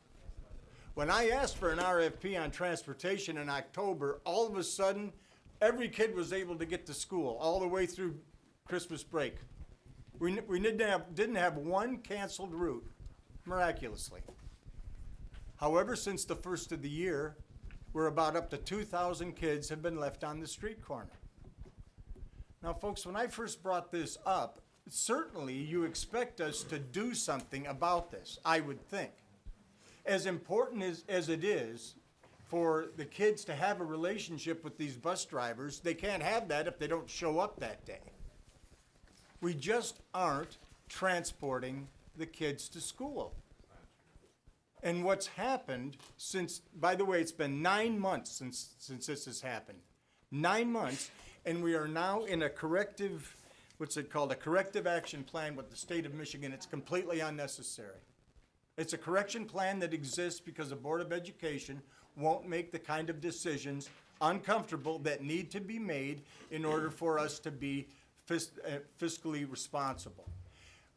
When I asked for an RFP on transportation in October, all of a sudden, every kid was able to get to school all the way through Christmas break. We didn't have one canceled route, miraculously. However, since the first of the year, we're about up to 2,000 kids have been left on the street corner. Now, folks, when I first brought this up, certainly you expect us to do something about this, I would think. As important as it is for the kids to have a relationship with these bus drivers, they can't have that if they don't show up that day. We just aren't transporting the kids to school. And what's happened since, by the way, it's been 9 months since this has happened. 9 months, and we are now in a corrective, what's it called, a corrective action plan with the state of Michigan. It's completely unnecessary. It's a correction plan that exists because the Board of Education won't make the kind of decisions, uncomfortable, that need to be made in order for us to be fiscally responsible.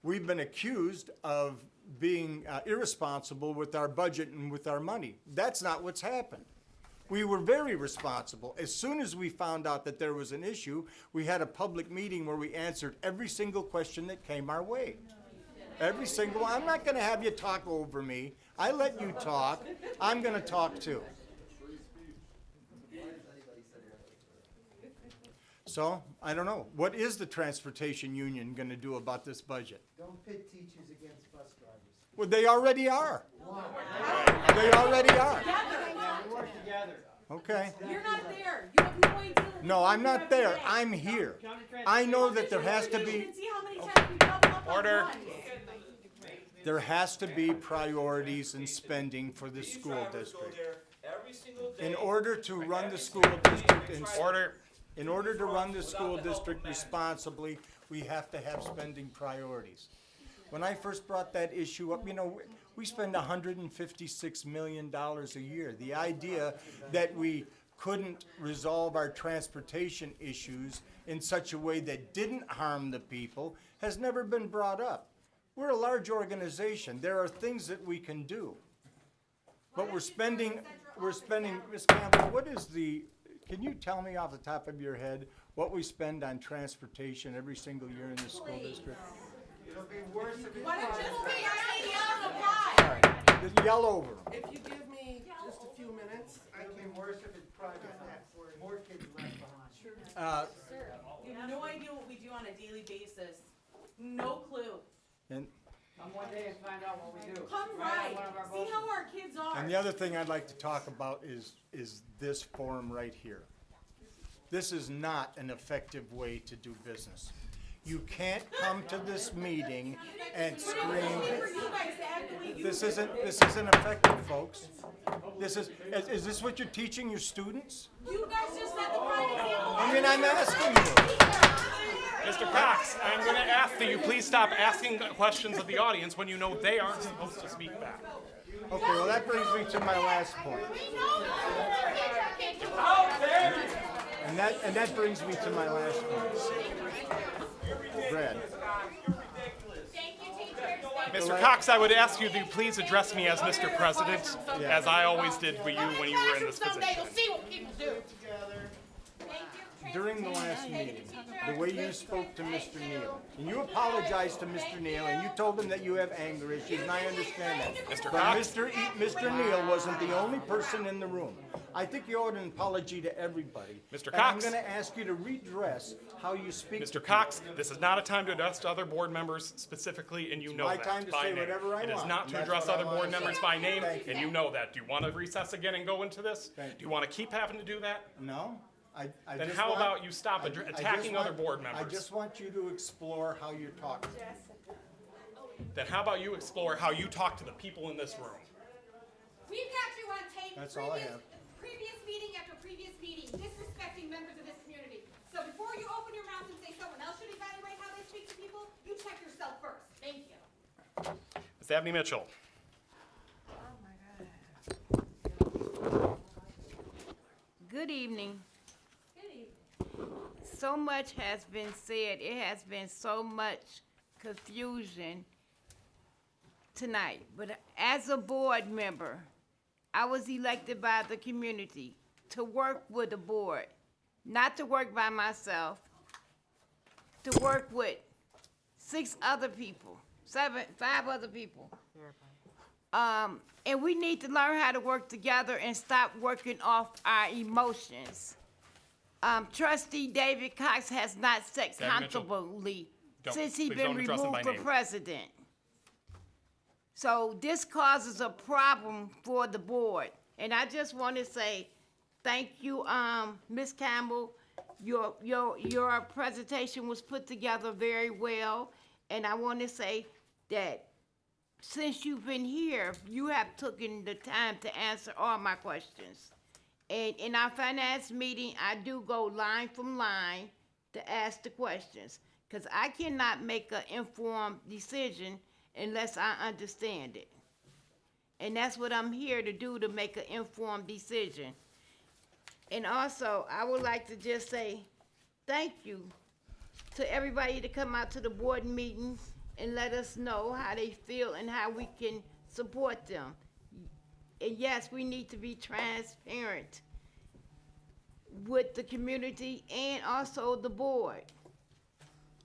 We've been accused of being irresponsible with our budget and with our money. That's not what's happened. We were very responsible. As soon as we found out that there was an issue, we had a public meeting where we answered every single question that came our way. Every single one. I'm not going to have you talk over me. I let you talk. I'm going to talk too. So, I don't know. What is the transportation union going to do about this budget? Don't pit teachers against bus drivers. Well, they already are. They already are. Okay. You're not there. You have no idea. No, I'm not there. I'm here. I know that there has to be. See how many times we double up on Order. one. There has to be priorities in spending for the school district. In order to run the school district in order to run the school district responsibly, we have to have spending priorities. When I first brought that issue up, we spend $156 million a year. The idea that we couldn't resolve our transportation issues in such a way that didn't harm the people has never been brought up. We're a large organization. There are things that we can do. But we're spending, Ms. Campbell, can you tell me off the top of your head what we spend on transportation every single year in the school district? It'll be worse if it's Why don't you private. speak out and yell and Just yell over 'em. If you give me just a few minutes, it'll be worse if it's private. More kids left behind. Sir, you have no idea what we do on a daily basis. No clue. And Come one day and find out what we do. Come on right. one of our See boats. how our kids are. And the other thing I'd like to talk about is this forum right here. This is not an effective way to do business. You can't come to this meeting and scream. This isn't effective, folks. Is this what you're teaching your students? You guys just set the prime example. I mean, I'm asking you. Mr. Cox, I'm going to ask that you please stop asking questions of the audience when you know they aren't supposed to speak back. Okay, well, that brings me to my last point. And that brings me to my last point. Brad. Mr. Cox, I would ask you to please address me as Mr. President, as I always did with you when you were in this position. See what people do. During the last meeting, the way you spoke to Mr. Neal, and you apologized to Mr. Neal, and you told him that you have anger issues, and I understand that. Mr. But Cox? Mr. Neal wasn't the only person in the room. I think you owe an apology to everybody. Mr. And I'm Cox? gonna ask you to redress how you speak. to Mr. Cox, this is not a time to address other board members specifically, and you know my that time to by say name. whatever I It is want, not and to that's address what I other board wanna members say. by name, Thank and you know that. Do you want to recess again and go into this? Thank Do you want to keep having to do that? No? I Then just how want- about you stop I just attacking other want- board I members? just want you to explore how you're talking. Then how about you explore how you talk to the people in this room? We've got you on tape. That's all I have. Previous meeting after previous meeting, disrespecting members of this community. So before you open your mouth and say someone else should evaluate how they speak to people, you check yourself first. Thank you. Ms. Abney Mitchell. Good evening. So much has been said. It has been so much confusion tonight. But as a board member, I was elected by the community to work with the board, not to work by myself, to work with 5 other people. And we need to learn how to work together and stop working off our emotions. Trustee David Cox has not sat Abney Mitchell. comfortably Don't- since he's please been don't address him by removed for name. president. So this causes a problem for the board. And I just want to say, thank you, Ms. Campbell. Your presentation was put together very well. And I want to say that since you've been here, you have taken the time to answer all my questions. And in our finance meeting, I do go line from line to ask the questions, because I cannot make an informed decision unless I understand it. And that's what I'm here to do, to make an informed decision. And also, I would like to just say thank you to everybody to come out to the board meetings and let us know how they feel and how we can support them. And yes, we need to be transparent with the community and also the board.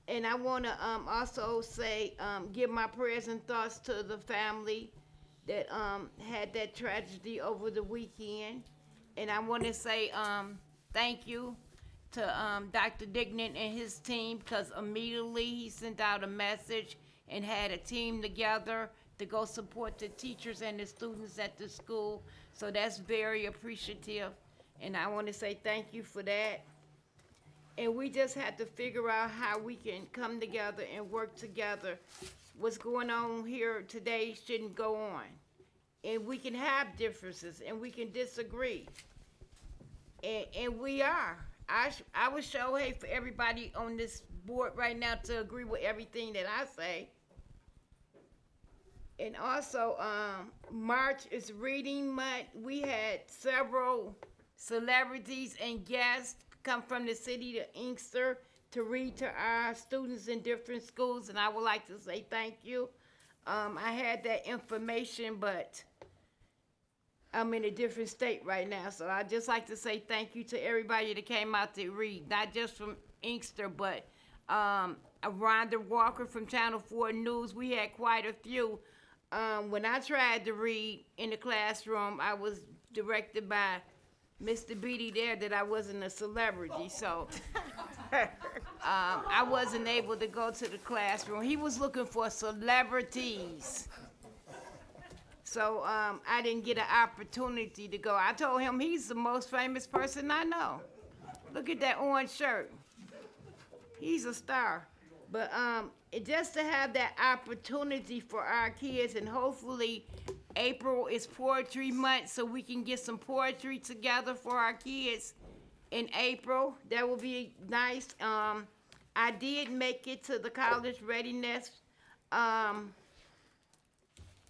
And I want to also say, give my prayers and thoughts to the family that had that tragedy over the weekend. And I want to say thank you to Dr. Dignan and his team, because immediately he sent out a message and had a team together to go support the teachers and the students at the school. So that's very appreciative, and I want to say thank you for that. And we just have to figure out how we can come together and work together. What's going on here today shouldn't go on. And we can have differences and we can disagree. And we are. I would show hate for everybody on this board right now to agree with everything that I say. And also, March is reading month. We had several celebrities and guests come from the city to Inkster to read to our students in different schools, and I would like to say thank you. I had that information, but I'm in a different state right now, so I'd just like to say thank you to everybody that came out to read, not just from Inkster, but Rhonda Walker from Channel 4 News. We had quite a few. When I tried to read in the classroom, I was directed by Mr. Beatty there that I wasn't a celebrity, so I wasn't able to go to the classroom. He was looking for celebrities. So I didn't get an opportunity to go. I told him he's the most famous person I know. Look at that orange shirt. He's a star. But just to have that opportunity for our kids, and hopefully April is poetry month, so we can get some poetry together for our kids in April. That will be nice. I did make it to the college readiness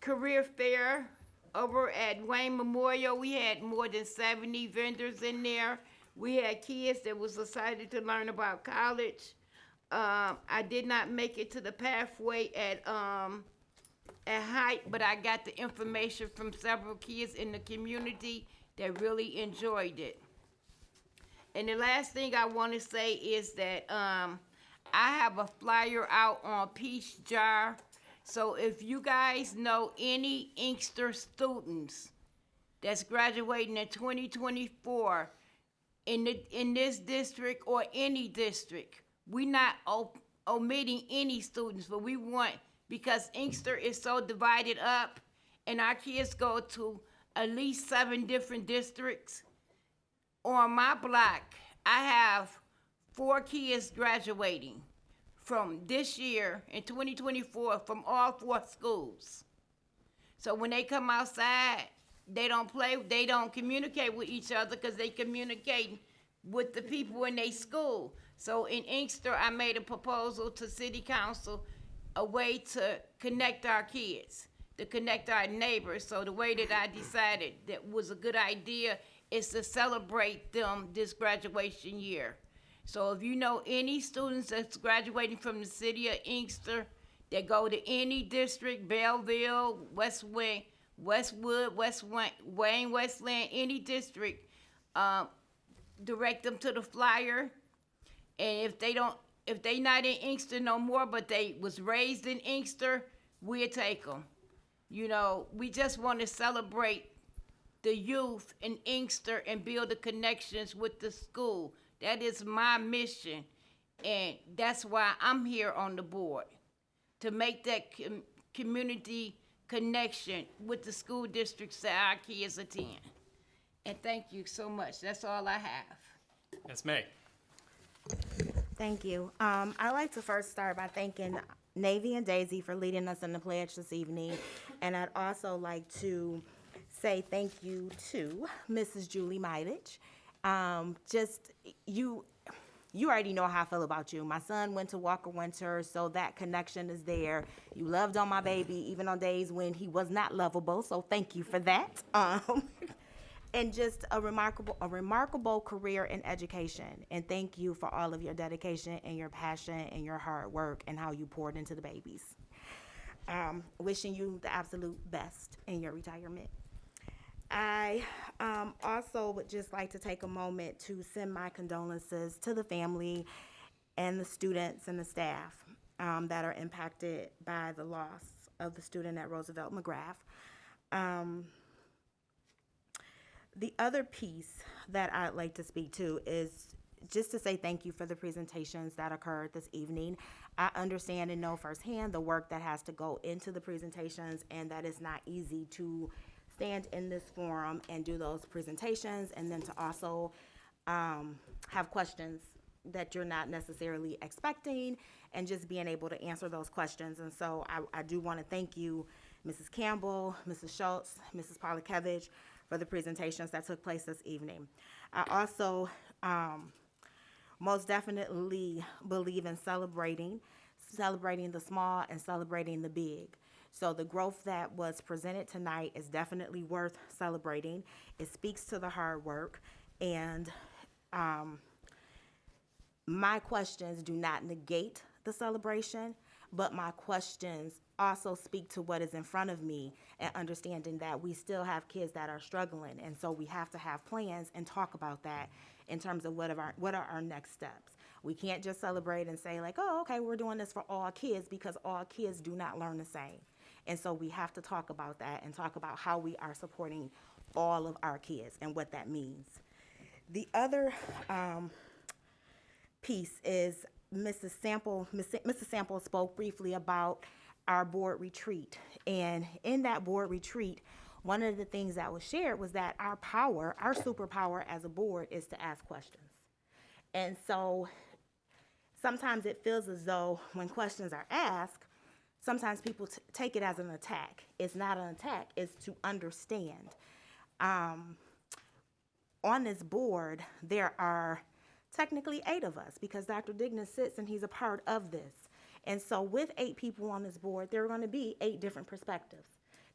career fair over at Wayne Memorial. We had more than 70 vendors in there. We had kids that was excited to learn about college. I did not make it to the pathway at Height, but I got the information from several kids in the community that really enjoyed it. And the last thing I want to say is that I have a flyer out on Peach Jar. So if you guys know any Inkster students that's graduating in 2024 in this district or any district, we not omitting any students, but we want, because Inkster is so divided up and our kids go to at least 7 different districts. On my block, I have 4 kids graduating from this year in 2024 from all 4 schools. So when they come outside, they don't play, they don't communicate with each other because they communicate with the people in their school. So in Inkster, I made a proposal to City Council, a way to connect our kids, to connect our neighbors. So the way that I decided that was a good idea is to celebrate them this graduation year. So if you know any students that's graduating from the city of Inkster that go to any district, Belleville, West Wing, Westwood, Wayne, Westland, any district, direct them to the flyer. And if they not in Inkster no more, but they was raised in Inkster, we'll take them. You know, we just want to celebrate the youth in Inkster and build the connections with the school. That is my mission, and that's why I'm here on the board, to make that community connection with the school districts that our kids attend. And thank you so much. That's all I have. Ms. May. Thank you. I'd like to first start by thanking Navy and Daisy for leading us in the pledge this evening. And I'd also like to say thank you to Mrs. Julie Mileage. You already know how I feel about you. My son went to Walker Winter, so that connection is there. You loved on my baby, even on days when he was not lovable, so thank you for that. And just a remarkable career in education. And thank you for all of your dedication and your passion and your hard work and how you poured into the babies. Wishing you the absolute best in your retirement. I also would just like to take a moment to send my condolences to the family and the students and the staff that are impacted by the loss of the student at Roosevelt McGrath. The other piece that I'd like to speak to is just to say thank you for the presentations that occurred this evening. I understand and know firsthand the work that has to go into the presentations, and that it's not easy to stand in this forum and do those presentations, and then to also have questions that you're not necessarily expecting, and just being able to answer those questions. And so I do want to thank you, Mrs. Campbell, Mrs. Schultz, Mrs. Polakevich, for the presentations that took place this evening. I also most definitely believe in celebrating the small and celebrating the big. So the growth that was presented tonight is definitely worth celebrating. It speaks to the hard work, and my questions do not negate the celebration, but my questions also speak to what is in front of me, and understanding that we still have kids that are struggling, and so we have to have plans and talk about that in terms of what are our next steps. We can't just celebrate and say like, oh, okay, we're doing this for all kids, because all kids do not learn the same. And so we have to talk about that and talk about how we are supporting all of our kids and what that means. The other piece is Mrs. Sample spoke briefly about our board retreat. And in that board retreat, one of the things that was shared was that our superpower as a board is to ask questions. And so sometimes it feels as though when questions are asked, sometimes people take it as an attack. It's not an attack, it's to understand. On this board, there are technically 8 of us, because Dr. Dignan sits and he's a part of this. And so with 8 people on this board, there are going to be 8 different perspectives.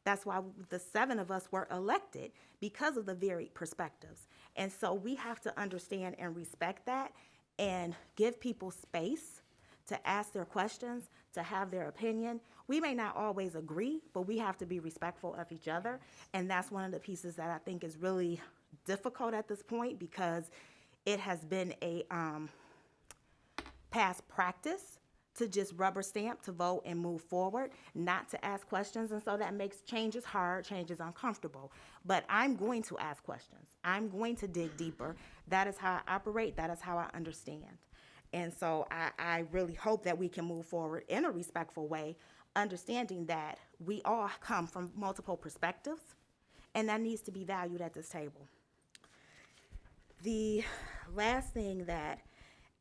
That's why the 7 of us were elected, because of the varied perspectives. And so we have to understand and respect that, and give people space to ask their questions, to have their opinion. We may not always agree, but we have to be respectful of each other. And that's one of the pieces that I think is really difficult at this point, because it has been a past practice to just rubber stamp, to vote and move forward, not to ask questions. And so that makes changes hard, changes uncomfortable. But I'm going to ask questions. I'm going to dig deeper. That is how I operate. That is how I understand. And so I really hope that we can move forward in a respectful way, understanding that we all come from multiple perspectives, and that needs to be valued at this table. The last thing that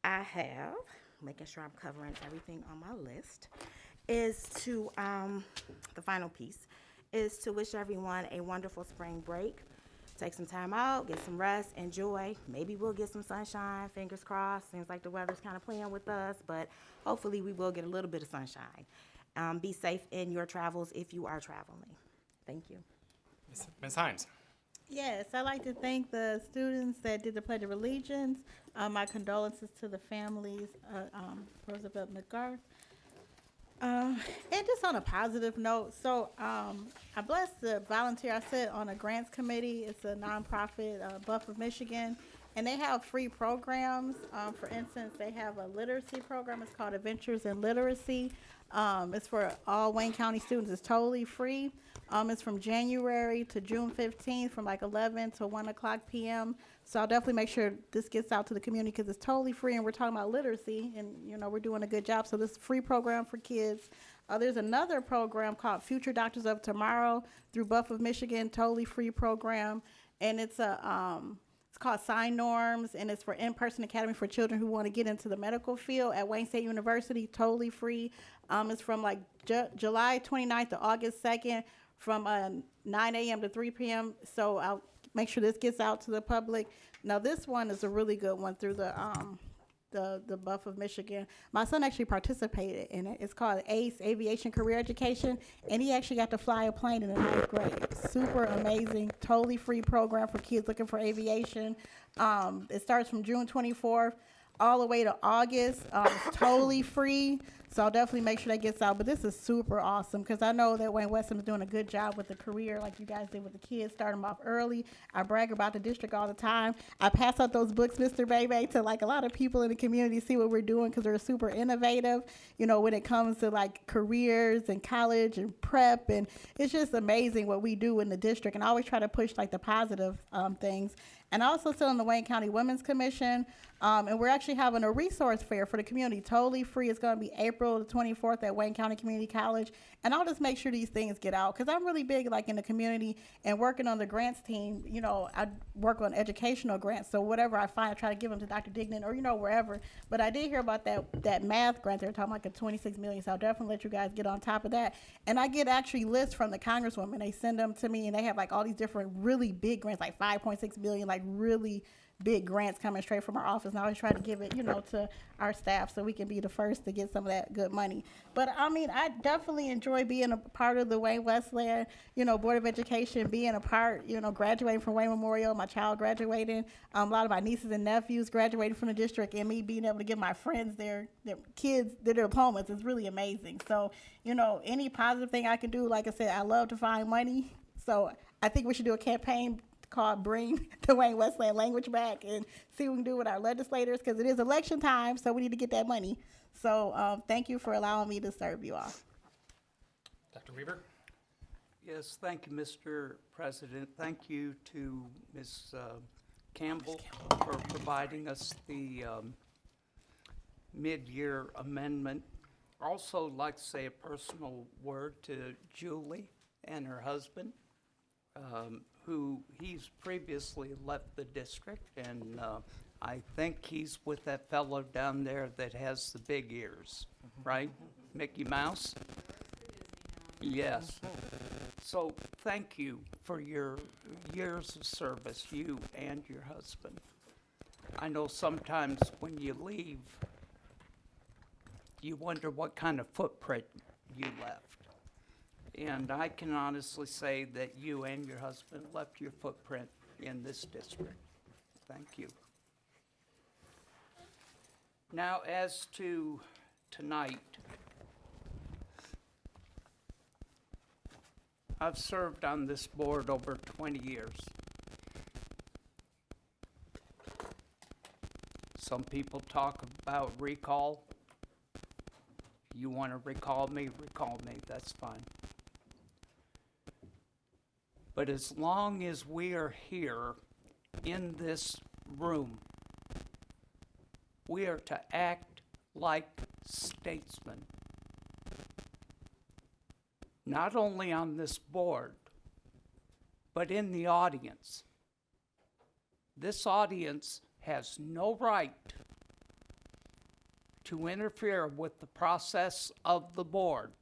I have, making sure I'm covering everything on my list, is to, the final piece, is to wish everyone a wonderful spring break. Take some time out, get some rest, enjoy. Maybe we'll get some sunshine, fingers crossed. Seems like the weather's kind of playing with us, but hopefully we will get a little bit of sunshine. Be safe in your travels if you are traveling. Thank you. Ms. Hines. Yes, I'd like to thank the students that did the Pledge of Allegiance. My condolences to the families, Roosevelt McGarth. And just on a positive note, so I blessed the volunteer. I sit on a grants committee. It's a nonprofit, Buff of Michigan, and they have free programs. For instance, they have a literacy program. It's called Adventures in Literacy. It's for all Wayne County students. It's totally free. It's from January to June 15th, from like 11 to 1 o'clock p.m. So I'll definitely make sure this gets out to the community, because it's totally free, and we're talking about literacy, and you know we're doing a good job. So this is a free program for kids. There's another program called Future Doctors of Tomorrow through Buff of Michigan, totally free program, and it's called Sign Norms, and it's for In-Person Academy for children who want to get into the medical field at Wayne State University, totally free. It's from like July 29th to August 2nd, from 9 a.m. to 3 p.m. So I'll make sure this gets out to the public. Now this one is a really good one through the Buff of Michigan. My son actually participated in it. It's called ACE, Aviation Career Education, and he actually got to fly a plane in the 9th grade. Super amazing, totally free program for kids looking for aviation. It starts from June 24th all the way to August. It's totally free. So I'll definitely make sure that gets out. But this is super awesome, because I know that Wayne Weston is doing a good job with the career, like you guys did with the kids, starting them off early. I brag about the district all the time. I pass out those books, Mr. Bebe, to like a lot of people in the community, see what we're doing, because they're super innovative, you know, when it comes to like careers and college and prep. And it's just amazing what we do in the district. And I always try to push like the positive things. And I also sit on the Wayne County Women's Commission, and we're actually having a resource fair for the community, totally free. It's going to be April April the 24th at Wayne County Community College. And I'll just make sure these things get out, because I'm really big like in the community and working on the grants team. You know, I work on educational grants, so whatever I find, I try to give them to Dr. Dignan or, you know, wherever. But I did hear about that math grant. They're talking like a $26 million, so I'll definitely let you guys get on top of that. And I get actually lists from the congresswoman. They send them to me, and they have like all these different really big grants, like 5.6 million, like really big grants coming straight from our office. And I always try to give it, you know, to our staff so we can be the first to get some of that good money. But I mean, I definitely enjoy being a part of the Wayne Westland, you know, Board of Education, being a part, you know, graduating from Wayne Memorial, my child graduating, a lot of my nieces and nephews graduating from the district, and me being able to give my friends their kids their diplomas is really amazing. So, you know, any positive thing I can do, like I said, I love to find money. So I think we should do a campaign called Bring the Wayne Westland Language Back and see what we can do with our legislators, because it is election time, so we need to get that money. So thank you for allowing me to serve you all. Dr. Weaver? Yes, thank you, Mr. President. Thank you to Ms. Campbell for providing us the mid-year amendment. Also like to say a personal word to Julie and her husband, who he's previously left the district, and I think he's with that fellow down there that has the big ears, right? Mickey Mouse? Yes. So thank you for your years of service, you and your husband. I know sometimes when you leave, you wonder what kind of footprint you left. And I can honestly say that you and your husband left your footprint in this district. Thank you. Now, as to tonight, I've served on this board over 20 years. Some people talk about recall. You want to recall me, that's fine. But as long as we are here in this room, we are to act like statesmen. Not only on this board, but in the audience. This audience has no right to interfere with the process of the board.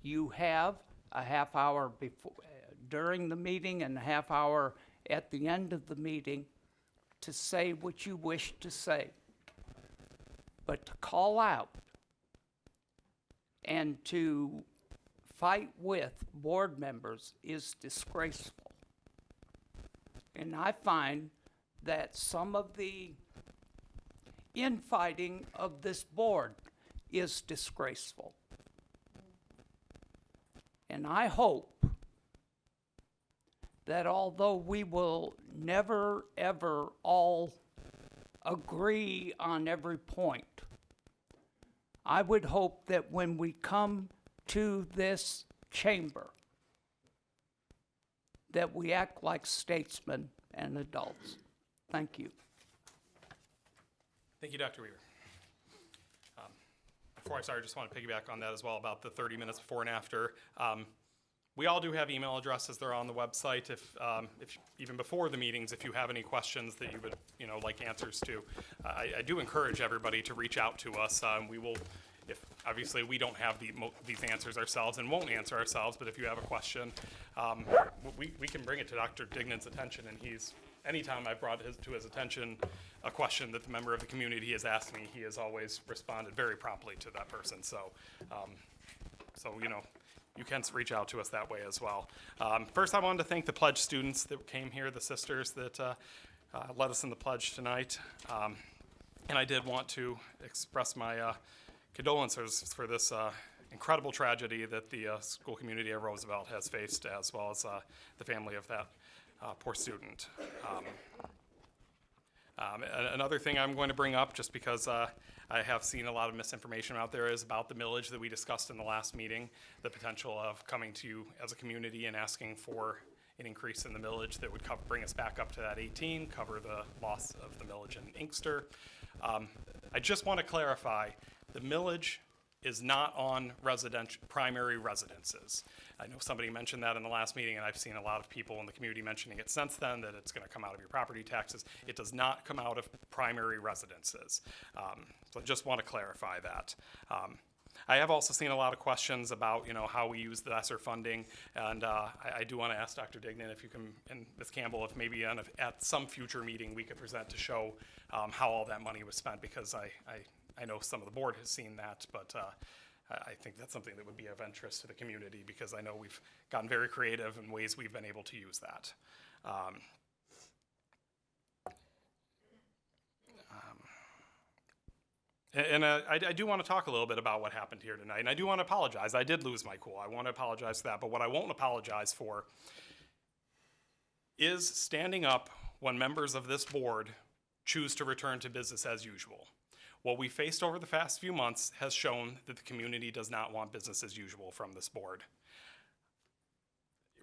You have a half hour before, during the meeting, and a half hour at the end of the meeting to say what you wish to say. But to call out and to fight with board members is disgraceful. And I find that some of the infighting of this board is disgraceful. And I hope that although we will never, ever all agree on every point, I would hope that when we come to this chamber, that we act like statesmen and adults. Thank you. Thank you, Dr. Weaver. Before I start, I just want to piggyback on that as well about the 30 minutes before and after. We all do have email addresses. They're on the website. If even before the meetings, if you have any questions that you would, like answers to, I do encourage everybody to reach out to us. We will, if obviously we don't have these answers ourselves and won't answer ourselves, but if you have a question, we can bring it to Dr. Dignan's attention, and anytime I've brought to his attention a question that the member of the community has asked me, he has always responded very promptly to that person. So, you can reach out to us that way as well. First, I wanted to thank the pledge students that came here, the sisters that led us in the pledge tonight. And I did want to express my condolences for this incredible tragedy that the school community of Roosevelt has faced, as well as the family of that poor student. Another thing I'm going to bring up, just because I have seen a lot of misinformation out there, is about the millage that we discussed in the last meeting, the potential of coming to you as a community and asking for an increase in the millage that would bring us back up to that 18, cover the loss of the millage in Inkster. I just want to clarify The millage is not on primary residences. I know somebody mentioned that in the last meeting, and I've seen a lot of people in the community mentioning it since then, that it's gonna come out of your property taxes. It does not come out of primary residences. So I just want to clarify that. I have also seen a lot of questions about, how we use the ESSER funding, and I do want to ask Dr. Dignan if you can, and Ms. Campbell, if maybe at some future meeting we could present to show how all that money was spent, because I know some of the board has seen that, but I think that's something that would be of interest to the community, because I know we've gotten very creative in ways we've been able to use that. And I do want to talk a little bit about what happened here tonight, and I do want to apologize. I did lose my cool. I want to apologize for that, but what I won't apologize for is standing up when members of this board choose to return to business as usual. What we faced over the past few months has shown that the community does not want business as usual from this board.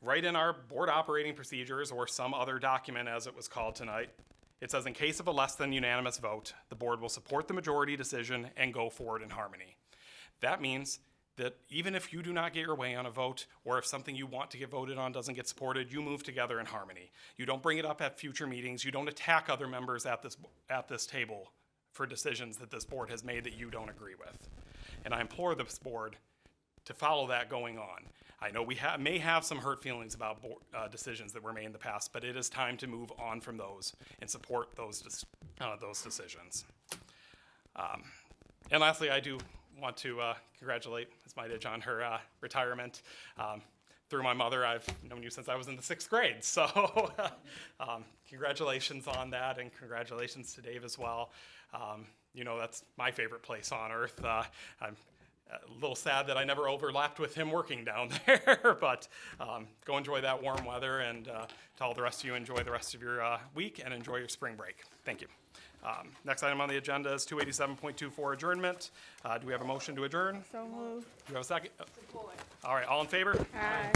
Right in our board operating procedures, or some other document as it was called tonight, it says, in case of a less than unanimous vote, the board will support the majority decision and go forward in harmony. That means that even if you do not get your way on a vote, or if something you want to get voted on doesn't get supported, you move together in harmony. You don't bring it up at future meetings. You don't attack other members at this table for decisions that this board has made that you don't agree with. And I implore this board to follow that going on. I know we may have some hurt feelings about decisions that were made in the past, but it is time to move on from those and support those decisions. And lastly, I do want to congratulate Ms. Midich on her retirement. Through my mother, I've known you since I was in the 6th grade, so congratulations on that, and congratulations to Dave as well. That's my favorite place on earth. I'm a little sad that I never overlapped with him working down there, but go enjoy that warm weather, and to all the rest of you, enjoy the rest of your week and enjoy your spring break. Thank you. Next item on the agenda is 287.24 adjournment. Do we have a motion to adjourn? So moved. Do we have a second? Support. All right, all in favor? Aye.